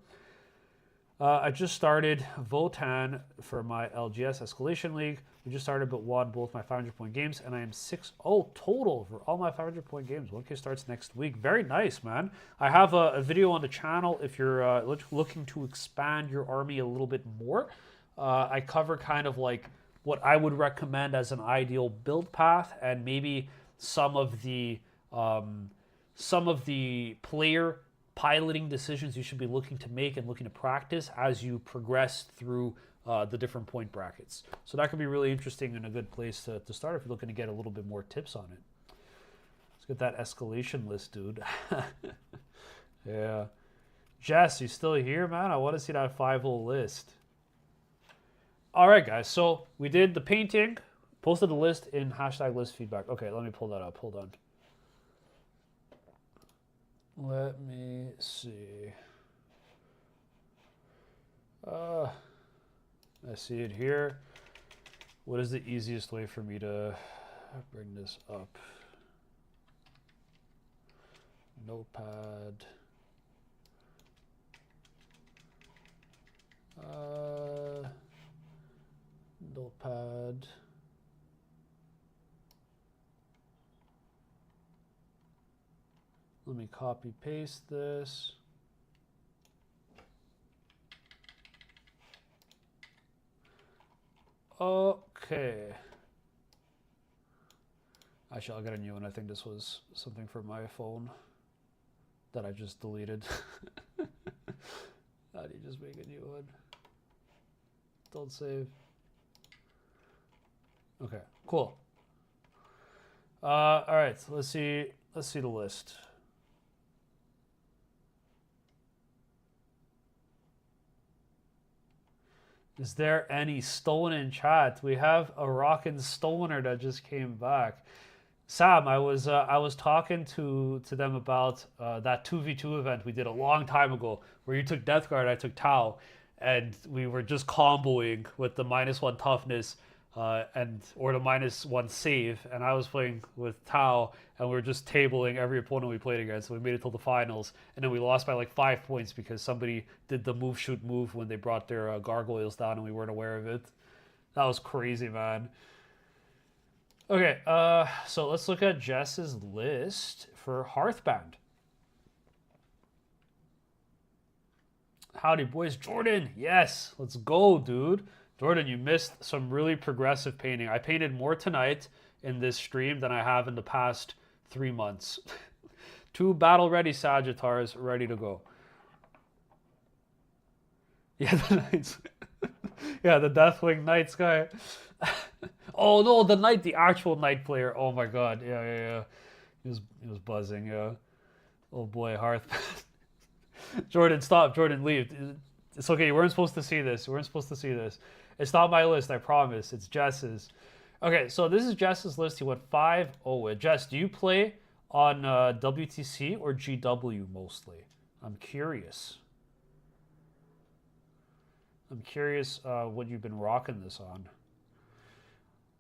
I just started Votann for my LGS Escalation League. We just started but won both my 500-point games, and I am 6-0 total for all my 500-point games. 1K starts next week. Very nice, man. I have a video on the channel if you're looking to expand your army a little bit more. I cover kind of like what I would recommend as an ideal build path, and maybe some of the player piloting decisions you should be looking to make and looking to practice as you progress through the different point brackets. So that could be really interesting and a good place to start if you're looking to get a little bit more tips on it. Let's get that escalation list, dude. Yeah. Jess, you still here, man? I want to see that 5-0 list. All right, guys. So we did the painting, posted the list in #list feedback. Okay, let me pull that up. Hold on. Let me see. I see it here. What is the easiest way for me to bring this up? Notepad. Notepad. Let me copy paste this. Okay. Actually, I'll get a new one. I think this was something from my phone that I just deleted. How do you just make a new one? Don't save. Okay, cool. All right, so let's see the list. Is there any stolen in chat? We have a rockin' stoner that just came back. Sam, I was talking to them about that 2v2 event we did a long time ago where you took Death Guard, I took Tau, and we were just comboing with the -1 toughness or the -1 save, and I was playing with Tau, and we were just tabling every opponent we played against. So we made it till the finals, and then we lost by like 5 points because somebody did the move shoot move when they brought their gargoyles down and we weren't aware of it. That was crazy, man. Okay, so let's look at Jess's list for Hearthband. Howdy, boys. Jordan, yes, let's go, dude. Jordan, you missed some really progressive painting. I painted more tonight in this stream than I have in the past 3 months. 2 battle-ready Sagittars ready to go. Yeah, the Knights. Yeah, the Deathwing Knights guy. Oh no, the Knight, the actual Knight player. Oh my god, yeah. He was buzzing, yeah. Oh boy, Hearth. Jordan, stop. Jordan, leave. It's okay. You weren't supposed to see this. You weren't supposed to see this. It's not my list, I promise. It's Jess's. Okay, so this is Jess's list. He went 5-0. Jess, do you play on WTC or GW mostly? I'm curious. What you've been rocking this on.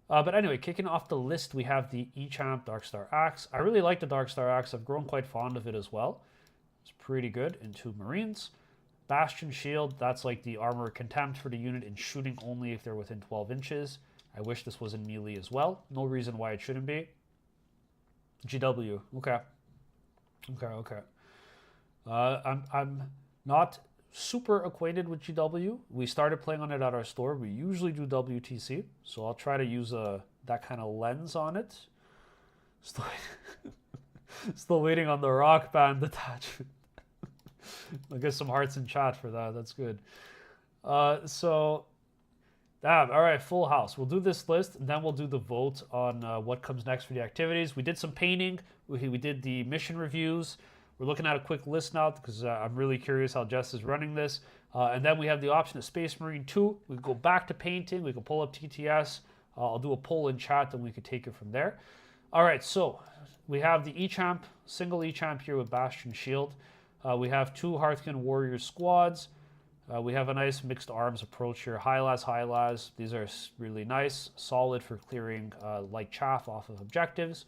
But anyway, kicking off the list, we have the Echamp Darkstar Axe. I really like the Darkstar Axe. I've grown quite fond of it as well. It's pretty good in 2 Marines. Bastion Shield, that's like the armor contempt for the unit in shooting only if they're within 12 inches. I wish this was in melee as well. No reason why it shouldn't be. GW, okay. I'm not super acquainted with GW. We started playing on it at our store. We usually do WTC, so I'll try to use that kind of lens on it. Still waiting on the rock band attachment. I'll get some hearts in chat for that. That's good. Damn, all right, full house. We'll do this list, and then we'll do the vote on what comes next for the activities. We did some painting. We did the mission reviews. We're looking at a quick list now because I'm really curious how Jess is running this. And then we have the option of Space Marine 2. We can go back to painting. We can pull up TTS. I'll do a poll in chat, and we could take it from there. All right, so we have the Echamp, single Echamp here with Bastion Shield. We have 2 Hearthkin Warrior squads. We have a nice mixed arms approach here. High las. These are really nice, solid for clearing light chaff off of objectives.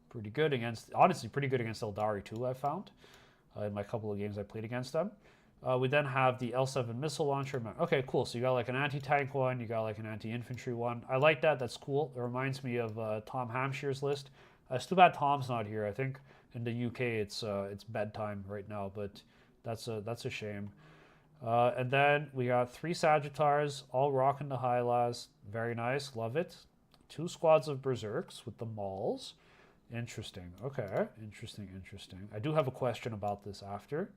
Pretty good against, honestly, pretty good against Eldari too, I've found. In my couple of games I played against them. We then have the L7 missile launcher. Okay, cool. So you got like an anti-tank one, you got like an anti-infantry one. I like that. That's cool. It reminds me of Tom Hampshire's list. It's too bad Tom's not here. I think in the UK it's bedtime right now, but that's a shame. And then we got 3 Sagittars, all rocking the high las. Very nice, love it. 2 squads of Berserks with the Mauls. Interesting. Okay, interesting. I do have a question about this after.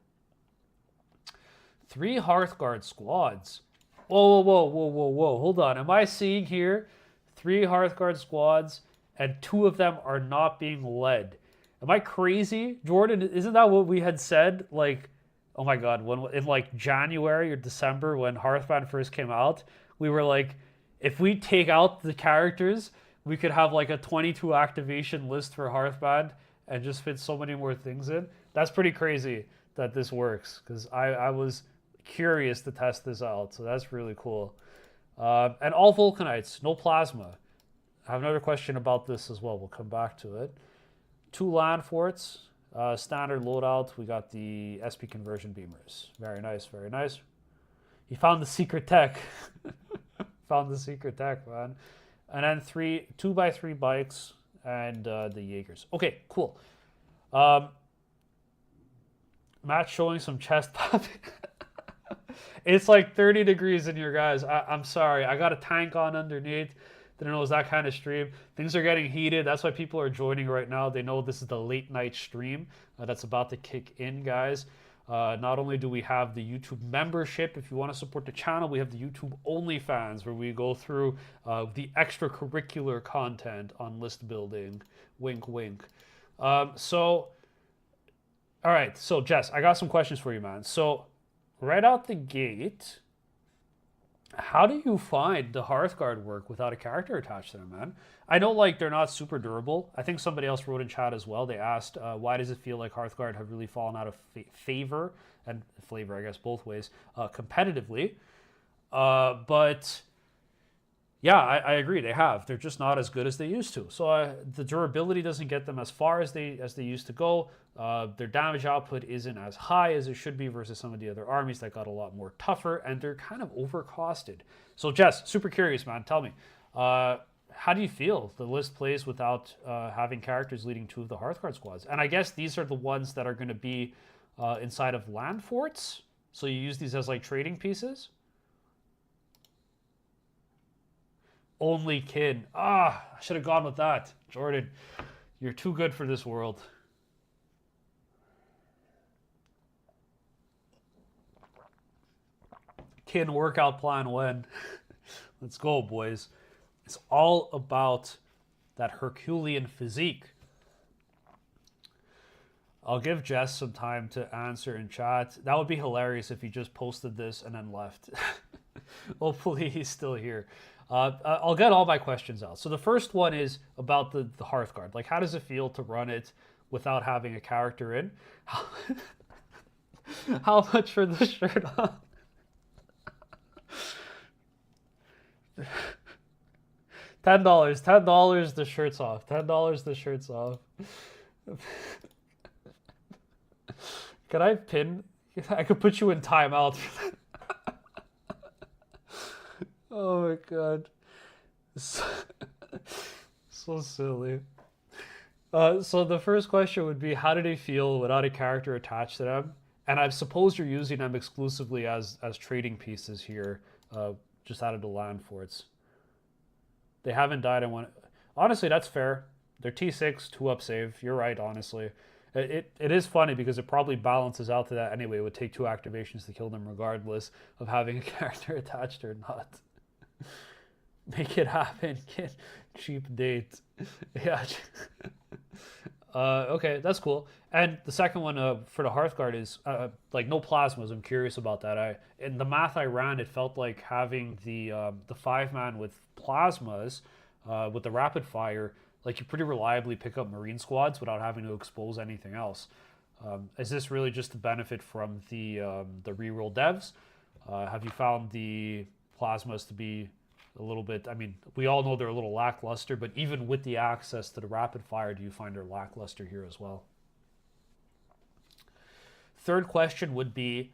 3 Hearthguard squads. Whoa. Hold on. Am I seeing here 3 Hearthguard squads and 2 of them are not being led? Am I crazy? Jordan, isn't that what we had said? Like, oh my God, in like January or December when Hearthband first came out, we were like, if we take out the characters, we could have like a 22 activation list for Hearthband and just fit so many more things in. That's pretty crazy that this works because I was curious to test this out. So that's really cool. And all Vulcanites, no plasma. I have another question about this as well. We'll come back to it. 2 land forts, standard loadout. We got the SP conversion beamers. Very nice. He found the secret tech. Found the secret tech, man. And then 2x3 bikes and the Jaegers. Okay, cool. Matt showing some chest popping. It's like 30 degrees in here, guys. I'm sorry. I got a tank on underneath. Didn't know it was that kind of stream. Things are getting heated. That's why people are joining right now. They know this is the late night stream that's about to kick in, guys. Not only do we have the YouTube membership, if you want to support the channel, we have the YouTube OnlyFans where we go through the extracurricular content on list building. Wink, wink. All right. So, Jess, I got some questions for you, man. So, right out the gate, how do you find the Hearthguard work without a character attached to them, man? I know like they're not super durable. I think somebody else wrote in chat as well. They asked, why does it feel like Hearthguard have really fallen out of favor and flavor, I guess, both ways, competitively. But yeah, I agree. They have. They're just not as good as they used to. So the durability doesn't get them as far as they used to go. Their damage output isn't as high as it should be versus some of the other armies that got a lot more tougher, and they're kind of overcosted. So Jess, super curious, man. Tell me, how do you feel the list plays without having characters leading 2 of the Hearthguard squads? And I guess these are the ones that are going to be inside of land forts. So you use these as like trading pieces. Only kin. I should have gone with that. Jordan, you're too good for this world. Kin workout plan when? Let's go, boys. It's all about that Herculean physique. I'll give Jess some time to answer in chat. That would be hilarious if he just posted this and then left. Hopefully he's still here. I'll get all my questions out. So the first one is about the Hearthguard. Like, how does it feel to run it without having a character in? How much for the shirt on? $10. $10 the shirt's off. $10 the shirt's off. Can I pin? I could put you in timeout for that. Oh my god. So, so silly. So the first question would be, how do they feel without a character attached to them? And I suppose you're using them exclusively as trading pieces here, just out of the land forts. They haven't died in one. Honestly, that's fair. They're T6, 2-up save. You're right, honestly. It is funny because it probably balances out to that anyway. It would take 2 activations to kill them regardless of having a character attached or not. Make it happen, kid. Cheap date. Yeah. Okay, that's cool. And the second one for the Hearthguard is like no plasmas. I'm curious about that. In the math I ran, it felt like having the 5-man with plasmas with the rapid fire, like you pretty reliably pick up Marine squads without having to expose anything else. Is this really just the benefit from the reroll devs? Have you found the plasmas to be a little bit? I mean, we all know they're a little lackluster, but even with the access to the rapid fire, do you find they're lackluster here as well? Third question would be,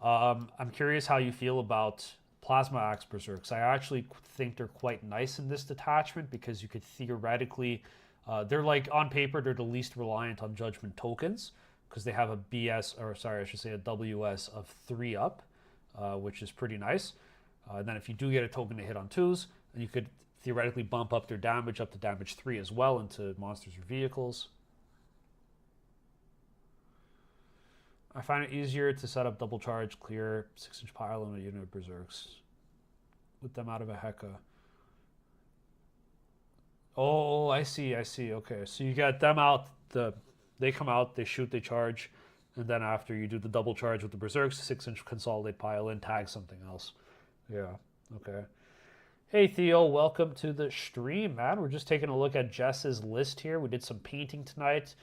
I'm curious how you feel about Plasma Axe Berserks. I actually think they're quite nice in this detachment because you could theoretically, they're like on paper, they're the least reliant on judgment tokens because they have a BS, or sorry, I should say a WS of 3-up, which is pretty nice. And then if you do get a token to hit on 2s, then you could theoretically bump up their damage up to damage 3 as well into monsters or vehicles. I find it easier to set up double charge, clear 6-inch pile on a unit of berserks with them out of a Heka. Oh, I see. Okay, so you get them out. They come out, they shoot, they charge, and then after you do the double charge with the berserks, 6-inch consolidate pile in, tag something else. Yeah. Okay. Hey Theo, welcome to the stream, man. We're just taking a look at Jess's list here. We did some painting tonight.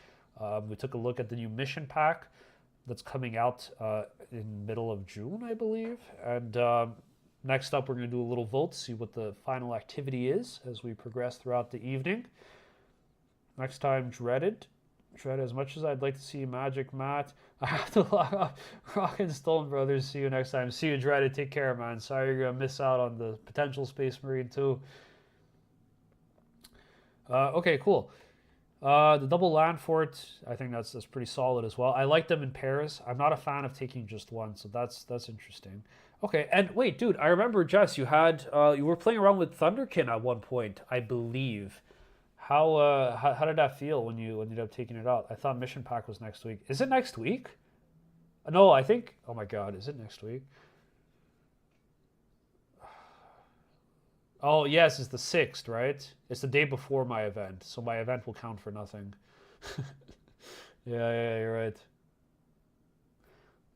We took a look at the new mission pack that's coming out in middle of June, I believe. And next up, we're going to do a little vote, see what the final activity is as we progress throughout the evening. Next time, Dreaded. As much as I'd like to see Magic Matt, I have to log off. Rock and Stone Brothers, see you next time. See you, Dreaded. Take care, man. Sorry you're going to miss out on the potential Space Marine too. Okay, cool. The double land fort, I think that's pretty solid as well. I like them in pairs. I'm not a fan of taking just one, so that's interesting. Okay, and wait, dude, I remember, Jess, you were playing around with Thunderkin at one point, I believe. How did that feel when you ended up taking it out? I thought Mission Pack was next week. Is it next week? No, I think. Oh my God, is it next week? Oh yes, it's the 6th, right? It's the day before my event, so my event will count for nothing. Yeah, you're right.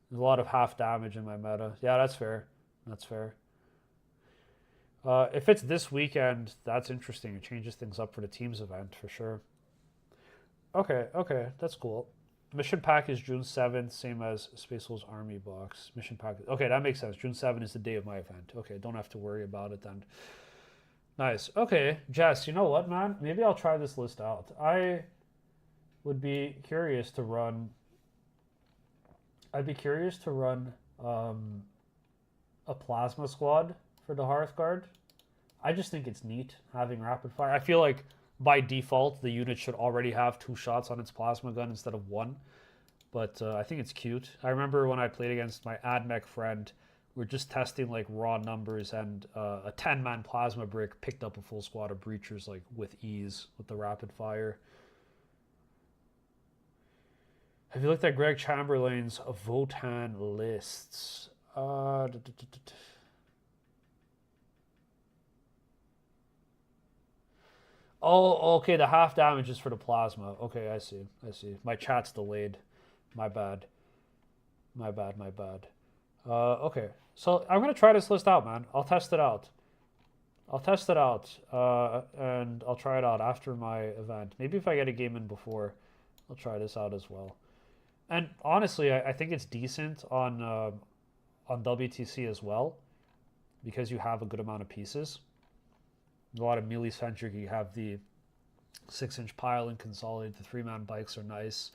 There's a lot of half damage in my meta. Yeah, that's fair. That's fair. If it's this weekend, that's interesting. It changes things up for the team's event for sure. Okay, that's cool. Mission pack is June 7th, same as Space Wolves Army box. Mission pack. Okay, that makes sense. June 7th is the day of my event. Okay, don't have to worry about it then. Nice. Okay, Jess, you know what, man? Maybe I'll try this list out. I would be curious to run. I'd be curious to run a plasma squad for the Hearthguard. I just think it's neat having rapid fire. I feel like by default the unit should already have 2 shots on its plasma gun instead of 1. But I think it's cute. I remember when I played against my AdMech friend, we were just testing like raw numbers, and a 10-man plasma brick picked up a full squad of breachers like with ease with the rapid fire. Have you looked at Greg Chamberlain's Votann lists? Oh, okay, the half damage is for the plasma. Okay, I see. My chat's delayed. My bad. My bad. My bad. Okay. So I'm gonna try this list out, man. I'll test it out. I'll test it out, and I'll try it out after my event. Maybe if I get a game in before, I'll try this out as well. And honestly, I think it's decent on WTC as well because you have a good amount of pieces. A lot of melee centric. You have the 6-inch pile and consolidate. The 3-man bikes are nice.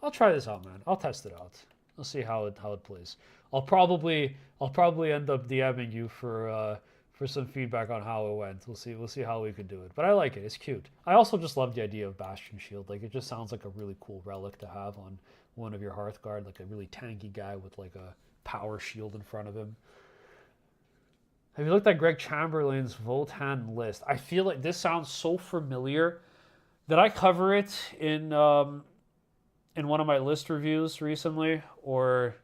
I'll try this out, man. I'll test it out. I'll see how it plays. I'll probably end up DMing you for some feedback on how it went. We'll see how we could do it. But I like it. It's cute. I also just love the idea of Bastion Shield. Like it just sounds like a really cool relic to have on one of your Hearthguard, like a really tanky guy with like a power shield in front of him. Have you looked at Greg Chamberlain's Votann list? I feel like this sounds so familiar. Did I cover it in one of my list reviews recently, or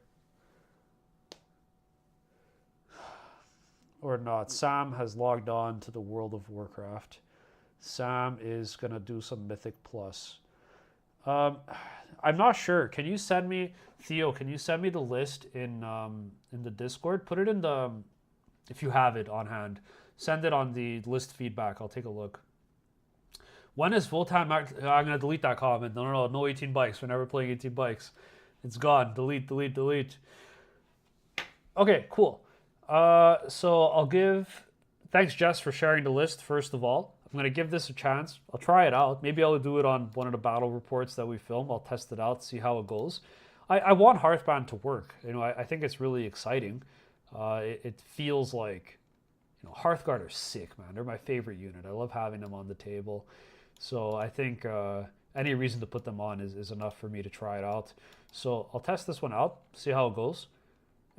not? Sam has logged on to the World of Warcraft. Sam is gonna do some Mythic Plus. I'm not sure. Can you send me, Theo? Can you send me the list in the Discord? Put it in the, if you have it on hand. Send it on the list feedback. I'll take a look. When is Votann? I'm gonna delete that comment. No 18 bikes. We're never playing 18 bikes. It's gone. Delete. Okay, cool. So I'll give. Thanks, Jess, for sharing the list. First of all, I'm gonna give this a chance. I'll try it out. Maybe I'll do it on one of the battle reports that we film. I'll test it out, see how it goes. I want Hearthband to work. I think it's really exciting. It feels like, Hearthguard are sick, man. They're my favorite unit. I love having them on the table. So I think any reason to put them on is enough for me to try it out. So I'll test this one out, see how it goes.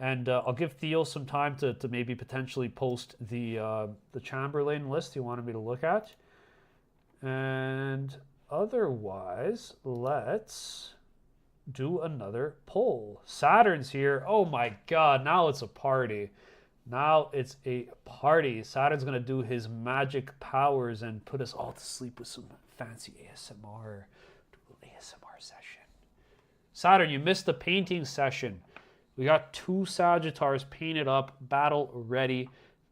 And I'll give Theo some time to maybe potentially post the Chamberlain list he wanted me to look at. And otherwise, let's do another poll. Saturn's here. Oh my God, now it's a party. Now it's a party. Saturn's going to do his magic powers and put us all to sleep with some fancy ASMR. Do a little ASMR session. Saturn, you missed the painting session. We got 2 Sagittars painted up, battle ready,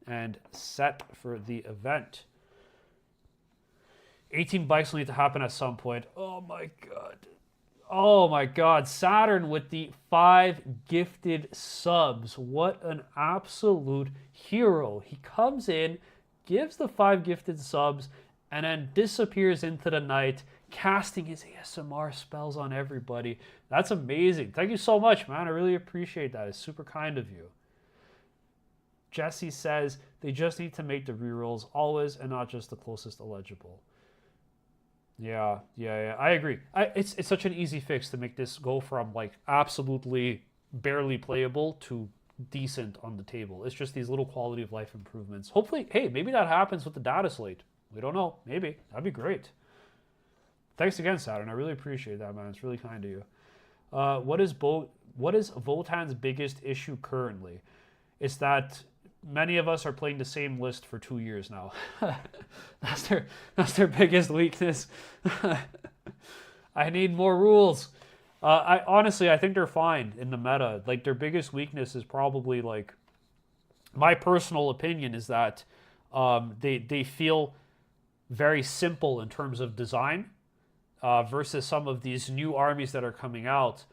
and set for the event. 18 bikes will need to happen at some point. Oh my God. Oh my God. Saturn with the 5 gifted subs. What an absolute hero. He comes in, gives the 5 gifted subs, and then disappears into the night, casting his ASMR spells on everybody. That's amazing. Thank you so much, man. I really appreciate that. It's super kind of you. Jesse says they just need to make the rerolls always and not just the closest illegible. Yeah. I agree. It's such an easy fix to make this go from like absolutely barely playable to decent on the table. It's just these little quality of life improvements. Hopefully, hey, maybe that happens with the data slate. We don't know. Maybe. That'd be great. Thanks again, Saturn. I really appreciate that, man. It's really kind of you. What is Votann's biggest issue currently? It's that many of us are playing the same list for 2 years now. That's their biggest weakness. I need more rules. I honestly think they're fine in the meta. Like their biggest weakness is probably like, my personal opinion is that they feel very simple in terms of design versus some of these new armies that are coming out.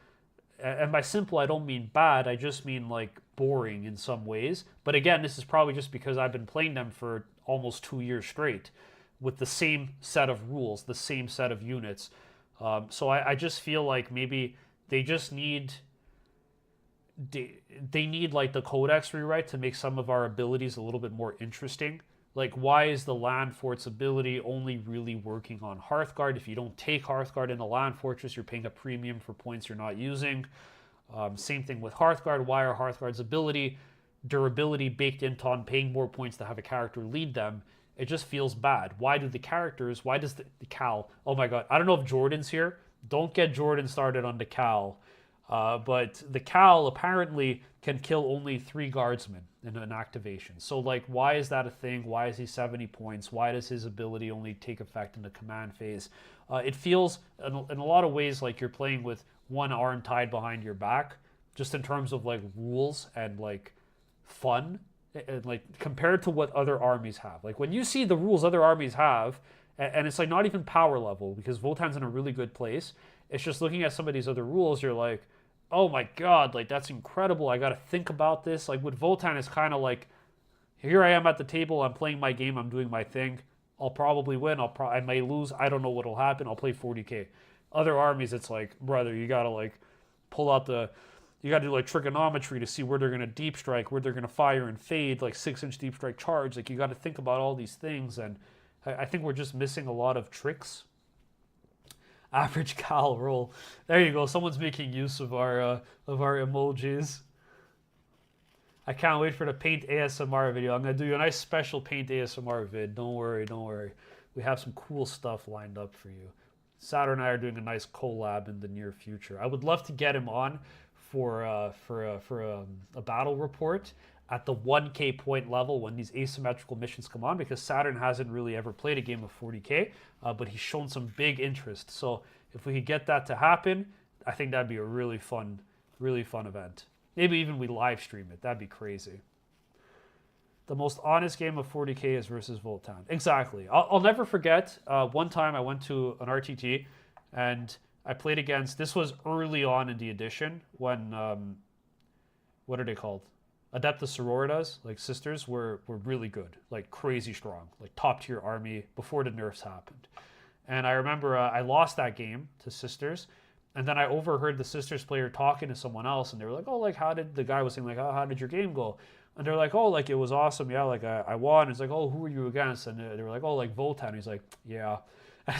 And by simple, I don't mean bad. I just mean like boring in some ways. But again, this is probably just because I've been playing them for almost 2 years straight with the same set of rules, the same set of units. So I just feel like maybe they just need... They need like the codex rewrite to make some of our abilities a little bit more interesting. Like, why is the Land Fort's ability only really working on Hearthguard? If you don't take Hearthguard in the Land Fortress, you're paying a premium for points you're not using. Same thing with Hearthguard. Why are Hearthguard's ability, durability baked into on paying more points to have a character lead them? It just feels bad. Why do the characters, why does the Cal, oh my God, I don't know if Jordan's here. Don't get Jordan started on the Cal. But the Cal apparently can kill only 3 guardsmen in an activation. So, like, why is that a thing? Why is he 70 points? Why does his ability only take effect in the command phase? It feels, in a lot of ways, like you're playing with one arm tied behind your back, just in terms of like rules and like fun, and like compared to what other armies have. Like when you see the rules other armies have, and it's like not even power level because Votann's in a really good place. It's just looking at some of these other rules, you're like, oh my god, like that's incredible. I got to think about this. Like with Votann, it's kind of like, here I am at the table. I'm playing my game. I'm doing my thing. I'll probably win. I may lose. I don't know what'll happen. I'll play 40k. Other armies, it's like, brother, you gotta like pull out the, you gotta do like trigonometry to see where they're gonna deep strike, where they're gonna fire and fade, like 6-inch deep strike charge. Like you got to think about all these things, and I think we're just missing a lot of tricks. Average Cal roll. There you go. Someone's making use of our emojis. I can't wait for the paint ASMR video. I'm gonna do you a nice special paint ASMR vid. Don't worry, don't worry. We have some cool stuff lined up for you. Saturn and I are doing a nice collab in the near future. I would love to get him on for a battle report at the 1K point level when these asymmetrical missions come on, because Saturn hasn't really ever played a game of 40K, but he's shown some big interest. So if we could get that to happen, I think that'd be a really fun event. Maybe even we live stream it. That'd be crazy. The most honest game of 40K is versus Votann. Exactly. I'll never forget one time I went to an RTT and I played against, this was early on in the edition when, what are they called? Adeptus Sororitas, like sisters, were really good, like crazy strong, like top tier army before the nerfs happened. And I remember I lost that game to sisters, and then I overheard the sisters player talking to someone else, and they were like, "Oh, like how did the guy was saying like, oh, how did your game go?" And they're like, "Oh, like it was awesome, yeah, like I won." It's like, "Oh, who were you against?" And they were like, "Oh, like Votann." He's like, "Yeah," and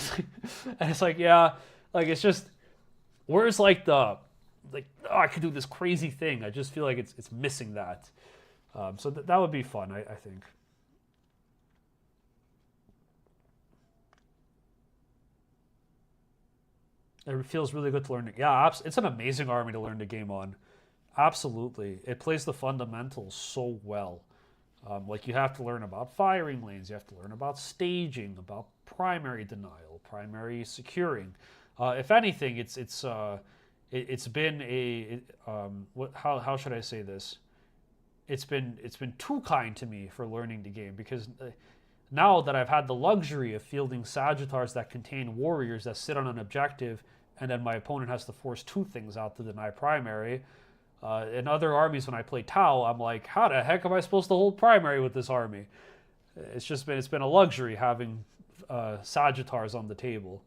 it's like, yeah, like it's just, where's like the like, oh, I could do this crazy thing. I just feel like it's missing that. So that would be fun, I think. It feels really good to learn. Yeah, it's an amazing army to learn the game on. Absolutely, it plays the fundamentals so well. Like you have to learn about firing lanes, you have to learn about staging, about primary denial, primary securing. If anything, it's been how should I say this? It's been too kind to me for learning the game, because now that I've had the luxury of fielding Sagittars that contain warriors that sit on an objective, and then my opponent has to force two things out to deny primary. In other armies, when I play Tau, I'm like, how the heck am I supposed to hold primary with this army? It's been a luxury having Sagittars on the table.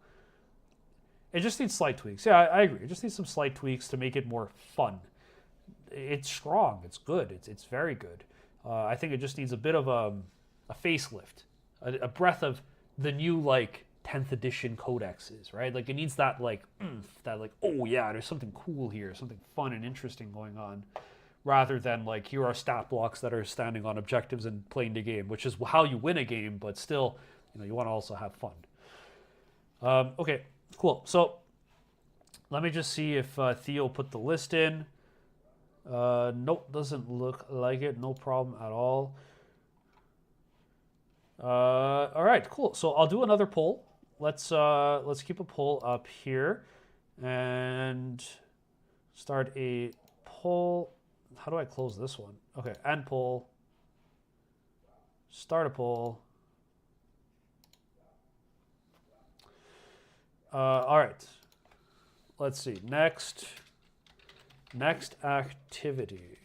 It just needs slight tweaks. Yeah, I agree. It just needs some slight tweaks to make it more fun. It's strong. It's good. It's very good. I think it just needs a bit of a facelift, a breath of the new like 10th edition codexes, right? Like it needs that like that like, oh yeah, there's something cool here, something fun and interesting going on, rather than like here are stat blocks that are standing on objectives and playing the game, which is how you win a game, but still, you want to also have fun. Okay, cool. So let me just see if Theo put the list in. Nope, doesn't look like it. No problem at all. All right, cool. So I'll do another poll. Let's keep a poll up here and start a poll. How do I close this one? Okay, end poll. Start a poll. All right. Let's see. Next activity.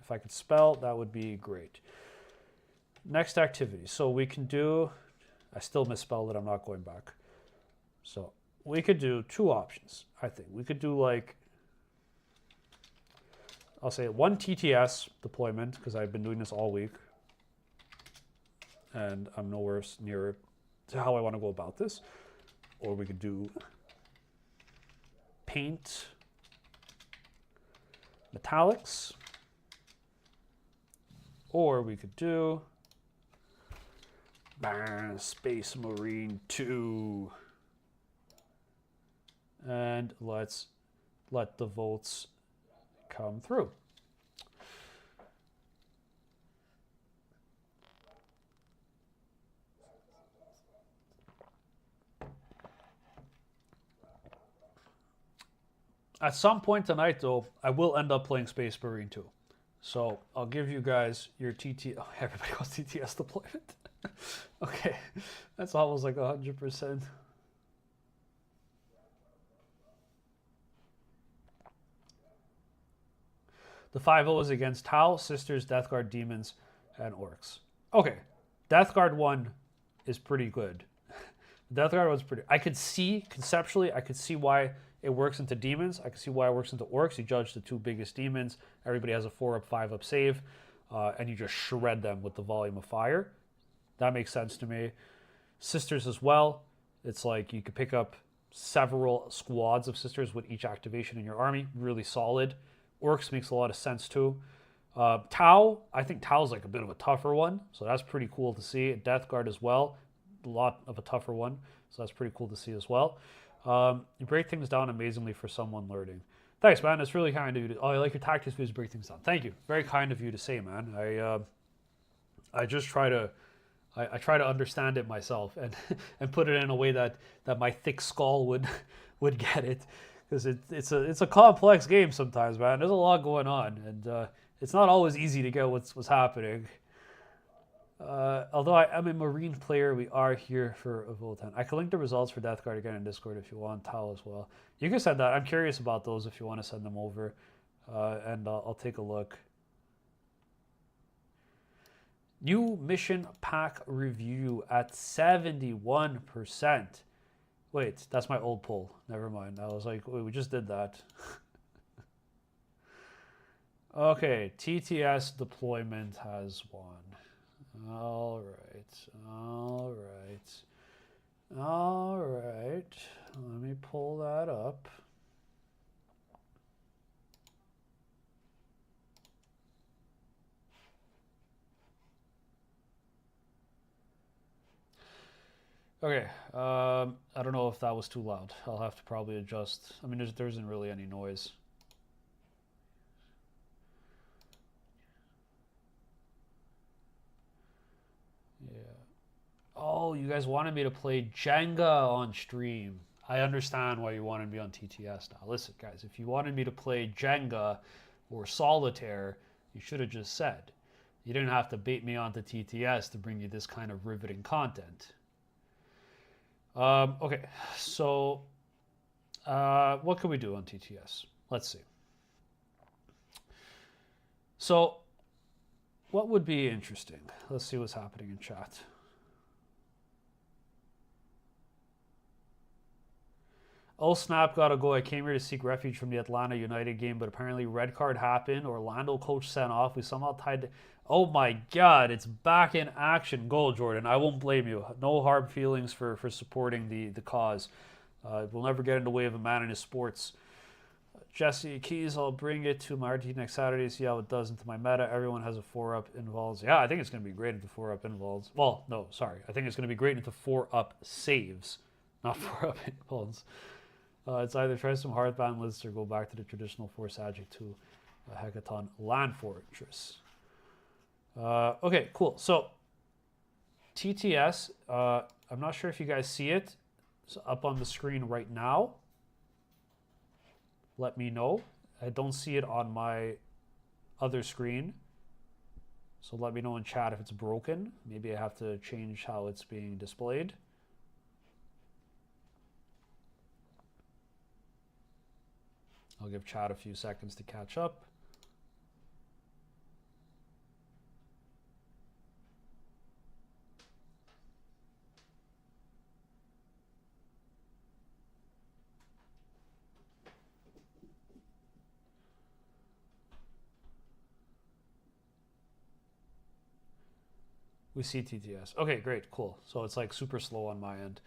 If I could spell, that would be great. Next activity. So we can do, I still misspelled it, I'm not going back. So we could do two options, I think. We could do like, I'll say one TTS deployment, because I've been doing this all week. And I'm nowhere near to how I want to go about this. Or we could do paint metallics. Or we could do Space Marine 2. And let's let the votes come through. At some point tonight, though, I will end up playing Space Marine 2. So I'll give you guys your TT. Oh, everybody calls TTS deployment. Okay, that's almost like 100%. The 5-0 is against Tau, Sisters, Death Guard, Demons, and Orcs. Okay, Death Guard 1 is pretty good. Death Guard was pretty. I could see conceptually, I could see why it works into demons. I could see why it works into orcs. You judge the two biggest demons. Everybody has a 4-up, 5-up save, and you just shred them with the volume of fire. That makes sense to me. Sisters as well. It's like you could pick up several squads of sisters with each activation in your army. Really solid. Orcs makes a lot of sense too. Tau, I think Tau's like a bit of a tougher one, so that's pretty cool to see. Death Guard as well, a lot of a tougher one, so that's pretty cool to see as well. You break things down amazingly for someone learning. Thanks, man. It's really kind of you. I like your tactics views break things down. Thank you. Very kind of you to say, man. I just try to. I try to understand it myself and put it in a way that my thick skull would get it, because it's a complex game sometimes, man. There's a lot going on, and it's not always easy to get what's happening. Although I am a Marine player, we are here for a Votann. I can link the results for Death Guard again in Discord if you want. Tau as well. You can send that. I'm curious about those if you want to send them over, and I'll take a look. New mission pack review at 71%. Wait, that's my old poll. Never mind. I was like, wait, we just did that. Okay, TTS deployment has won. All right. Let me pull that up. Okay, I don't know if that was too loud. I'll have to probably adjust. I mean, there isn't really any noise. Yeah. Oh, you guys wanted me to play Jenga on stream. I understand why you wanted me on TTS now. Listen, guys, if you wanted me to play Jenga or Solitaire, you should have just said. You didn't have to bait me onto TTS to bring you this kind of riveting content. Okay, so what can we do on TTS? Let's see. So, what would be interesting? Let's see what's happening in chat. Oh snap, gotta go. I came here to seek refuge from the Atlanta United game, but apparently red card happened. Orlando coach sent off. We somehow tied. Oh my god, it's back in action. Goal, Jordan. I won't blame you. No hard feelings for supporting the cause. We'll never get in the way of a man in his sports. Jesse Keys, I'll bring it to my RT next Saturday, see how it does into my meta. Everyone has a 4-up involves. Yeah, I think it's going to be great into 4-up involves. Well, no, sorry. I think it's going to be great into 4-up saves, not 4-up involves. It's either try some hardbound lists or go back to the traditional Force Adject to Hekaton Land Fortress. Okay, cool. So, TTS, I'm not sure if you guys see it. It's up on the screen right now. Let me know. I don't see it on my other screen. So let me know in chat if it's broken. Maybe I have to change how it's being displayed. I'll give chat a few seconds to catch up. We see TTS. Okay, great, cool. So it's like super slow on my end.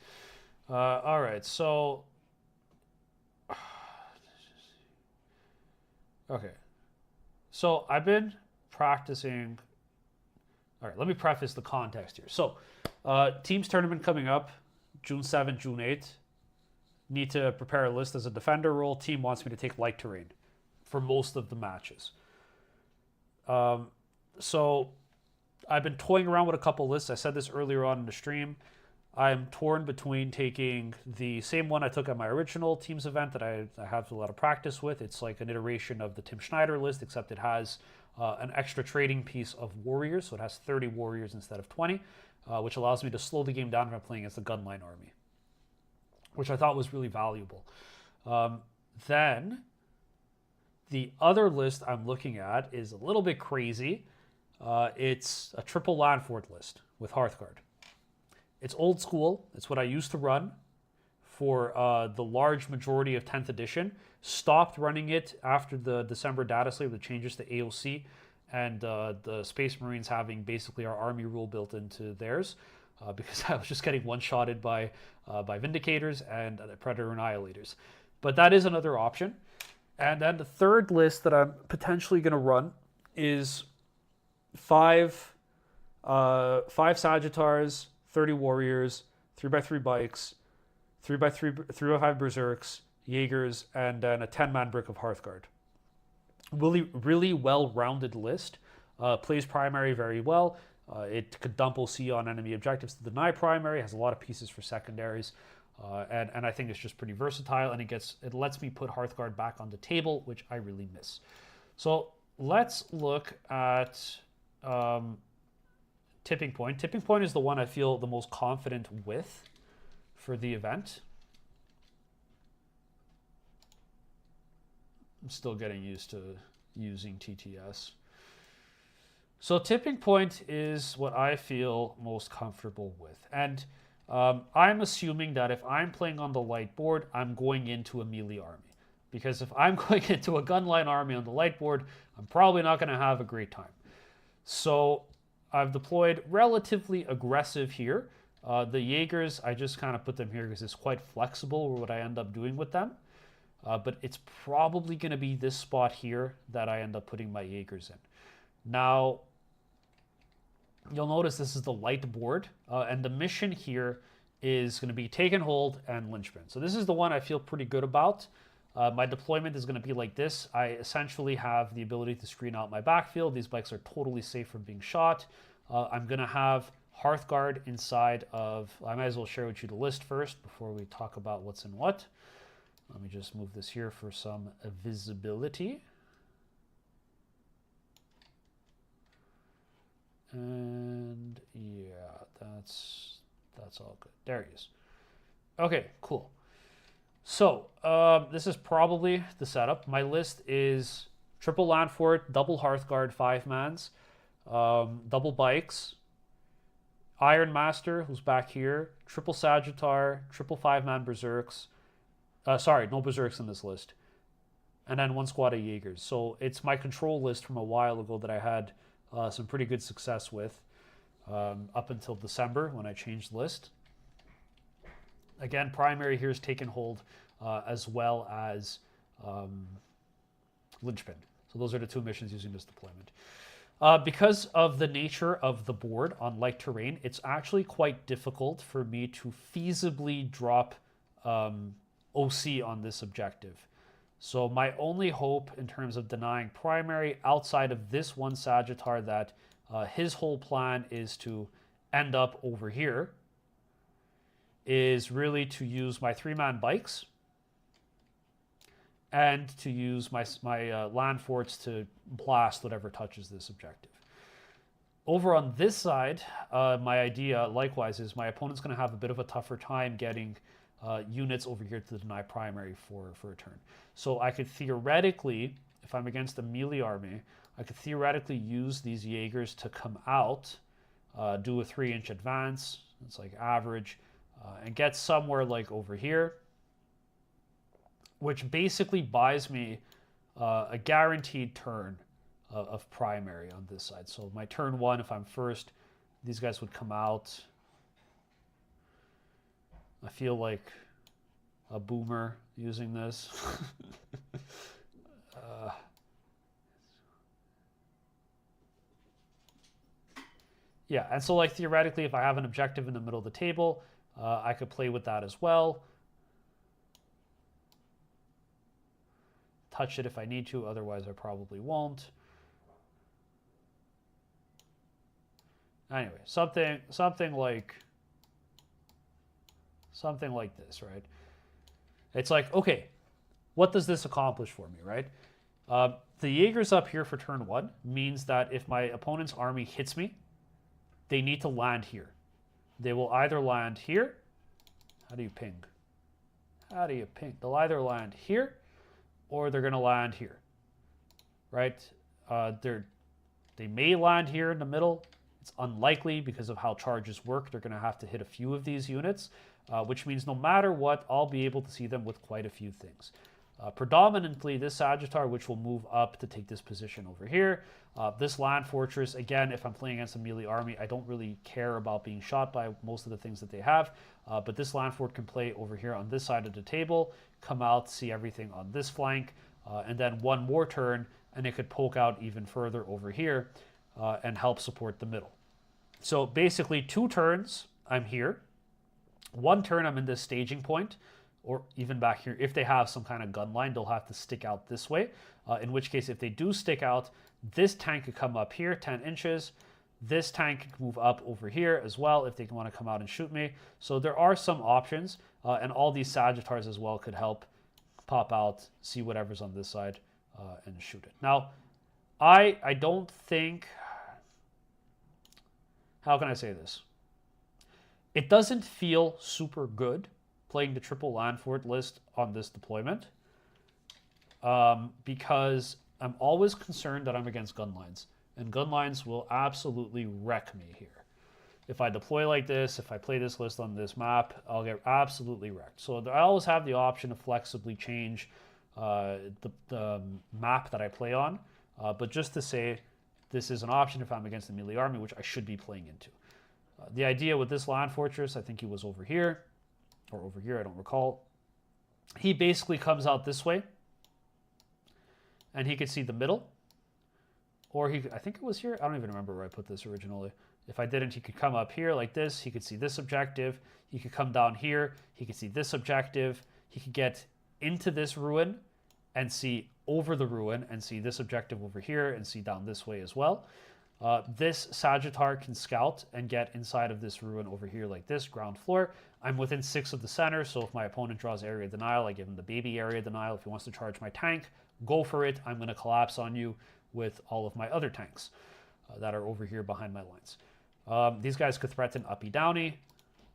All right, so... Okay. So I've been practicing... All right, let me preface the context here. So, Teams tournament coming up, June 7th, June 8th. Need to prepare a list as a defender role. Team wants me to take light terrain for most of the matches. So... I've been toying around with a couple lists. I said this earlier on in the stream. I'm torn between taking the same one I took at my original teams event that I have a lot of practice with. It's like an iteration of the Tim Schneider list, except it has an extra trading piece of warriors. So it has 30 warriors instead of 20, which allows me to slow the game down if I'm playing against the gunline army, which I thought was really valuable. Then the other list I'm looking at is a little bit crazy. It's a triple Landfort list with Hearthguard. It's old school. It's what I used to run for the large majority of 10th edition. Stopped running it after the December data slate with the changes to AOC and the Space Marines having basically our army rule built into theirs because I was just getting one-shotted by Vindicators and Predator Annihilators. But that is another option. And then the third list that I'm potentially going to run is five Sagittars, 30 Warriors, 3x3 Bikes, 3x5 Berserks, Jaegers, and then a 10-man brick of Hearthguard. Really well-rounded list. Plays primary very well. It could dump OC on enemy objectives to deny primary. Has a lot of pieces for secondaries. And I think it's just pretty versatile, and it lets me put Hearthguard back on the table, which I really miss. So let's look at Tipping Point. Tipping Point is the one I feel the most confident with for the event. I'm still getting used to using TTS. So Tipping Point is what I feel most comfortable with. And I'm assuming that if I'm playing on the light board, I'm going into a melee army. Because if I'm going into a gunline army on the light board, I'm probably not going to have a great time. So I've deployed relatively aggressive here. The Jaegers, I just kind of put them here because it's quite flexible with what I end up doing with them. But it's probably going to be this spot here that I end up putting my Jaegers in. Now, you'll notice this is the light board, and the mission here is going to be Take and Hold and Linchpin. So this is the one I feel pretty good about. My deployment is going to be like this. I essentially have the ability to screen out my backfield. These bikes are totally safe from being shot. I'm going to have Hearthguard inside of... I might as well share with you the list first before we talk about what's in what. Let me just move this here for some visibility. And yeah, that's all good. There he is. Okay, cool. So this is probably the setup. My list is triple Landfort, double Hearthguard, 5-mans, double Bikes, Iron Master, who's back here, triple Sagittar, triple 5-man Berserks. Sorry, no Berserks in this list. And then one squad of Jaegers. So it's my control list from a while ago that I had some pretty good success with up until December when I changed the list. Again, primary here is Take and Hold as well as Linchpin. So those are the two missions using this deployment. Because of the nature of the board on light terrain, it's actually quite difficult for me to feasibly drop OC on this objective. So my only hope in terms of denying primary outside of this one Sagittar that his whole plan is to end up over here is really to use my 3-man Bikes and to use my land forts to blast whatever touches this objective. Over on this side, my idea likewise is my opponent's going to have a bit of a tougher time getting units over here to deny primary for a turn. So I could theoretically, if I'm against a melee army, I could theoretically use these Jaegers to come out, do a 3-inch advance, it's like average, and get somewhere like over here, which basically buys me a guaranteed turn of primary on this side. So my turn 1, if I'm first, these guys would come out. I feel like a boomer using this. Yeah, and so like theoretically, if I have an objective in the middle of the table, I could play with that as well. Touch it if I need to, otherwise I probably won't. Anyway, something like Something like this, right? It's like, okay, what does this accomplish for me, right? The Jaegers up here for turn 1 means that if my opponent's army hits me, they need to land here. They will either land here. How do you ping? How do you ping? They'll either land here or they're going to land here, right? They may land here in the middle. It's unlikely because of how charges work. They're going to have to hit a few of these units, which means no matter what, I'll be able to see them with quite a few things. Predominantly this Sagittar, which will move up to take this position over here. This land fortress, again, if I'm playing against a melee army, I don't really care about being shot by most of the things that they have. But this land fort can play over here on this side of the table, come out, see everything on this flank, and then one more turn, and it could poke out even further over here and help support the middle. So basically 2 turns, I'm here. 1 turn, I'm in this staging point, or even back here. If they have some kind of gun line, they'll have to stick out this way. In which case, if they do stick out, this tank could come up here, 10 inches. This tank could move up over here as well if they want to come out and shoot me. So there are some options, and all these Sagittars as well could help pop out, see whatever's on this side, and shoot it. Now, I don't think... How can I say this? It doesn't feel super good playing the triple land fort list on this deployment because I'm always concerned that I'm against gun lines, and gun lines will absolutely wreck me here. If I deploy like this, if I play this list on this map, I'll get absolutely wrecked. So I always have the option to flexibly change the map that I play on, but just to say this is an option if I'm against the melee army, which I should be playing into. The idea with this land fortress, I think he was over here, or over here, I don't recall. He basically comes out this way, and he could see the middle, or I think it was here. I don't even remember where I put this originally. If I didn't, he could come up here like this. He could see this objective. He could come down here. He could see this objective. He could get into this ruin and see over the ruin and see this objective over here and see down this way as well. This Sagittar can scout and get inside of this ruin over here like this, ground floor. I'm within 6 of the center, so if my opponent draws area denial, I give him the baby area denial. If he wants to charge my tank, go for it. I'm going to collapse on you with all of my other tanks that are over here behind my lines. These guys could threaten uppy downy.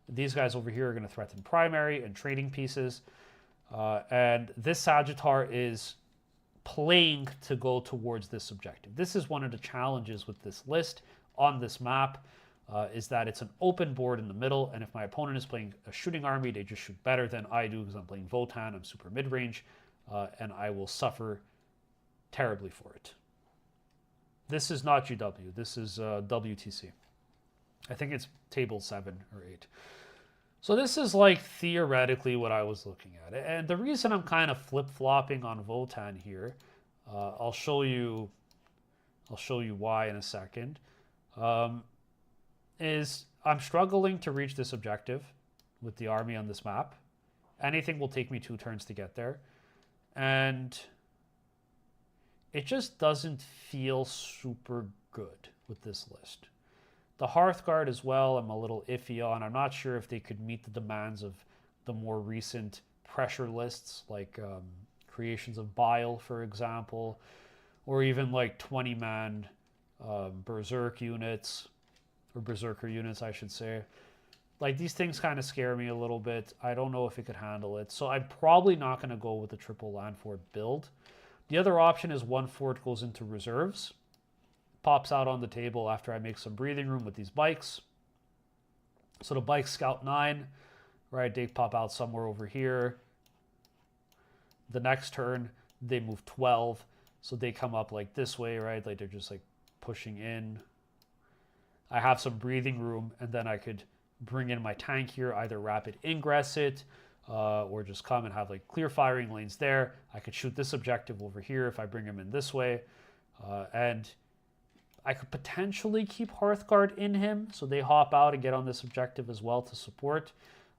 These guys over here are going to threaten primary and trading pieces. And this Sagittar is playing to go towards this objective. This is one of the challenges with this list on this map, is that it's an open board in the middle, and if my opponent is playing a shooting army, they just shoot better than I do because I'm playing Votann, I'm super mid-range, and I will suffer terribly for it. This is not GW, this is WTC. I think it's table 7 or 8. So this is like theoretically what I was looking at. And the reason I'm kind of flip-flopping on Votann here, I'll show you why in a second, is I'm struggling to reach this objective with the army on this map. Anything will take me 2 turns to get there. And it just doesn't feel super good with this list. The Hearthguard as well, I'm a little iffy on. I'm not sure if they could meet the demands of the more recent pressure lists, like Creations of Bile, for example, or even like 20-man Berserk units, or Berserker units, I should say. Like, these things kind of scare me a little bit. I don't know if it could handle it. So I'm probably not going to go with the triple land fort build. The other option is 1 fort goes into reserves. Pops out on the table after I make some breathing room with these bikes. So the bikes scout 9, right? They pop out somewhere over here. The next turn, they move 12. So they come up like this way, right? Like they're just like pushing in. I have some breathing room, and then I could bring in my tank here, either rapid ingress it, or just come and have like clear firing lanes there. I could shoot this objective over here if I bring him in this way. And I could potentially keep Hearthguard in him, so they hop out and get on this objective as well to support.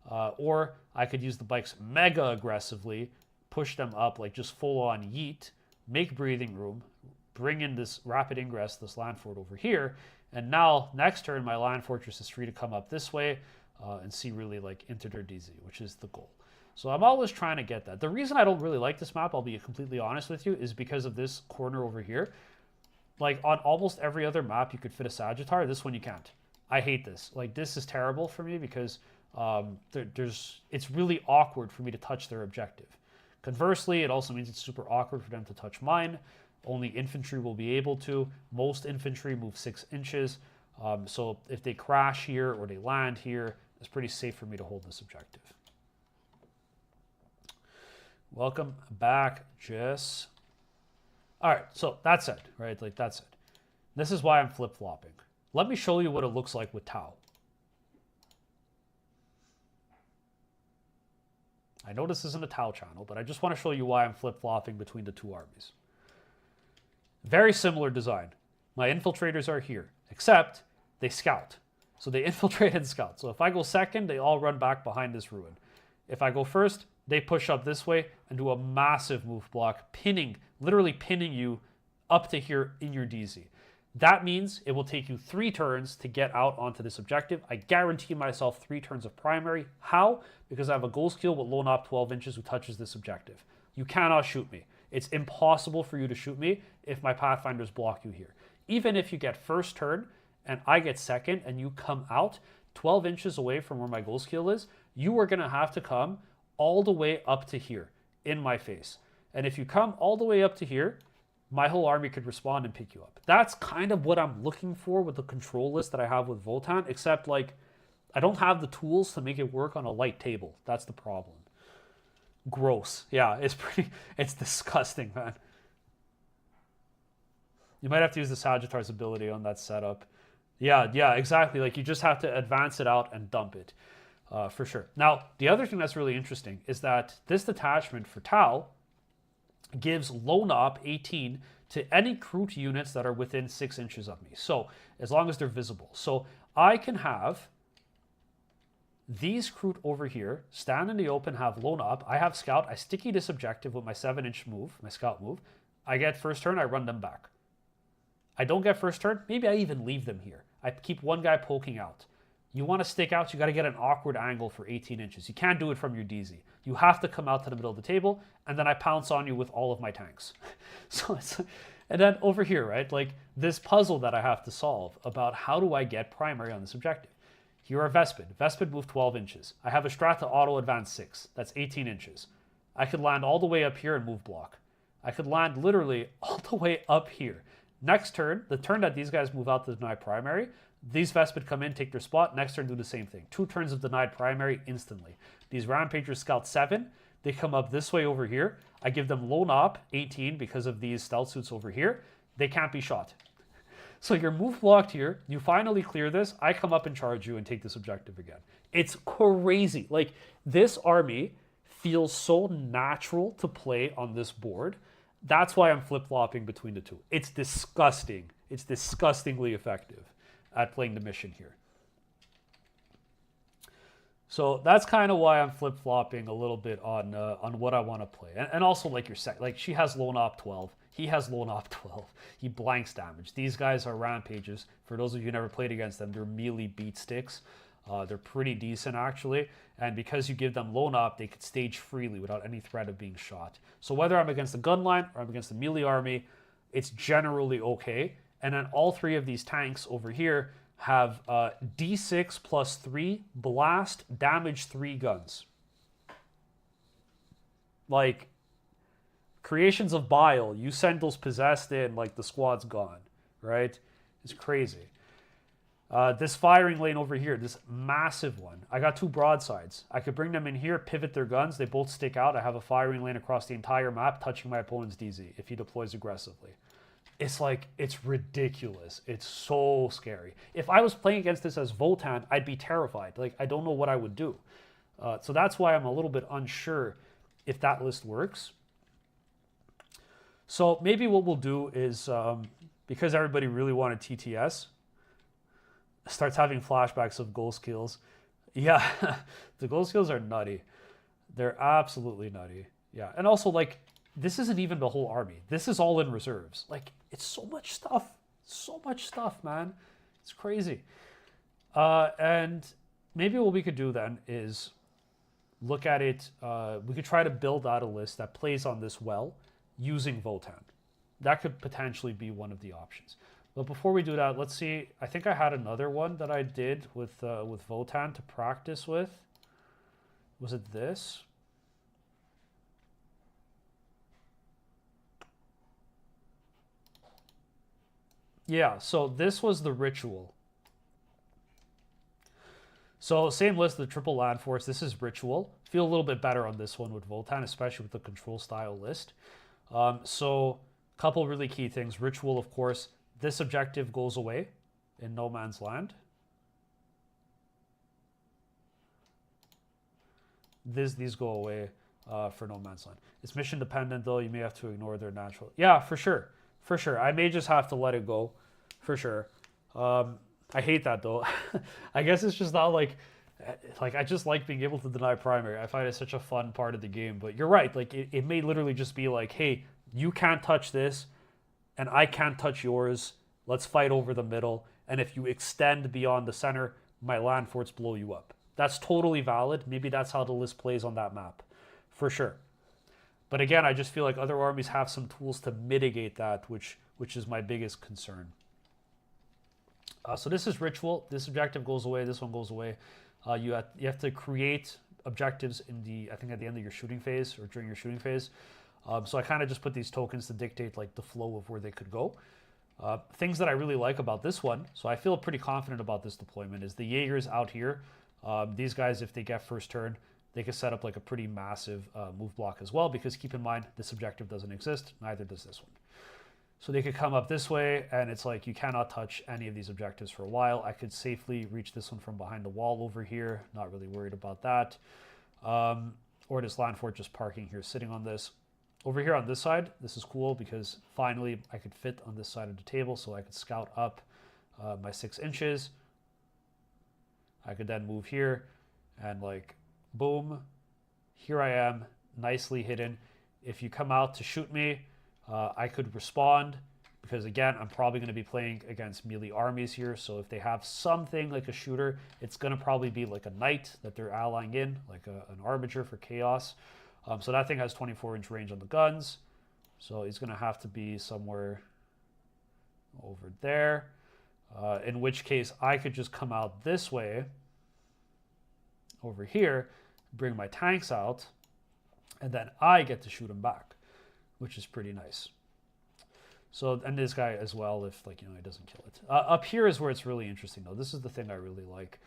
Or I could use the bikes mega aggressively, push them up, like just full on yeet, make breathing room, bring in this rapid ingress, this land fort over here, and now next turn my land fortress is free to come up this way. and see really like into their DZ, which is the goal. So I'm always trying to get that. The reason I don't really like this map, I'll be completely honest with you, is because of this corner over here. Like on almost every other map, you could fit a Sagittar. This one you can't. I hate this. Like this is terrible for me because it's really awkward for me to touch their objective. Conversely, it also means it's super awkward for them to touch mine. Only infantry will be able to. Most infantry move 6 inches. So if they crash here or they land here, it's pretty safe for me to hold this objective. Welcome back, Jess. All right, so that's it, right? Like that's it. This is why I'm flip-flopping. Let me show you what it looks like with Tau. I know this isn't a Tau channel, but I just want to show you why I'm flip-flopping between the two armies. Very similar design. My infiltrators are here, except they scout. So they infiltrate and scout. So if I go second, they all run back behind this ruin. If I go first, they push up this way and do a massive move block, literally pinning you up to here in your DZ. That means it will take you 3 turns to get out onto this objective. I guarantee myself 3 turns of primary. How? Because I have a ghost kill with lone op 12 inches who touches this objective. You cannot shoot me. It's impossible for you to shoot me if my Pathfinders block you here. Even if you get first turn and I get second and you come out 12 inches away from where my ghost kill is, you are going to have to come all the way up to here in my face. And if you come all the way up to here, my whole army could respond and pick you up. That's kind of what I'm looking for with the control list that I have with Votann, except like I don't have the tools to make it work on a light table. That's the problem. Gross. Yeah, it's disgusting, man. You might have to use the Sagittar's ability on that setup. Yeah, exactly. Like you just have to advance it out and dump it, for sure. Now, the other thing that's really interesting is that this detachment for Tau gives lone op 18 to any Kroot units that are within 6 inches of me. So as long as they're visible. So I can have these Kroot over here stand in the open, have lone op. I have scout. I sticky this objective with my 7-inch move, my scout move. I get first turn. I run them back. I don't get first turn. Maybe I even leave them here. I keep one guy poking out. You want to stick out, you got to get an awkward angle for 18 inches. You can't do it from your DZ. You have to come out to the middle of the table, and then I pounce on you with all of my tanks. And then over here, right, like this puzzle that I have to solve about how do I get primary on this objective. Here are Vespid. Vespid move 12 inches. I have a strat to auto advance 6. That's 18 inches. I could land all the way up here and move block. I could land literally all the way up here. Next turn, the turn that these guys move out to deny primary, these Vespid come in, take their spot. Next turn, do the same thing. 2 turns of denied primary instantly. These Rampagers scout 7. They come up this way over here. I give them lone op 18 because of these stealth suits over here. They can't be shot. So you're move blocked here. You finally clear this. I come up and charge you and take this objective again. It's crazy. Like this army feels so natural to play on this board. That's why I'm flip-flopping between the two. It's disgusting. It's disgustingly effective at playing the mission here. So that's kind of why I'm flip-flopping a little bit on what I want to play. And also like your set, like she has lone op 12. He has lone op 12. He blanks damage. These guys are rampages. For those of you who never played against them, they're melee beat sticks. They're pretty decent actually. And because you give them lone op, they could stage freely without any threat of being shot. So whether I'm against the gun line or I'm against the melee army, it's generally okay. And then all 3 of these tanks over here have D6 plus 3 blast damage 3 guns. Like Creations of Bile, you send those possessed in, like the squad's gone, right? It's crazy. This firing lane over here, this massive one, I got 2 broadsides. I could bring them in here, pivot their guns, they both stick out. I have a firing lane across the entire map, touching my opponent's DZ if he deploys aggressively. It's ridiculous. It's so scary. If I was playing against this as Votann, I'd be terrified. Like, I don't know what I would do. So that's why I'm a little bit unsure if that list works. So maybe what we'll do is, because everybody really wanted TTS, starts having flashbacks of goal skills. Yeah, the goal skills are nutty. They're absolutely nutty. Yeah, and also like, this isn't even the whole army. This is all in reserves. Like, it's so much stuff. So much stuff, man. It's crazy. And maybe what we could do then is look at it. We could try to build out a list that plays on this well using Votann. That could potentially be one of the options. But before we do that, let's see. I think I had another one that I did with Votann to practice with. Was it this? Yeah, so this was the ritual. So same list, the triple land force. This is ritual. Feel a little bit better on this one with Votann, especially with the control style list. So a couple really key things. Ritual, of course. This objective goes away in no man's land. These go away for no man's land. It's mission dependent though. You may have to ignore their natural. Yeah, for sure. For sure. I may just have to let it go. For sure. I hate that though. I guess it's just not like I just like being able to deny primary. I find it such a fun part of the game. But you're right. Like it may literally just be like, hey, you can't touch this and I can't touch yours. Let's fight over the middle. And if you extend beyond the center, my land forts blow you up. That's totally valid. Maybe that's how the list plays on that map. For sure. But again, I just feel like other armies have some tools to mitigate that, which is my biggest concern. So this is ritual. This objective goes away. This one goes away. You have to create objectives I think at the end of your shooting phase or during your shooting phase. So I kind of just put these tokens to dictate like the flow of where they could go. Things that I really like about this one, so I feel pretty confident about this deployment, is the Jaegers out here. These guys, if they get first turn, they can set up like a pretty massive move block as well, because keep in mind, this objective doesn't exist, neither does this one. So they could come up this way, and it's like you cannot touch any of these objectives for a while. I could safely reach this one from behind the wall over here, not really worried about that. Or this land fort just parking here, sitting on this. Over here on this side, this is cool because finally I could fit on this side of the table, so I could scout up my 6 inches. I could then move here and like, boom, here I am, nicely hidden. If you come out to shoot me, I could respond because again, I'm probably going to be playing against melee armies here. So if they have something like a shooter, it's going to probably be like a knight that they're allying in, like an armiger for chaos. So that thing has 24-inch range on the guns. So he's going to have to be somewhere over there. In which case I could just come out this way over here, bring my tanks out, and then I get to shoot them back, which is pretty nice. So, and this guy as well, if like, he doesn't kill it. Up here is where it's really interesting though. This is the thing I really like.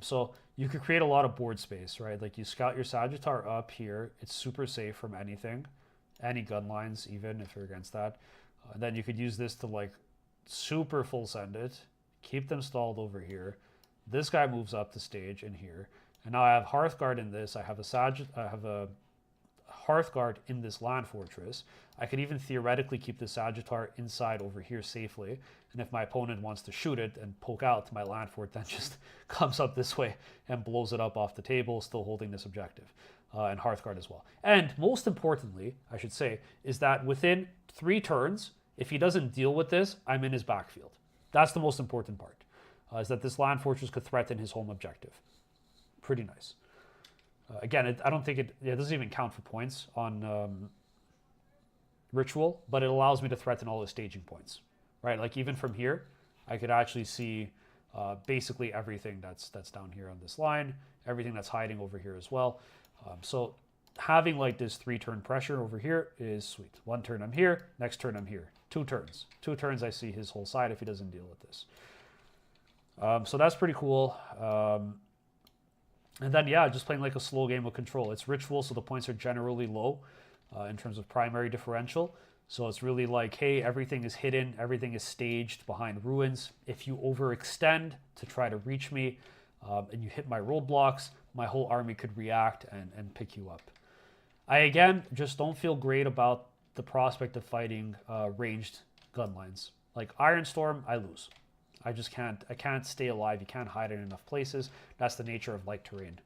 So you could create a lot of board space, right? Like you scout your Sagittar up here. It's super safe from anything, any gun lines, even if you're against that. Then you could use this to like super full send it, keep them stalled over here. This guy moves up the stage in here. And now I have Hearthguard in this. I have a Hearthguard in this land fortress. I could even theoretically keep the Sagittar inside over here safely. And if my opponent wants to shoot it and poke out, my land fort then just comes up this way and blows it up off the table, still holding this objective. And Hearthguard as well. And most importantly, I should say, is that within 3 turns, if he doesn't deal with this, I'm in his backfield. That's the most important part, is that this land fortress could threaten his home objective. Pretty nice. Again, I don't think it doesn't even count for points on ritual, but it allows me to threaten all the staging points, right? Like even from here, I could actually see basically everything that's down here on this line, everything that's hiding over here as well. So having like this 3-turn pressure over here is sweet. 1 turn I'm here, next turn I'm here. 2 turns. 2 turns I see his whole side if he doesn't deal with this. So that's pretty cool. And then, yeah, just playing like a slow game of control. It's ritual, so the points are generally low in terms of primary differential. So it's really like, hey, everything is hidden, everything is staged behind ruins. If you overextend to try to reach me and you hit my roadblocks, my whole army could react and pick you up. I, again, just don't feel great about the prospect of fighting ranged gun lines. Like Iron Storm, I lose. I just can't. I can't stay alive. You can't hide in enough places. That's the nature of light terrain.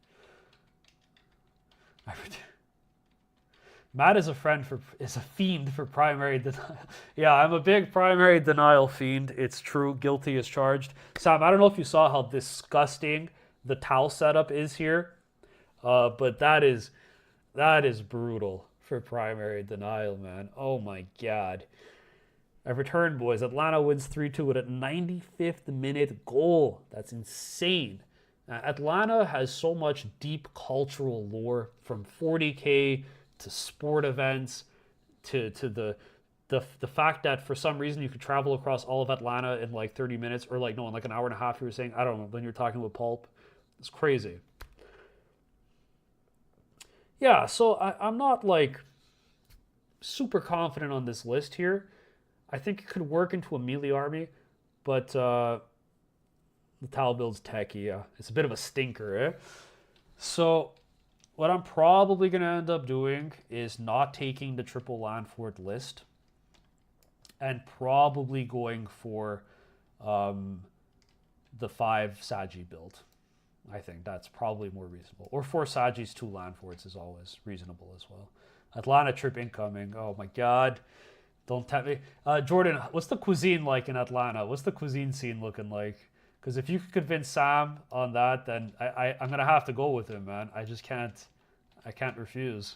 Matt is a fiend for primary denial. Yeah, I'm a big primary denial fiend. It's true. Guilty as charged. Sam, I don't know if you saw how disgusting the Tau setup is here. But that is brutal for primary denial, man. Oh my god. A return, boys. Atlanta wins 3-2 with a 95th minute goal. That's insane. Atlanta has so much deep cultural lore, from 40K to sport events to the fact that for some reason you could travel across all of Atlanta in like 30 minutes, or like no, in like an hour and a half. You were saying, I don't know, when you're talking with Pulp. It's crazy. Yeah, so I'm not like super confident on this list here. I think it could work into a melee army, but the Tau build's techie. Yeah, it's a bit of a stinker, eh? So what I'm probably gonna end up doing is not taking the triple land fort list, and probably going for um, the 5 Sagi build. I think that's probably more reasonable. Or 4 Sagis, 2 land forts is always reasonable as well. Atlanta trip incoming. Oh my god. Don't tempt me. Jordan, what's the cuisine like in Atlanta? What's the cuisine scene looking like? Because if you could convince Sam on that, then I'm going to have to go with him, man. I just can't. I can't refuse.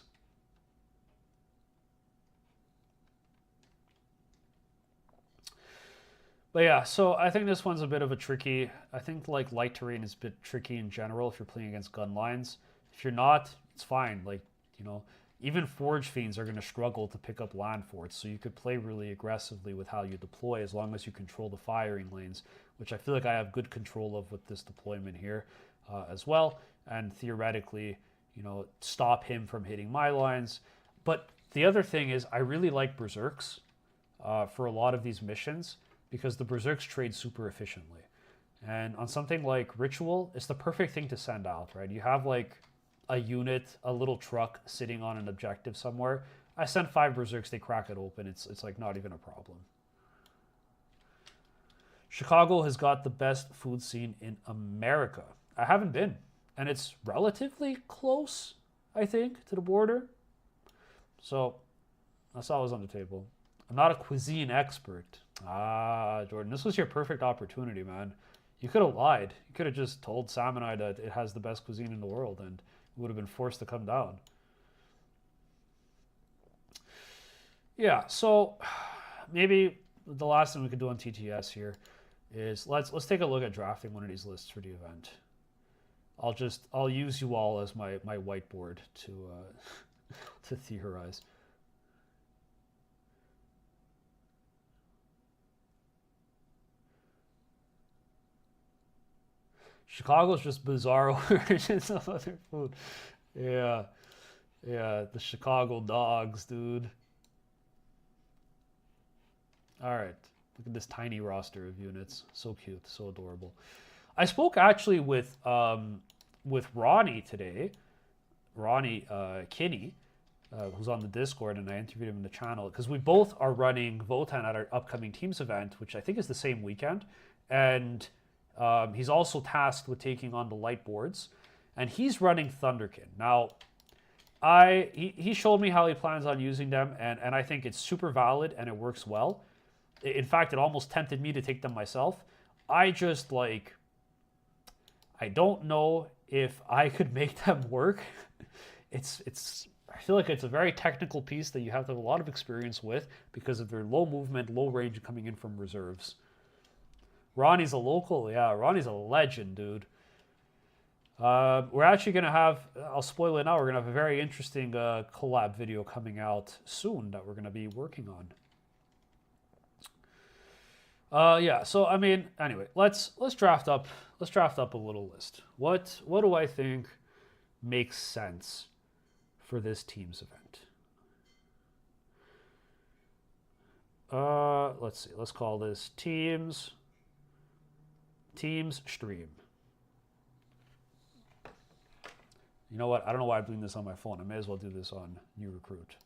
But yeah, so I think this one's a bit of a tricky. I think like light terrain is a bit tricky in general if you're playing against gun lines. If you're not, it's fine. Like, you know, even Forge Fiends are going to struggle to pick up land forts, so you could play really aggressively with how you deploy as long as you control the firing lanes, which I feel like I have good control of with this deployment here as well, and theoretically, you know, stop him from hitting my lines. But the other thing is I really like Berserks for a lot of these missions, because the Berserks trade super efficiently. And on something like Ritual, it's the perfect thing to send out, right? You have like a unit, a little truck sitting on an objective somewhere. I send 5 Berserks, they crack it open. It's like not even a problem. Chicago has got the best food scene in America. I haven't been, and it's relatively close, I think, to the border. So that's always on the table. I'm not a cuisine expert. Ah, Jordan, this was your perfect opportunity, man. You could have lied. You could have just told Sam and I that it has the best cuisine in the world, and we would have been forced to come down. Yeah, so maybe the last thing we could do on TTS here is let's take a look at drafting one of these lists for the event. I'll use you all as my whiteboard to to theorize. Chicago's just bizarre origins of other food. Yeah, yeah, the Chicago dogs, dude. All right, look at this tiny roster of units. So cute, so adorable. I spoke actually with Ronnie today, Ronnie Kinney, who's on the Discord, and I interviewed him in the channel because we both are running Votann at our upcoming Teams event, which I think is the same weekend, and he's also tasked with taking on the light boards, and he's running Thunderkin. Now, he showed me how he plans on using them, and I think it's super valid and it works well. In fact, it almost tempted me to take them myself. I just like, I don't know if I could make them work. It's I feel like it's a very technical piece that you have to have a lot of experience with because of their low movement, low range coming in from reserves. Ronnie's a local, yeah. Ronnie's a legend, dude. We're actually gonna have, I'll spoil it now, we're gonna have a very interesting collab video coming out soon that we're gonna be working on. Yeah, so I mean, anyway, let's draft up a little list. What do I think makes sense for this team's event? Let's see. Let's call this Teams Stream. You know what? I don't know why I'm doing this on my phone. I may as well do this on New Recruit.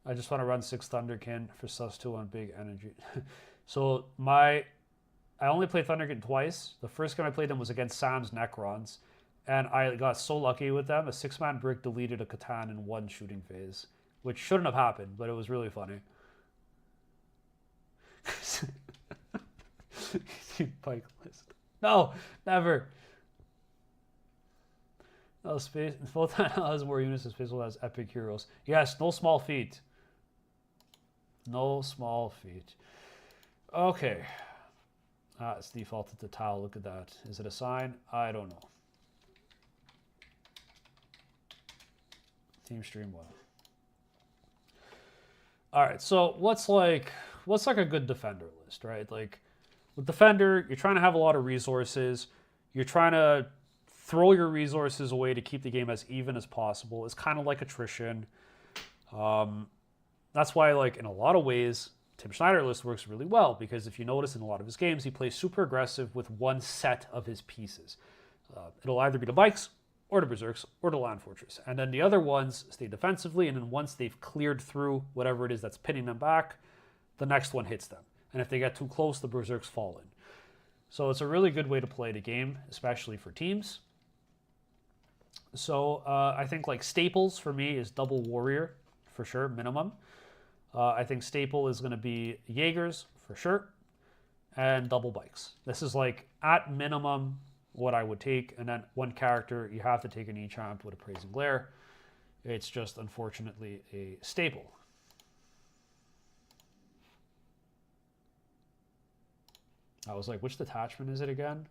I just want to run 6 Thunderkin for sus 2 on big energy. So I only played Thunderkin twice. The first game I played them was against Sam's Necrons. And I got so lucky with them. A 6-man brick deleted a Catan in one shooting phase, which shouldn't have happened, but it was really funny. Pike list. No, never. No, space. Votann has more units than Space has epic heroes. Yes, no small feat. No small feat. Okay. It's defaulted to tile. Look at that. Is it a sign? I don't know. Team stream 1. All right. So what's like a good defender list, right? Like with defender, you're trying to have a lot of resources. You're trying to throw your resources away to keep the game as even as possible. It's kind of like attrition. That's why, like, in a lot of ways, Tim Schneider list works really well, because if you notice in a lot of his games, he plays super aggressive with one set of his pieces. It'll either be the bikes or the berserks or the land fortress. And then the other ones stay defensively, and then once they've cleared through whatever it is that's pinning them back, the next one hits them. And if they get too close, the berserks fall in. So it's a really good way to play the game, especially for teams. So I think like staples for me is double warrior for sure, minimum. I think staple is going to be Jaegers for sure, and double bikes. This is like at minimum what I would take, and then one character you have to take an E-champ with Appraising Glare. It's just unfortunately a staple. I was like, which detachment is it again?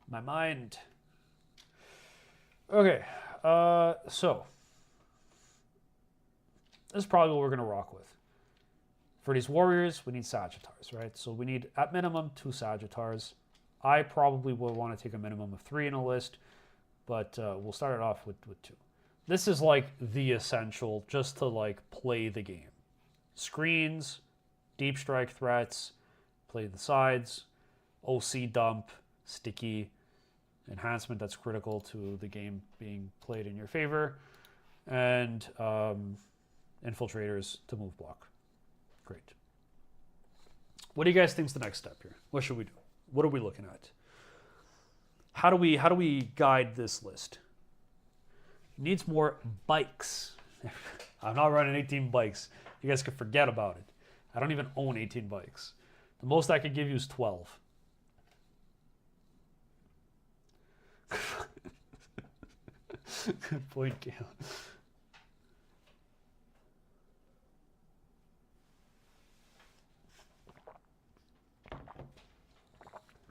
My mind. Okay, so this is probably what we're going to rock with. For these warriors, we need Sagittars, right? So we need, at minimum, 2 Sagittars. I probably will want to take a minimum of 3 in a list, but we'll start it off with 2. This is like the essential just to like play the game. Screens, deep strike threats, play the sides, OC dump, sticky, enhancement that's critical to the game being played in your favor, and infiltrators to move block. Great. What do you guys think is the next step here? What should we do? What are we looking at? How do we guide this list? It needs more bikes. I'm not running 18 bikes. You guys can forget about it. I don't even own 18 bikes. The most I could give you is 12. Good point, Gail.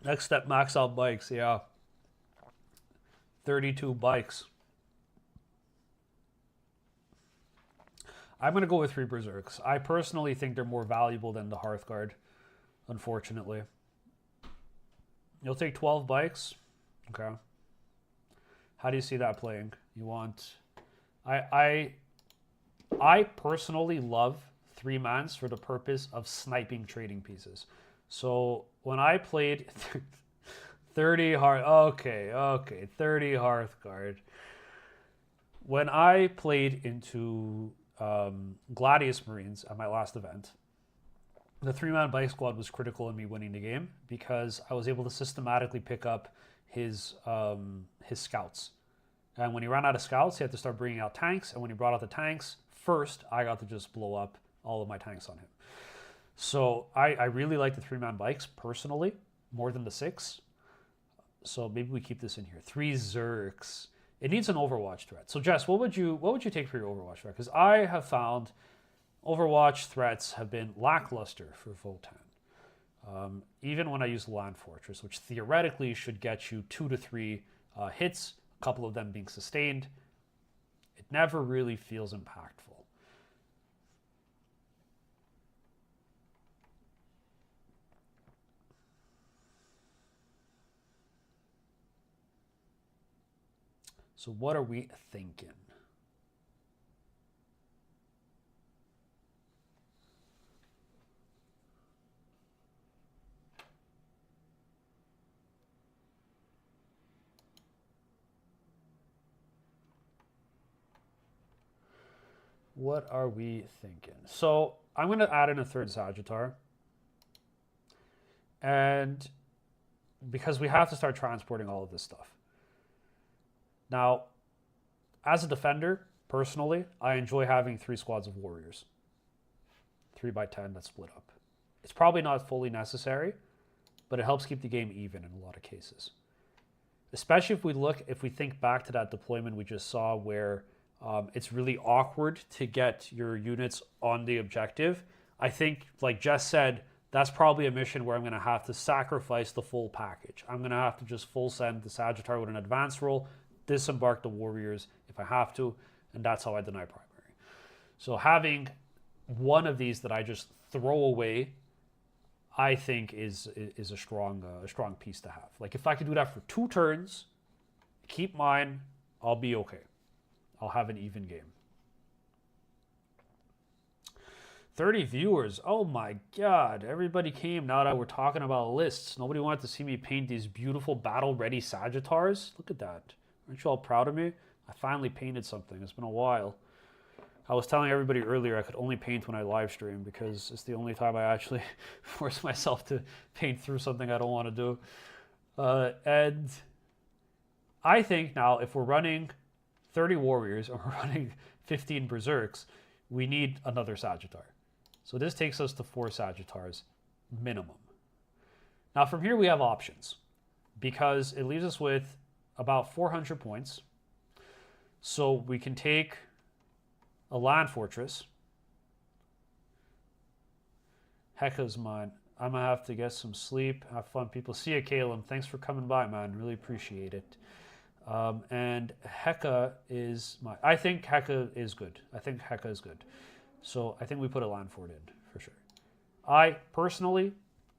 Next step, max out bikes. Yeah. 32 bikes. I'm going to go with 3 Berserks. I personally think they're more valuable than the Hearthguard, unfortunately. You'll take 12 bikes? Okay. How do you see that playing? You want... I personally love 3-mans for the purpose of sniping trading pieces. So when I played 30 okay, 30 Hearthguard. When I played into Gladius Marines at my last event, the 3-man bike squad was critical in me winning the game because I was able to systematically pick up his scouts. And when he ran out of scouts, he had to start bringing out tanks. And when he brought out the tanks, first, I got to just blow up all of my tanks on him. So I really like the 3-man bikes personally, more than the 6. So maybe we keep this in here. 3 Zerks. It needs an Overwatch threat. So Jess, what would you take for your Overwatch threat? Because I have found Overwatch threats have been lackluster for Votann. Even when I use Land Fortress, which theoretically should get you 2 to 3 hits, a couple of them being sustained, it never really feels impactful. So what are we thinking? What are we thinking? So I'm going to add in a 3rd Sagittar. And because we have to start transporting all of this stuff. Now, as a defender, personally, I enjoy having 3 squads of warriors. 3x10 that's split up. It's probably not fully necessary, but it helps keep the game even in a lot of cases. Especially if we think back to that deployment we just saw where it's really awkward to get your units on the objective. I think, like Jess said, that's probably a mission where I'm going to have to sacrifice the full package. I'm going to have to just full send the Sagittar with an advance roll, disembark the warriors if I have to, and that's how I deny primary. So having one of these that I just throw away, I think is a strong piece to have. Like if I could do that for 2 turns, keep mine, I'll be okay. I'll have an even game. 30 viewers. Oh my god. Everybody came now that we're talking about lists. Nobody wanted to see me paint these beautiful battle-ready Sagittars. Look at that. Aren't you all proud of me? I finally painted something. It's been a while. I was telling everybody earlier I could only paint when I live stream because it's the only time I actually force myself to paint through something I don't want to do. And I think now if we're running 30 warriors or we're running 15 berserks, we need another Sagittar. So this takes us to 4 Sagittars minimum. Now from here we have options because it leaves us with about 400 points. So we can take a land fortress. Heka's mine. I'm going to have to get some sleep. Have fun, people. See you, Caleb. Thanks for coming by, man. Really appreciate it. And Heka is mine. I think Heka is good. So I think we put a land fort in for sure. I personally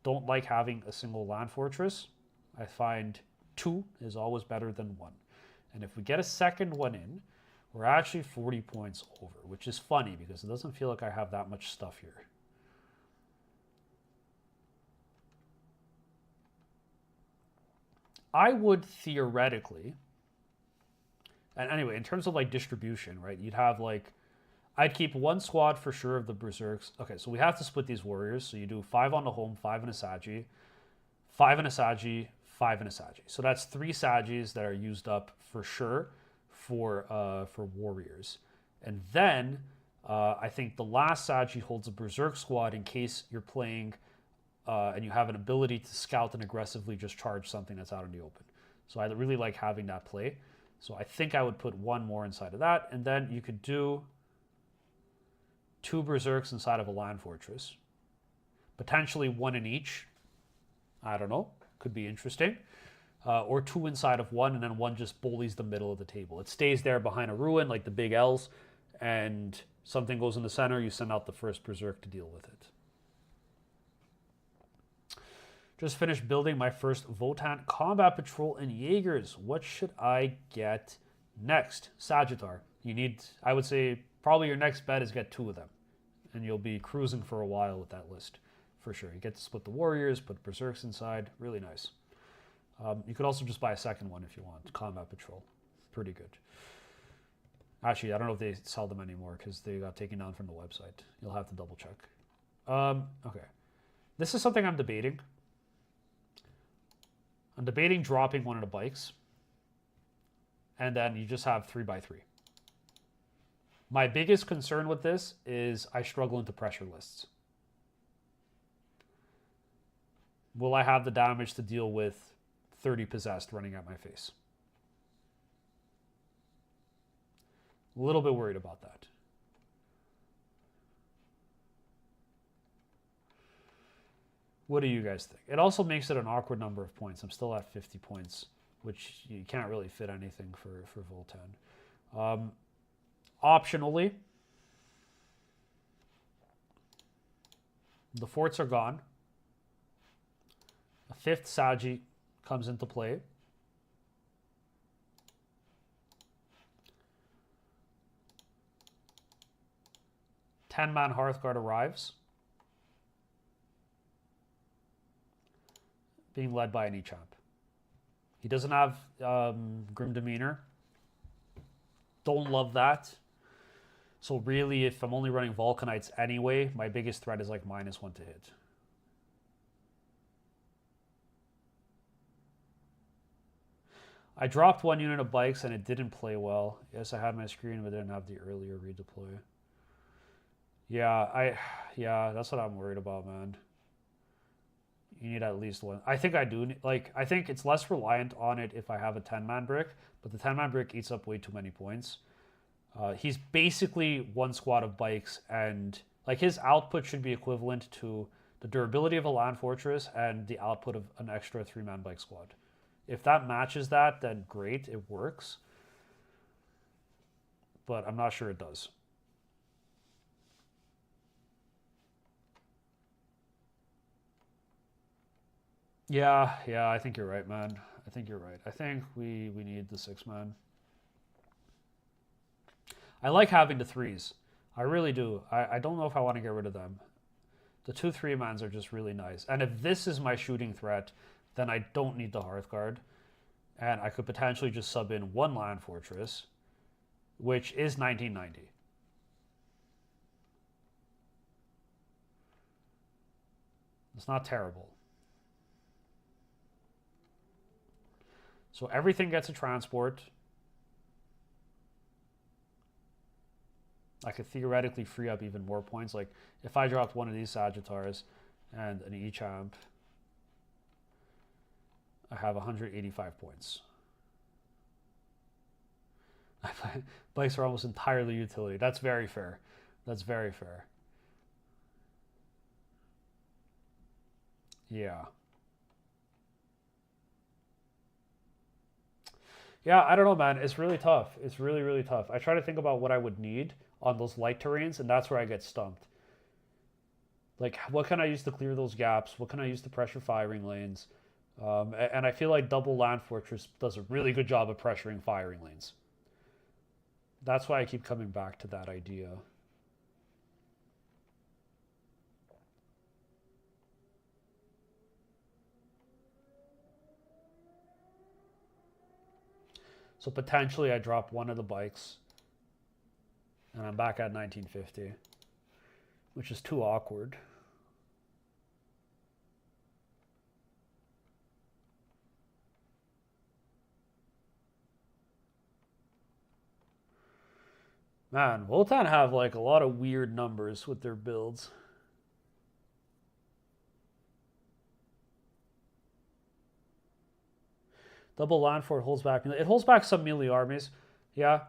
don't like having a single land fortress. I find 2 is always better than 1. And if we get a second one in, we're actually 40 points over, which is funny because it doesn't feel like I have that much stuff here. I would theoretically, and anyway, in terms of like distribution, right? You'd have like, I'd keep 1 squad for sure of the berserks. Okay, so we have to split these warriors. So you do 5 on the home, 5 in a Sagi, 5 in a Sagi, 5 in a Sagi. So that's 3 Sagis that are used up for sure for warriors. And then I think the last Sagi holds a berserk squad in case you're playing and you have an ability to scout and aggressively just charge something that's out in the open. So I really like having that play. So I think I would put 1 more inside of that. And then you could do 2 berserks inside of a land fortress. Potentially 1 in each. I don't know. Could be interesting. Or 2 inside of 1, and then 1 just bullies the middle of the table. It stays there behind a ruin, like the big L's, and something goes in the center, you send out the first berserk to deal with it. Just finished building my first Votann combat patrol in Jaegers. What should I get next? Sagittar. You need, I would say, probably your next bet is get 2 of them. And you'll be cruising for a while with that list, for sure. You get to split the warriors, put berserks inside. Really nice. You could also just buy a second one if you want. Combat patrol. Pretty good. Actually, I don't know if they sell them anymore because they got taken down from the website. You'll have to double check. Okay. This is something I'm debating. I'm debating dropping one of the bikes. And then you just have 3x3. My biggest concern with this is I struggle into pressure lists. Will I have the damage to deal with 30 possessed running at my face? A little bit worried about that. What do you guys think? It also makes it an awkward number of points. I'm still at 50 points, which you can't really fit anything for Votann. Optionally, the forts are gone. A 5th Sagi comes into play. Ten-man Hearthguard arrives, being led by an E-Champ. He doesn't have Grim Demeanor. Don't love that. So really, if I'm only running Vulcanites anyway, my biggest threat is like -1 to hit. I dropped one unit of bikes and it didn't play well. Yes, I had my screen, but didn't have the earlier redeploy. Yeah, that's what I'm worried about, man. You need at least one. I think I do. I think it's less reliant on it if I have a 10-man brick, but the 10-man brick eats up way too many points. He's basically one squad of bikes, and like his output should be equivalent to the durability of a land fortress and the output of an extra 3-man bike squad. If that matches that, then great, it works. But I'm not sure it does. Yeah, I think you're right, man. I think you're right. I think we need the 6-man. I like having the 3s. I really do. I don't know if I want to get rid of them. The 2 3-mans are just really nice. And if this is my shooting threat, then I don't need the Hearthguard. And I could potentially just sub in one land fortress, which is 1990. It's not terrible. So everything gets a transport. I could theoretically free up even more points. Like if I dropped one of these Sagittars and an E-Champ, I have 185 points. Bikes are almost entirely utility. That's very fair. That's very fair. Yeah. Yeah, I don't know, man. It's really tough. It's really, really tough. I try to think about what I would need on those light terrains, and that's where I get stumped. Like, what can I use to clear those gaps? What can I use to pressure firing lanes? And I feel like double land fortress does a really good job of pressuring firing lanes. That's why I keep coming back to that idea. So potentially I drop one of the bikes and I'm back at 1950, which is too awkward. Man, Votann have like a lot of weird numbers with their builds. Double land fort holds back. It holds back some melee armies. Yeah.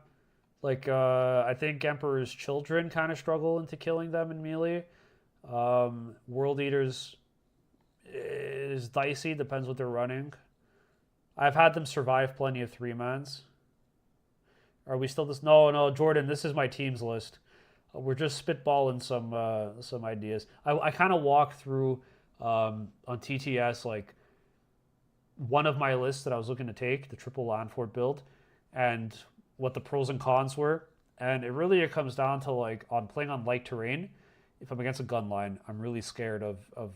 Like, I think Emperor's Children kind of struggle into killing them in melee. World Eaters is dicey. Depends what they're running. I've had them survive plenty of 3-mans. Are we still this? No, Jordan, this is my team's list. We're just spitballing some ideas. I kind of walk through on TTS like one of my lists that I was looking to take, the triple land fort build, and what the pros and cons were. And it comes down to like on playing on light terrain, if I'm against a gun line, I'm really scared of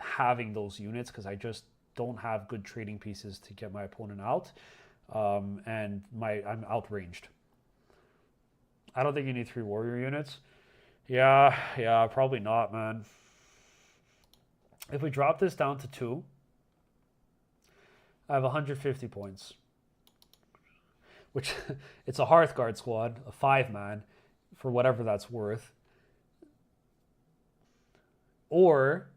having those units because I just don't have good trading pieces to get my opponent out. And I'm outranged. I don't think you need 3 warrior units. Yeah, probably not, man. If we drop this down to 2, I have 150 points. Which, it's a Hearthguard squad, a 5-man, for whatever that's worth. Or,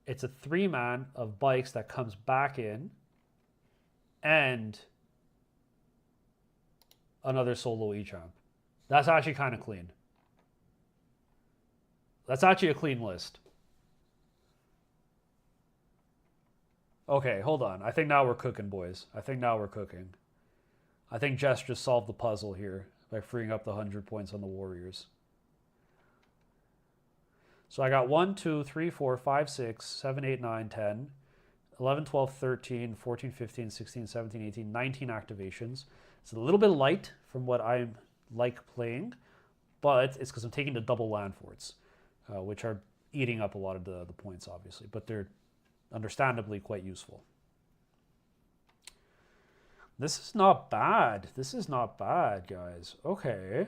it's a 3-man of bikes that comes back in, and another solo E-Champ. That's actually kind of clean. That's actually a clean list. Okay, hold on. I think now we're cooking, boys. I think now we're cooking. I think Jess just solved the puzzle here by freeing up the 100 points on the Warriors. So I got 1, 2, 3, 4, 5, 6, 7, 8, 9, 10, 11, 12, 13, 14, 15, 16, 17, 18, 19 activations. It's a little bit light from what I like playing, but it's because I'm taking the double land forts, which are eating up a lot of the points, obviously, but they're understandably quite useful. This is not bad. This is not bad, guys. Okay.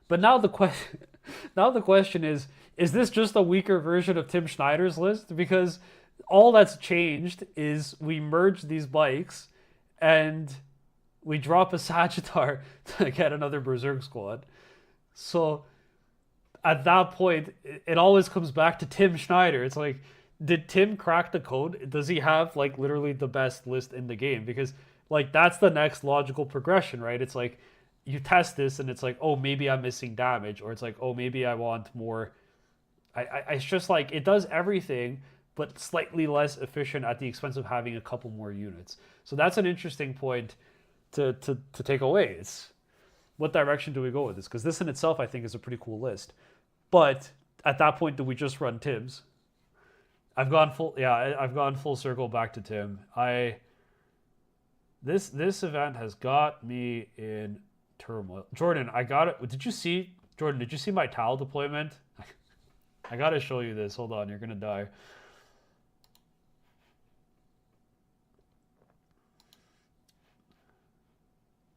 But now the question is this just a weaker version of Tim Schneider's list? Because All that's changed is we merge these bikes and we drop a Sagittar to get another Berserk squad. So at that point, it always comes back to Tim Schneider. It's like, did Tim crack the code? Does he have like literally the best list in the game? Because like that's the next logical progression, right? It's like you test this and it's like, oh, maybe I'm missing damage, or it's like, oh, maybe I want more. It's just like it does everything, but slightly less efficient at the expense of having a couple more units. So that's an interesting point to take away. It's what direction do we go with this? Because this in itself, I think, is a pretty cool list. But at that point, do we just run Tim's? I've gone full circle back to Tim. This event has got me in turmoil. Jordan, I got it. Jordan, did you see my towel deployment? I gotta show you this. Hold on, you're gonna die.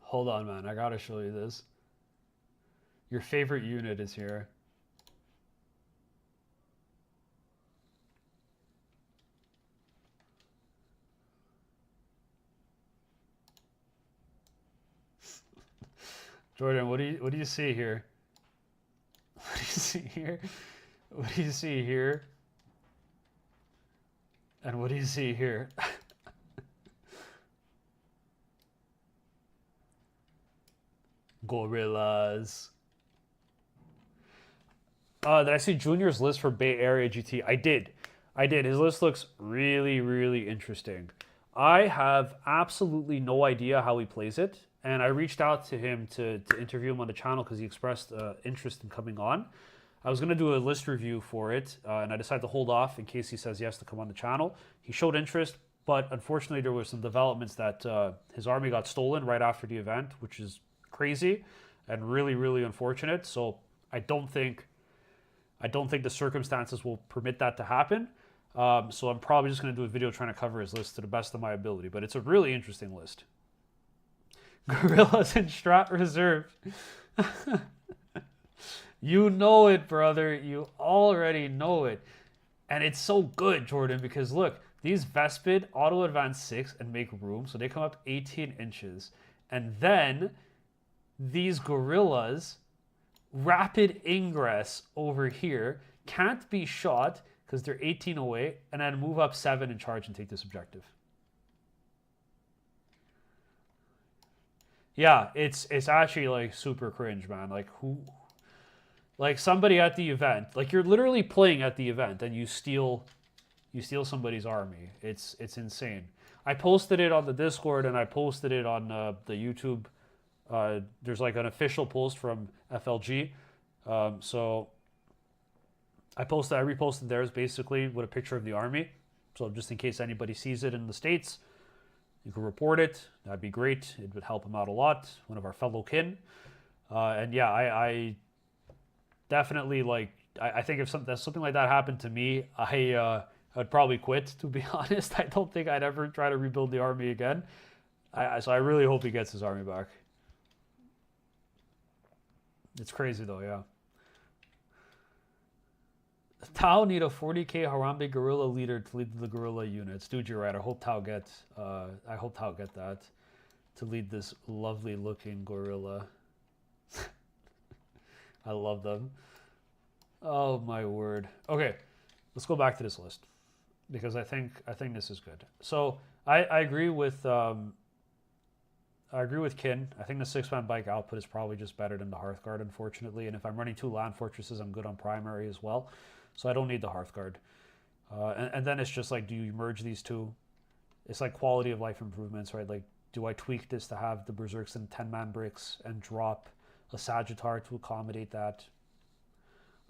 Hold on, man. I gotta show you this. Your favorite unit is here. Jordan, what do you see here? What do you see here? What do you see here? And what do you see here? Gorillas. Did I see Junior's list for Bay Area GT? I did. I did. His list looks really, really interesting. I have absolutely no idea how he plays it. And I reached out to him to interview him on the channel because he expressed interest in coming on. I was going to do a list review for it, and I decided to hold off in case he says yes to come on the channel. He showed interest, but unfortunately there were some developments that his army got stolen right after the event, which is crazy and really, really unfortunate. So I don't think the circumstances will permit that to happen. So I'm probably just going to do a video trying to cover his list to the best of my ability. But it's a really interesting list. Gorillas in Strat Reserve. You know it, brother. You already know it. And it's so good, Jordan, because look, these Vespid auto advance 6 and make room. So they come up 18 inches. And then these Gorillas rapid ingress over here, can't be shot because they're 18 away, and then move up 7 and charge and take this objective. Yeah, it's actually like super cringe, man. Like who, like somebody at the event, like you're literally playing at the event and you steal somebody's army. It's insane. I posted it on the Discord and I posted it on the YouTube. There's like an official post from FLG. So I reposted theirs basically with a picture of the army. So just in case anybody sees it in the States, you can report it. That'd be great. It would help him out a lot. One of our fellow kin. And yeah, I definitely like, I think if something like that happened to me, I'd probably quit, to be honest. I don't think I'd ever try to rebuild the army again. So I really hope he gets his army back. It's crazy though, yeah. Tau need a 40k Harambe guerrilla leader to lead the guerrilla units. Dude, you're right. I hope Tau get that to lead this lovely looking gorilla. I love them. Oh my word. Okay, let's go back to this list because I think this is good. So I agree with Kin. I think the 6-man bike output is probably just better than the Hearthguard, unfortunately. And if I'm running 2 land fortresses, I'm good on primary as well. So I don't need the Hearthguard. And then it's just like, do you merge these two? It's like quality of life improvements, right? Like, do I tweak this to have the Berserks in 10-man bricks and drop a Sagittar to accommodate that?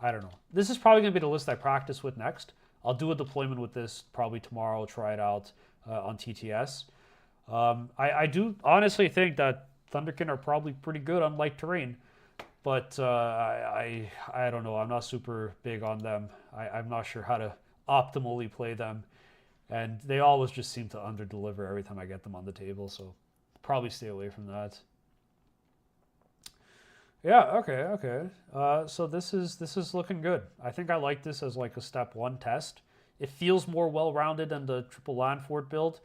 I don't know. This is probably going to be the list I practice with next. I'll do a deployment with this probably tomorrow. I'll try it out on TTS. I do honestly think that Thunderkin are probably pretty good on light terrain. But I don't know. I'm not super big on them. I'm not sure how to optimally play them. And they always just seem to underdeliver every time I get them on the table. So probably stay away from that. Yeah, okay. So this is looking good. I think I like this as like a step 1 test. it feels more well-rounded than the triple land fort build,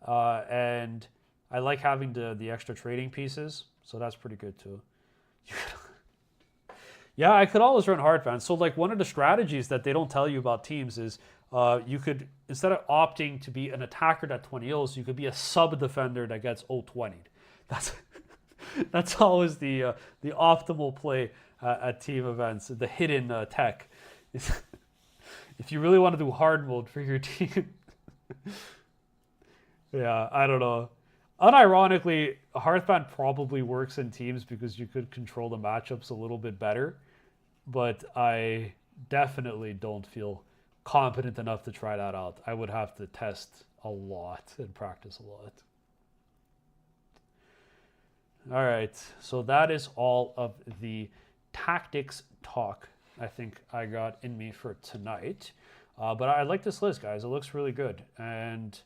and I like having the extra trading pieces, so that's pretty good too. Yeah, I could always run hardband. So like one of the strategies that they don't tell you about teams is you could, instead of opting to be an attacker that 20 O's, you could be a sub defender that gets 0-20. That's that's always the optimal play at team events. The hidden tech is if you really want to do hard mode for your team. Yeah, I don't know. Unironically, Hearthband probably works in teams because you could control the matchups a little bit better, but I definitely don't feel competent enough to try that out. I would have to test a lot and practice a lot. All right, so that is all of the tactics talk I think I got in me for tonight. But I like this list, guys. It looks really good. And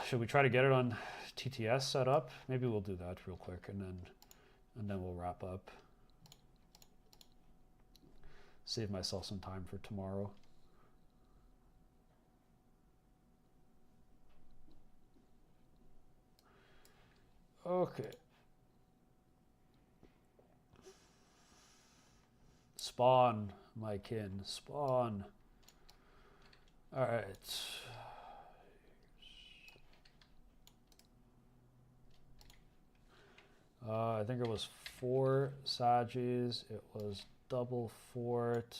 should we try to get it on TTS set up? Maybe we'll do that real quick, and then we'll wrap up. Save myself some time for tomorrow. Okay. Spawn, my kin. Spawn. All right. I think it was 4 Sagis. It was double fort.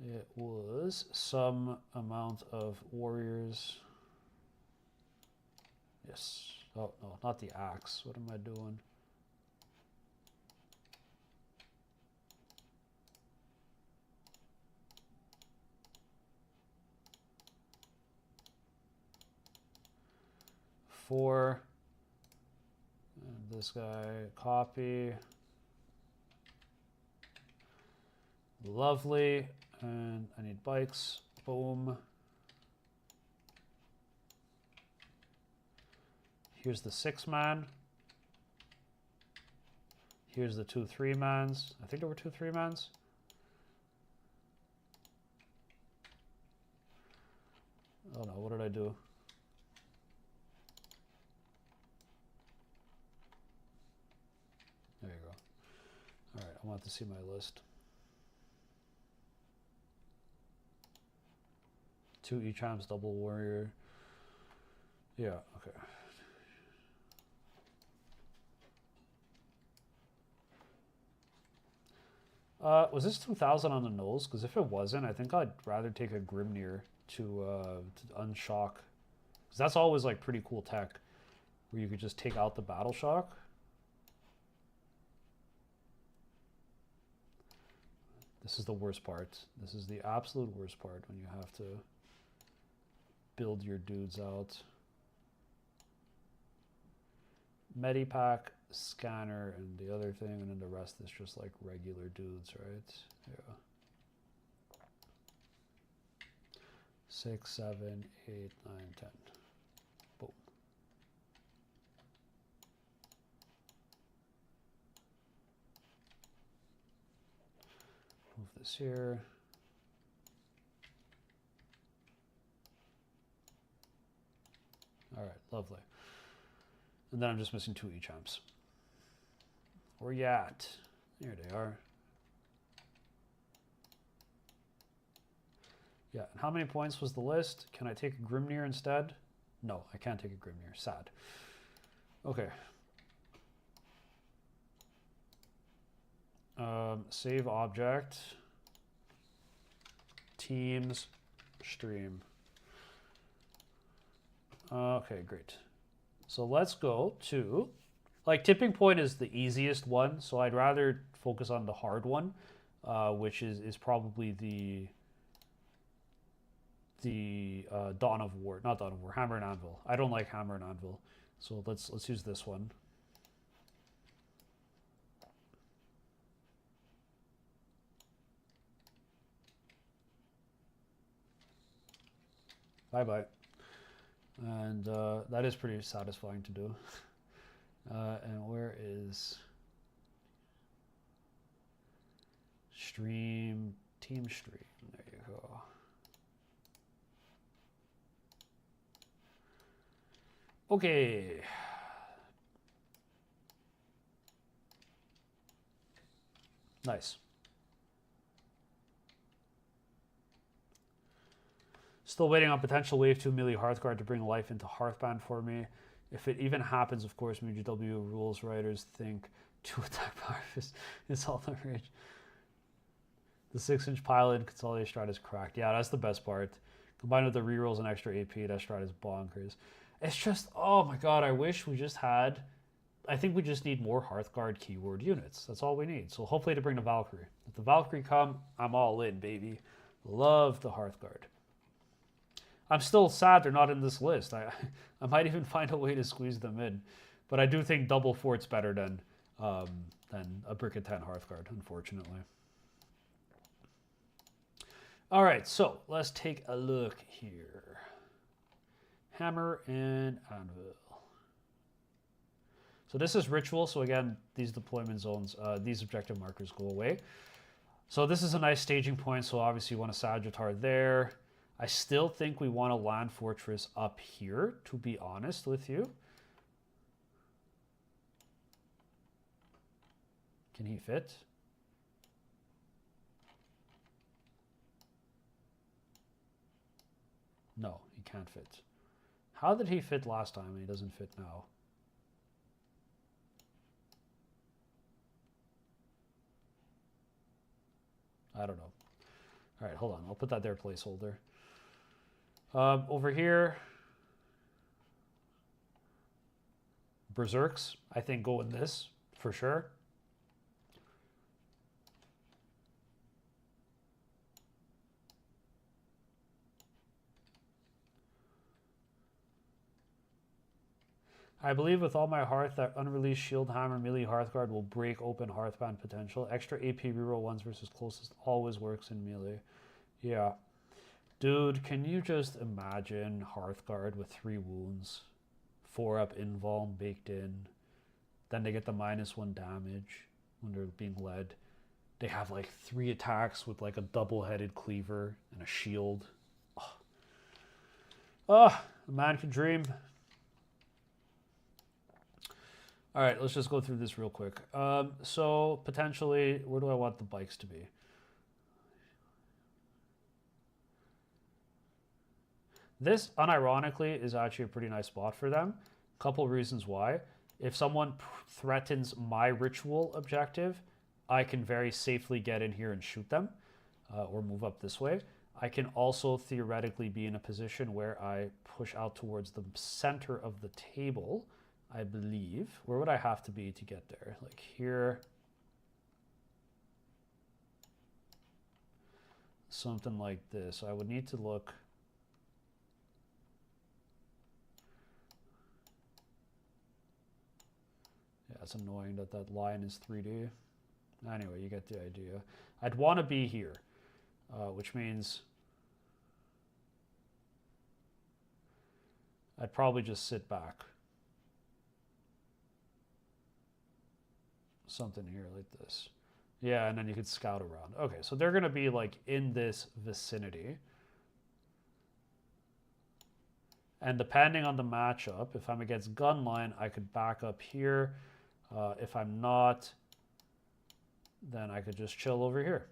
It was some amount of warriors. Yes. Oh, no, not the axe. What am I doing? Four. And this guy, copy. Lovely. And I need bikes. Boom. Here's the 6-man. Here's the 2 3-mans. I think there were 2 3-mans. Oh no, what did I do? There you go. All right, I want to see my list. 2 Echams, double warrior. Yeah, okay. Was this 2000 on the nose? Because if it wasn't, I think I'd rather take a Grimnir to unshock. Because that's always like pretty cool tech, where you could just take out the battle shock. This is the worst part. This is the absolute worst part when you have to build your dudes out. Medipack, scanner, and the other thing, and then the rest is just like regular dudes, right? Yeah. 6, 7, 8, 9, 10. Boom. Move this here. All right, lovely. And then I'm just missing 2 Echams. Where you at? There they are. Yeah, and how many points was the list? Can I take a Grimnir instead? No, I can't take a Grimnir. Sad. Okay. Save object. Teams. Stream. Okay, great. So let's go to, like, tipping point is the easiest one, so I'd rather focus on the hard one, which is probably the Dawn of War, not Dawn of War, Hammer and Anvil. I don't like Hammer and Anvil, so let's use this one. Bye-bye. And that is pretty satisfying to do. And where is... Stream, team stream. There you go. Okay. Nice. Still waiting on potential wave 2 melee Hearthguard to bring life into Hearthband for me. If it even happens, of course, MGW rules writers think 2 attack power is all the rage. The 6-inch pilot and Consolidated Strat is cracked. Yeah, that's the best part. Combined with the rerolls and extra AP, that strat is bonkers. It's just, oh my god, I wish we just had... I think we just need more Hearthguard keyword units. That's all we need. So hopefully to bring the Valkyrie. If the Valkyrie come, I'm all in, baby. Love the Hearthguard. I'm still sad they're not in this list. I might even find a way to squeeze them in. But I do think double fort's better than a brick of 10 Hearthguard, unfortunately. All right, so let's take a look here. Hammer and Anvil. So this is Ritual. So again, these deployment zones, these objective markers go away. So this is a nice staging point. So obviously you want a Sagittar there. I still think we want a land fortress up here, to be honest with you. Can he fit? No, he can't fit. How did he fit last time and he doesn't fit now? I don't know. All right, hold on. I'll put that there, placeholder. Over here, Berserks, I think go in this for sure. I believe with all my heart that unreleased Shield Hammer melee Hearthguard will break open Hearthband potential. Extra AP reroll ones versus closest always works in melee. Yeah. Dude, can you just imagine Hearthguard with 3 wounds? 4 up invuln baked in. Then they get the -1 damage when they're being led. They have like 3 attacks with like a double-headed cleaver and a shield. Oh, a man can dream. All right, let's just go through this real quick. So potentially, where do I want the bikes to be? This, unironically, is actually a pretty nice spot for them. Couple reasons why. If someone threatens my ritual objective, I can very safely get in here and shoot them, or move up this way. I can also theoretically be in a position where I push out towards the center of the table, I believe. Where would I have to be to get there? Like here. Something like this. I would need to look. Yeah, it's annoying that that line is 3D. Anyway, you get the idea. I'd want to be here, which means I'd probably just sit back. Something here like this. Yeah, and then you could scout around. Okay, so they're going to be like in this vicinity. And depending on the matchup, if I'm against Gunline, I could back up here. If I'm not, then I could just chill over here.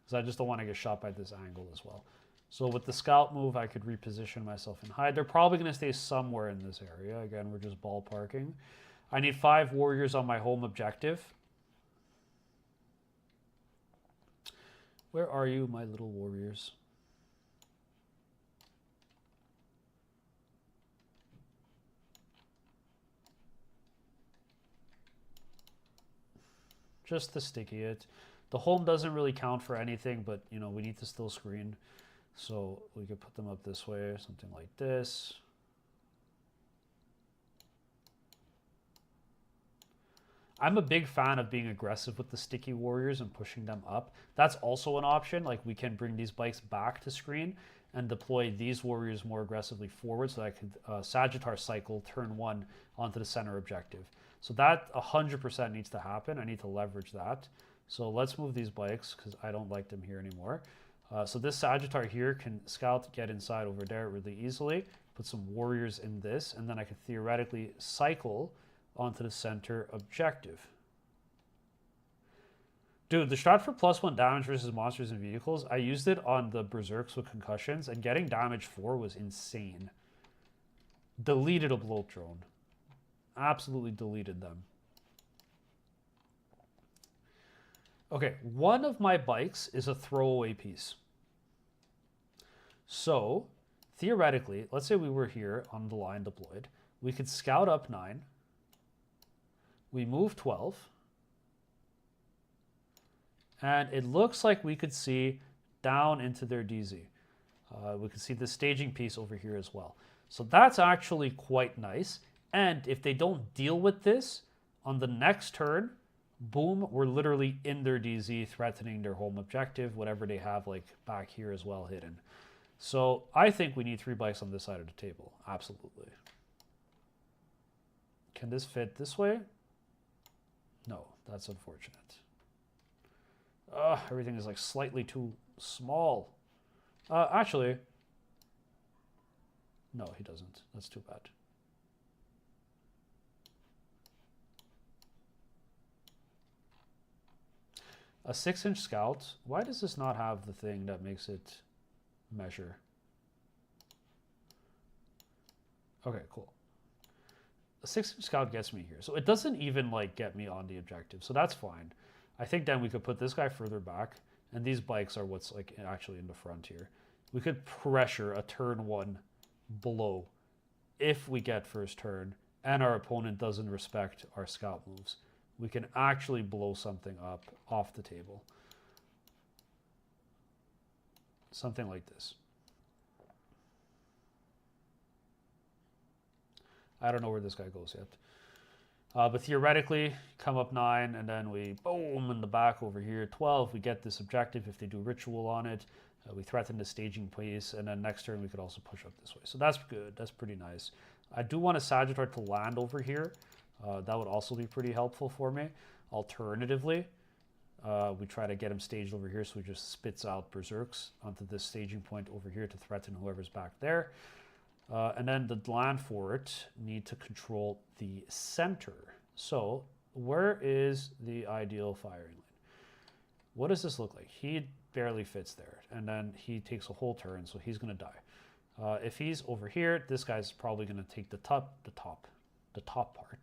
Because I just don't want to get shot by this angle as well. So with the scout move, I could reposition myself and hide. They're probably going to stay somewhere in this area. Again, we're just ballparking. I need 5 warriors on my home objective. Where are you, my little warriors? Just to sticky it. The home doesn't really count for anything, but you know, we need to still screen. So we could put them up this way, something like this. I'm a big fan of being aggressive with the sticky warriors and pushing them up. That's also an option. Like we can bring these bikes back to screen and deploy these warriors more aggressively forward so that I could Sagittar cycle turn 1 onto the center objective. So that 100% needs to happen. I need to leverage that. So let's move these bikes because I don't like them here anymore. So this Sagittar here can scout, get inside over there really easily, put some warriors in this, and then I could theoretically cycle onto the center objective. Dude, the strat for +1 damage versus monsters and vehicles, I used it on the Berserks with concussions, and getting damage 4 was insane. Deleted a bloat drone. Absolutely deleted them. Okay, one of my bikes is a throwaway piece. So, theoretically, let's say we were here on the line deployed. We could scout up 9. We move 12. And it looks like we could see down into their DZ. We could see the staging piece over here as well. So that's actually quite nice. And if they don't deal with this, on the next turn, boom, we're literally in their DZ, threatening their home objective, whatever they have like back here as well hidden. So I think we need 3 bikes on this side of the table. Absolutely. Can this fit this way? No, that's unfortunate. Everything is like slightly too small. Actually, no, he doesn't. That's too bad. A 6-inch scout. Why does this not have the thing that makes it measure? Okay, cool. A 6-inch scout gets me here. So it doesn't even like get me on the objective. So that's fine. I think then we could put this guy further back, and these bikes are what's like actually in the front here. We could pressure a turn 1 blow if we get first turn and our opponent doesn't respect our scout moves. We can actually blow something up off the table. Something like this. I don't know where this guy goes yet. But theoretically, come up 9, and then we boom in the back over here. 12, we get this objective if they do ritual on it. We threaten the staging piece, and then next turn we could also push up this way. So that's good. That's pretty nice. I do want a Sagittar to land over here. That would also be pretty helpful for me. Alternatively, we try to get him staged over here, so he just spits out Berserks onto this staging point over here to threaten whoever's back there. And then the land for it need to control the center. So where is the ideal firing lane? What does this look like? He barely fits there. And then he takes a whole turn, so he's going to die. If he's over here, this guy's probably going to take the top part.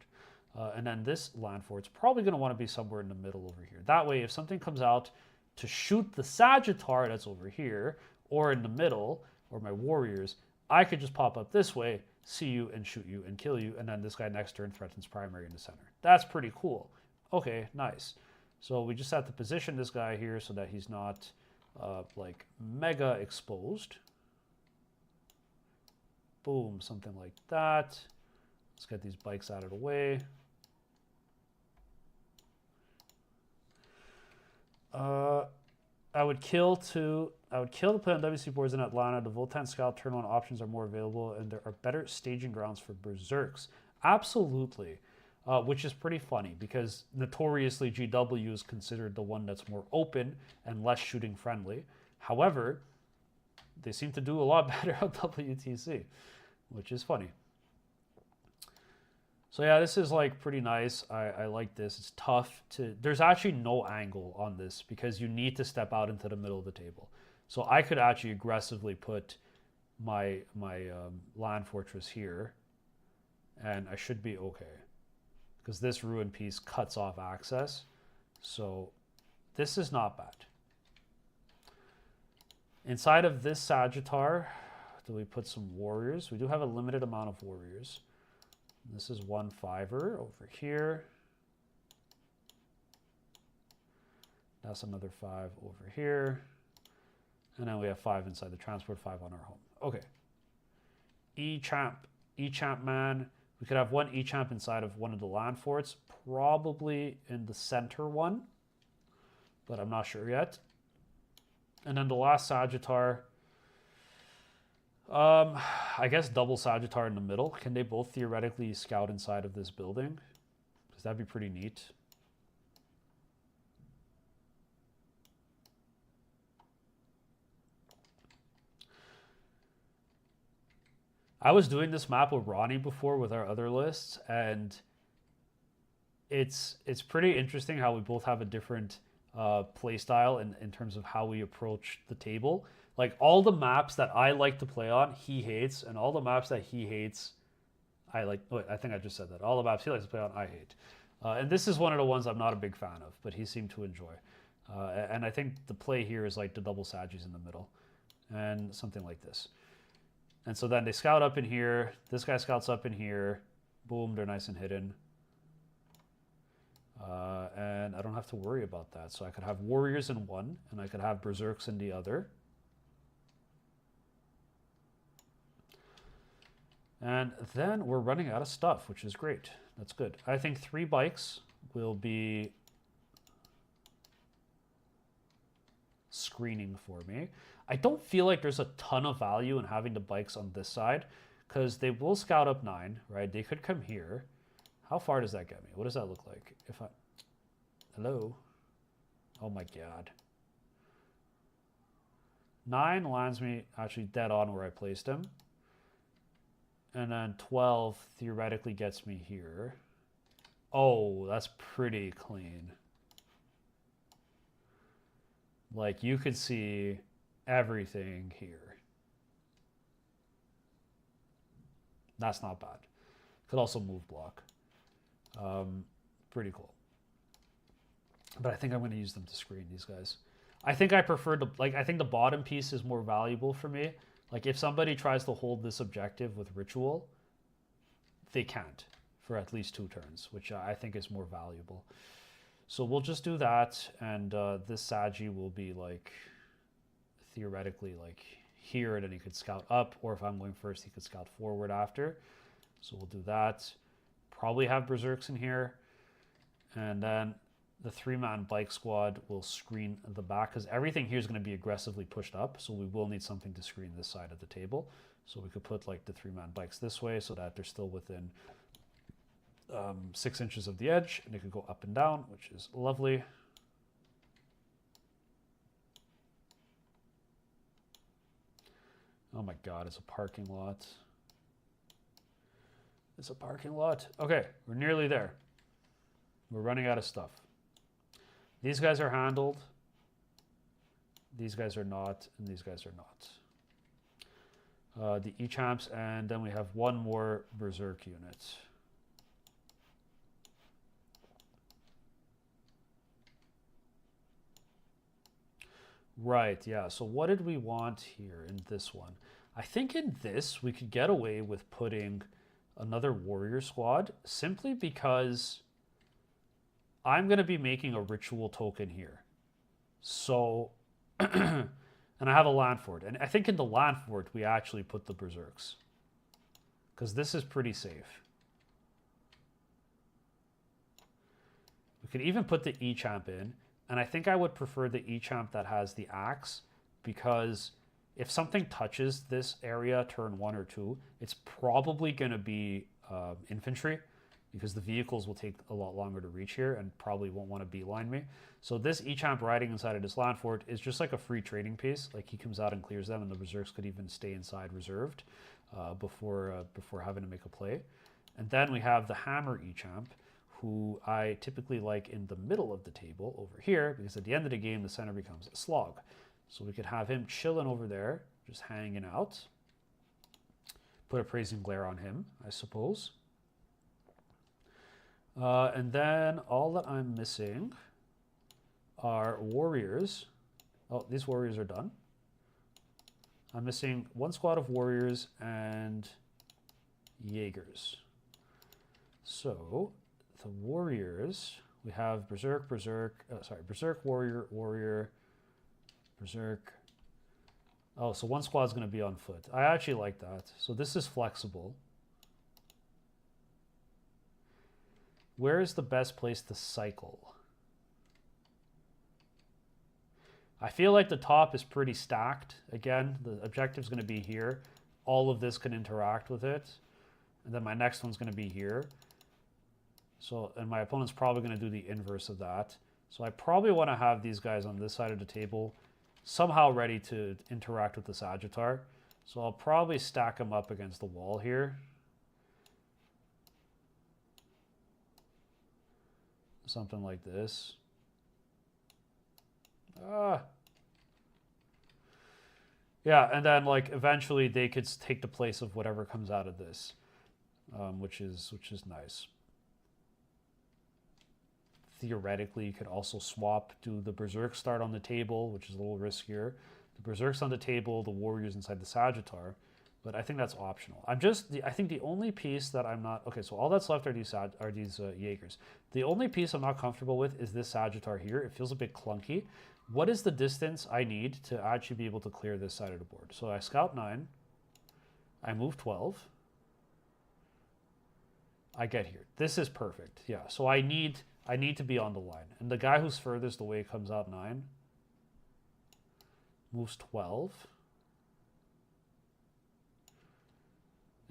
And then this land for it's probably going to want to be somewhere in the middle over here. That way, if something comes out to shoot the Sagittar that's over here, or in the middle, or my warriors, I could just pop up this way, see you, and shoot you, and kill you, and then this guy next turn threatens primary in the center. That's pretty cool. Okay, nice. So we just have to position this guy here so that he's not like mega exposed. Boom, something like that. Let's get these bikes out of the way. I would kill to play on WC boards in Atlanta. The Votann Scout turn 1 options are more available, and there are better staging grounds for Berserks. Absolutely, which is pretty funny because notoriously GW is considered the one that's more open and less shooting friendly. However, they seem to do a lot better on WTC, which is funny. So yeah, this is like pretty nice. I like this. It's tough to, there's actually no angle on this because you need to step out into the middle of the table. So I could actually aggressively put my land fortress here and I should be okay because this ruin piece cuts off access. So this is not bad. Inside of this Sagittar, do we put some warriors? We do have a limited amount of warriors. This is 1 5er over here. That's another 5 over here. And then we have 5 inside the transport, 5 on our home. Okay. E-champ man. We could have 1 E-champ inside of one of the land forts, probably in the center one, but I'm not sure yet. And then the last Sagittar. I guess double Sagittar in the middle. Can they both theoretically scout inside of this building? Because that'd be pretty neat. I was doing this map with Ronnie before with our other lists, and it's pretty interesting how we both have a different play style in terms of how we approach the table. Like all the maps that I like to play on, he hates, and all the maps that he hates, I like. Wait, I think I just said that. All the maps he likes to play on, I hate. And this is one of the ones I'm not a big fan of, but he seemed to enjoy. And I think the play here is like the double Sagis in the middle, and something like this. And so then they scout up in here. This guy scouts up in here. Boom, they're nice and hidden. And I don't have to worry about that. So I could have warriors in one, and I could have berserks in the other. And then we're running out of stuff, which is great. That's good. I think 3 bikes will be screening for me. I don't feel like there's a ton of value in having the bikes on this side because they will scout up 9, right? They could come here. How far does that get me? What does that look like? If I... Hello? Oh my god. 9 lands me actually dead on where I placed him. And then 12 theoretically gets me here. Oh, that's pretty clean. Like, you could see everything here. That's not bad. Could also move block. Pretty cool. But I think I'm going to use them to screen these guys. I think I prefer the, like, I think the bottom piece is more valuable for me. Like, if somebody tries to hold this objective with Ritual, they can't for at least 2 turns, which I think is more valuable. So we'll just do that, and this Sagi will be, like, theoretically, like, here, and then he could scout up, or if I'm going first, he could scout forward after. So we'll do that. Probably have Berserks in here, and then the 3-man bike squad will screen the back because everything here is going to be aggressively pushed up, so we will need something to screen this side of the table. So we could put like the 3-man bikes this way so that they're still within 6 inches of the edge, and they could go up and down, which is lovely. Oh my god, it's a parking lot. It's a parking lot. Okay, we're nearly there. We're running out of stuff. These guys are handled. These guys are not, and these guys are not. The E-champs, and then we have 1 more Berserk unit. Right, yeah. So what did we want here in this one? I think in this, we could get away with putting another warrior squad simply because I'm going to be making a ritual token here. So, and I have a land fort. And I think in the land fort, we actually put the berserks. Because this is pretty safe. We could even put the E-champ in. And I think I would prefer the E-champ that has the axe. Because if something touches this area turn 1 or 2, it's probably going to be infantry. Because the vehicles will take a lot longer to reach here and probably won't want to beeline me. So this E-champ riding inside of this land fort is just like a free trading piece. Like he comes out and clears them, and the berserks could even stay inside reserved before having to make a play. And then we have the hammer E-champ, who I typically like in the middle of the table over here, because at the end of the game, the center becomes a slog. So we could have him chilling over there, just hanging out. Put a praising glare on him, I suppose. And then all that I'm missing are warriors. Oh, these warriors are done. I'm missing 1 squad of warriors and Jaegers. So the warriors, we have Berserk, Warrior, Warrior, Berserk. Oh, so 1 squad's going to be on foot. I actually like that. So this is flexible. Where is the best place to cycle? I feel like the top is pretty stacked. Again, the objective's going to be here. all of this can interact with it. And then my next one's going to be here. So, and my opponent's probably going to do the inverse of that. So I probably want to have these guys on this side of the table somehow ready to interact with the Sagittar. So I'll probably stack them up against the wall here. Something like this. Yeah, and then like eventually they could take the place of whatever comes out of this, which is nice. Theoretically, you could also swap, do the Berserk start on the table, which is a little riskier. The Berserk's on the table, the Warriors inside the Sagittar, but I think that's optional. I think the only piece that I'm not, okay, so all that's left are these Jaegers. The only piece I'm not comfortable with is this Sagittar here. It feels a bit clunky. What is the distance I need to actually be able to clear this side of the board? So I scout 9, I move 12, I get here. This is perfect, yeah. So I need to be on the line. And the guy who's furthest away comes out 9. Moves 12.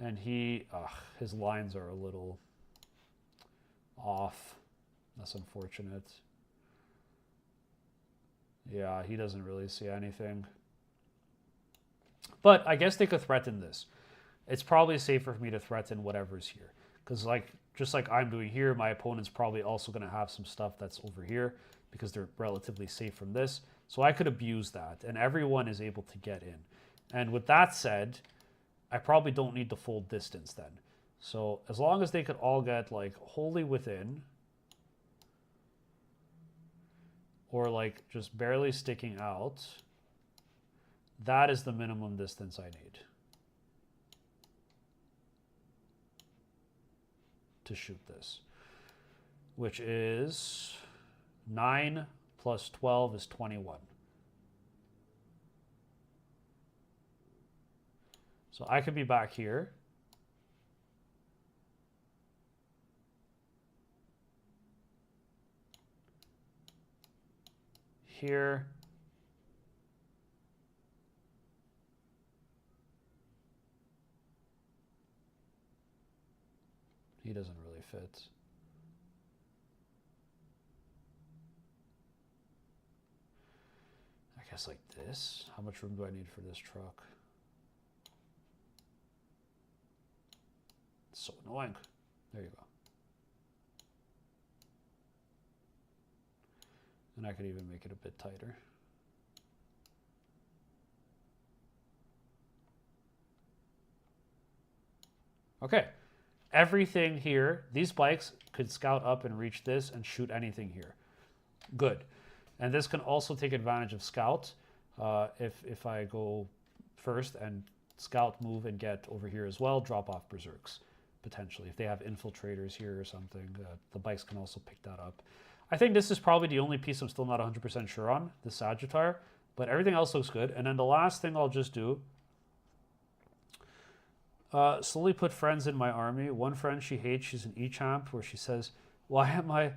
And his lines are a little off. That's unfortunate. Yeah, he doesn't really see anything. But I guess they could threaten this. It's probably safer for me to threaten whatever's here. Because just like I'm doing here, my opponent's probably also going to have some stuff that's over here because they're relatively safe from this. So I could abuse that, and everyone is able to get in. And with that said, I probably don't need the full distance then. So as long as they could all get like wholly within, or like just barely sticking out, that is the minimum distance I need to shoot this, which is 9 plus 12 is 21. So I could be back here. Here. He doesn't really fit. I guess like this. How much room do I need for this truck? It's so annoying. There you go. And I could even make it a bit tighter. Okay. Everything here, these bikes could scout up and reach this and shoot anything here. Good. And this can also take advantage of scout if I go first and scout move and get over here as well, drop off berserks potentially. If they have infiltrators here or something, the bikes can also pick that up. I think this is probably the only piece I'm still not 100% sure on, the Sagittar, but everything else looks good. And then the last thing I'll just do, slowly put friends in my army. One friend she hates, she's an E-champ, where she says, why am I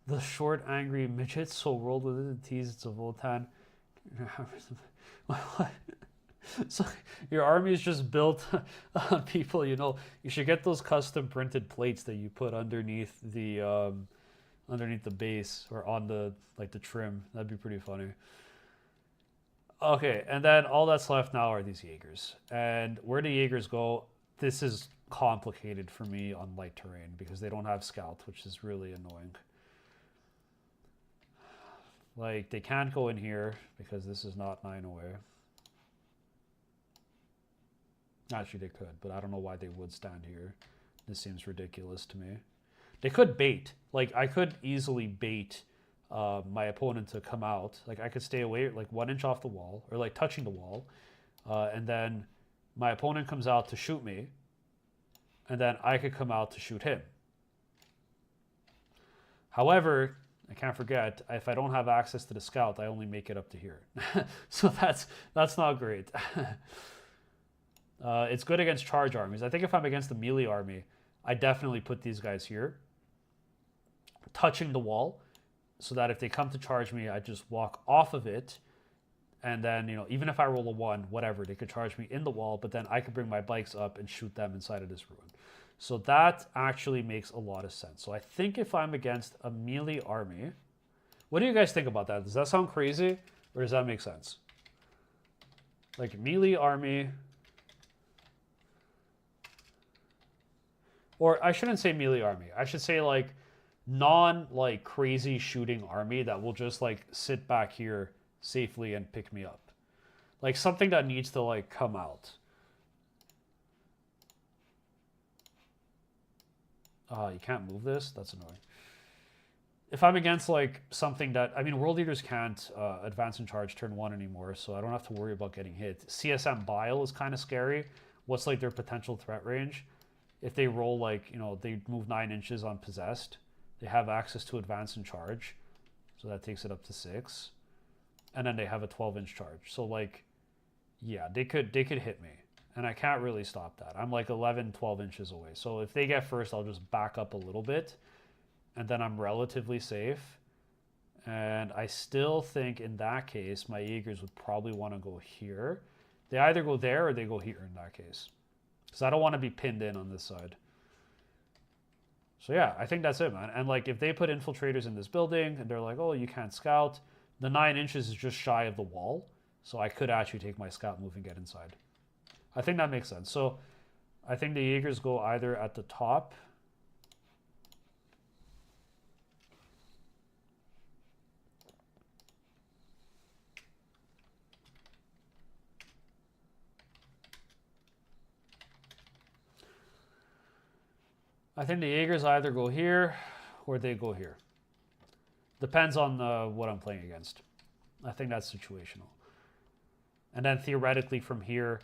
the short, angry midget? So rolled with it and tease, it's a Votann. So your army is just built on people, you know. You should get those custom printed plates that you put underneath the base or on the trim. That'd be pretty funny. Okay, and then all that's left now are these Jaegers. And where the Jaegers go, this is complicated for me on light terrain because they don't have scout, which is really annoying. Like, they can't go in here because this is not 9 away. Actually, they could, but I don't know why they would stand here. This seems ridiculous to me. They could bait. Like, I could easily bait my opponent to come out. Like, I could stay away, like, 1 inch off the wall, or, like, touching the wall. And then my opponent comes out to shoot me. And then I could come out to shoot him. However, I can't forget, if I don't have access to the scout, I only make it up to here. So that's not great. It's good against charge armies. I think if I'm against the melee army, I definitely put these guys here, touching the wall, so that if they come to charge me, I just walk off of it, And then, you know, even if I roll a 1, whatever, they could charge me in the wall, but then I could bring my bikes up and shoot them inside of this ruin. So that actually makes a lot of sense. So I think if I'm against a melee army, what do you guys think about that? Does that sound crazy, or does that make sense? Like melee army, or I shouldn't say melee army. I should say like like crazy shooting army that will just like sit back here safely and pick me up. Like something that needs to like come out. You can't move this? That's annoying. If I'm against like something that, I mean, World Leaders can't advance and charge turn 1 anymore, so I don't have to worry about getting hit. CSM Bile is kind of scary. What's like their potential threat range? If they roll like, you know, they move 9 inches on Possessed, they have access to advance and charge, so that takes it up to 6. And then they have a 12-inch charge. So like, yeah, they could hit me. And I can't really stop that. I'm like 11, 12 inches away. So if they get first, I'll just back up a little bit. And then I'm relatively safe. And I still think in that case, my Jaegers would probably want to go here. They either go there or they go here in that case. Because I don't want to be pinned in on this side. So yeah, I think that's it, man. And like if they put infiltrators in this building and they're like, oh, you can't scout, the 9 inches is just shy of the wall. So I could actually take my scout move and get inside. I think that makes sense. So I think the Jaegers go either at the top. I think the Jaegers either go here or they go here. Depends on what I'm playing against. I think that's situational. And then theoretically from here,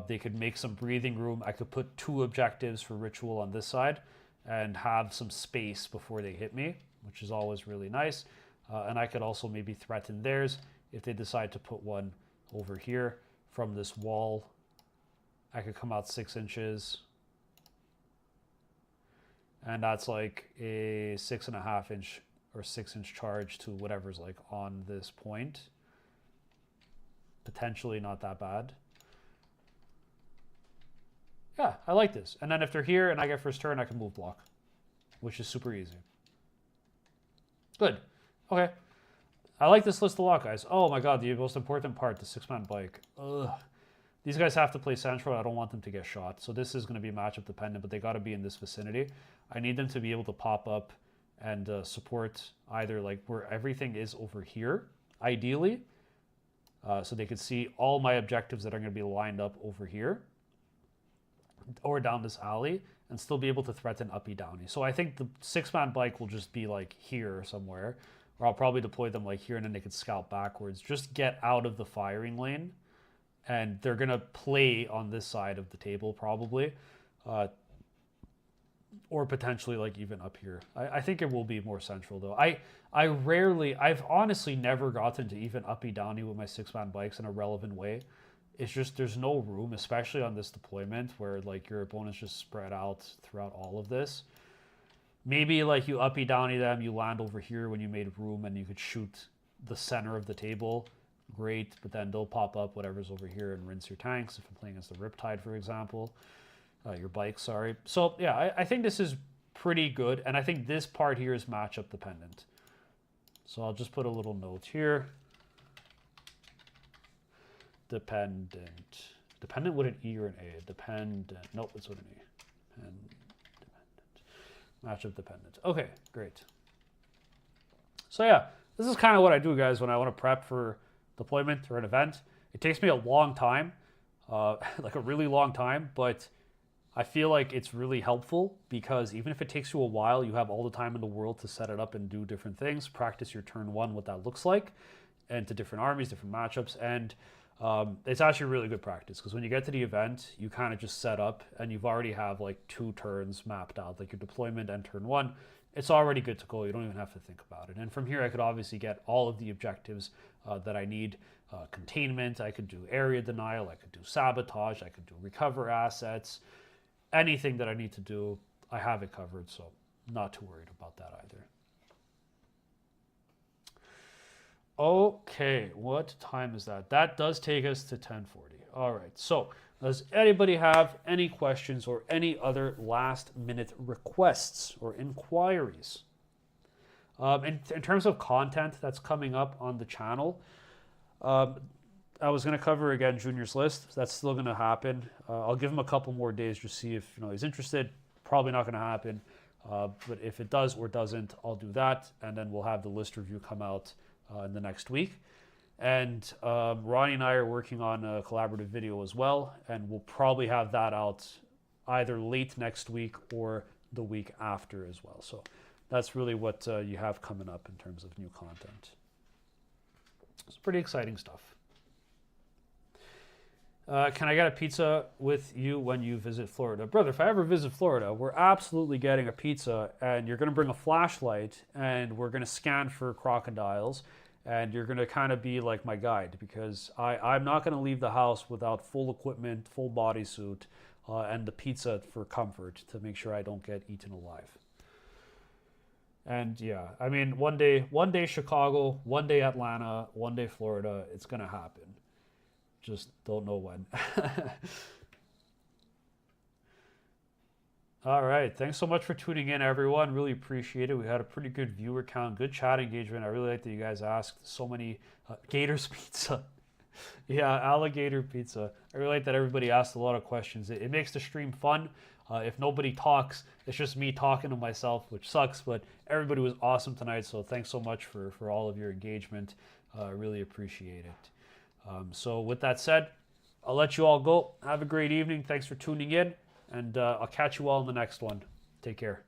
they could make some breathing room. I could put 2 objectives for ritual on this side and have some space before they hit me, which is always really nice. And I could also maybe threaten theirs if they decide to put one over here from this wall. I could come out 6 inches. And that's like a 6.5 inch or 6 inch charge to whatever's like on this point. Potentially not that bad. Yeah, I like this. And then if they're here and I get first turn, I can move block, which is super easy. Good. Okay. I like this list a lot, guys. Oh my god, the most important part, the 6-man bike. Ugh. These guys have to play central. I don't want them to get shot. So this is going to be matchup dependent, but they got to be in this vicinity. I need them to be able to pop up and support either like where everything is over here, ideally. So they could see all my objectives that are going to be lined up over here or down this alley and still be able to threaten uppy downy. So I think the 6-man bike will just be like here somewhere, or I'll probably deploy them like here and then they could scout backwards. Just get out of the firing lane, and they're going to play on this side of the table probably, or potentially like even up here. I think it will be more central though. I've honestly never gotten to even uppy downy with my 6-man bikes in a relevant way. It's just there's no room, especially on this deployment where like your opponents just spread out throughout all of this. Maybe like you uppy downy them, you land over here when you made room and you could shoot the center of the table. Great, but then they'll pop up whatever's over here and rinse your tanks if I'm playing against the Riptide, for example. Your bike, sorry. So yeah, I think this is pretty good, and I think this part here is matchup dependent. So I'll just put a little note here. Dependent. Dependent with an E or an A. Dependent. Nope, it's with an E. Dependent. Matchup dependent. Okay, great. So yeah, this is kind of what I do, guys, when I want to prep for deployment or an event. It takes me a long time, like a really long time, but I feel like it's really helpful because even if it takes you a while, you have all the time in the world to set it up and do different things, practice your turn 1, what that looks like, and to different armies, different matchups. And it's actually really good practice because when you get to the event, you kind of just set up and you've already have like 2 turns mapped out, like your deployment and turn 1. It's already good to go. You don't even have to think about it. And from here, I could obviously get all of the objectives that I need. Containment, I could do area denial, I could do sabotage, I could do recover assets. Anything that I need to do, I have it covered, so not too worried about that either. Okay, what time is that? That does take us to 10:40. All right. So, does anybody have any questions or any other last minute requests or inquiries? In terms of content that's coming up on the channel, um, I was going to cover again Junior's list. That's still going to happen. I'll give him a couple more days to see if he's interested. Probably not going to happen, but if it does or doesn't, I'll do that, and then we'll have the list review come out in the next week. And Ronnie and I are working on a collaborative video as well, and we'll probably have that out either late next week or the week after as well. So that's really what you have coming up in terms of new content. It's pretty exciting stuff. Can I get a pizza with you when you visit Florida? Brother, if I ever visit Florida, we're absolutely getting a pizza, and you're going to bring a flashlight, and we're going to scan for crocodiles, and you're going to kind of be like my guide, because I'm not going to leave the house without full equipment, full bodysuit, and the pizza for comfort to make sure I don't get eaten alive. And yeah, I mean, one day Chicago, one day Atlanta, one day Florida, it's going to happen. Just don't know when. All right. Thanks so much for tuning in, everyone. Really appreciate it. We had a pretty good viewer count, good chat engagement. I really like that you guys asked so many. Gators pizza. Yeah, alligator pizza. I really like that everybody asked a lot of questions. It makes the stream fun. If nobody talks, it's just me talking to myself, which sucks, but everybody was awesome tonight, so thanks so much for all of your engagement. I really appreciate it. So with that said, I'll let you all go. Have a great evening. Thanks for tuning in, and I'll catch you all in the next one. Take care.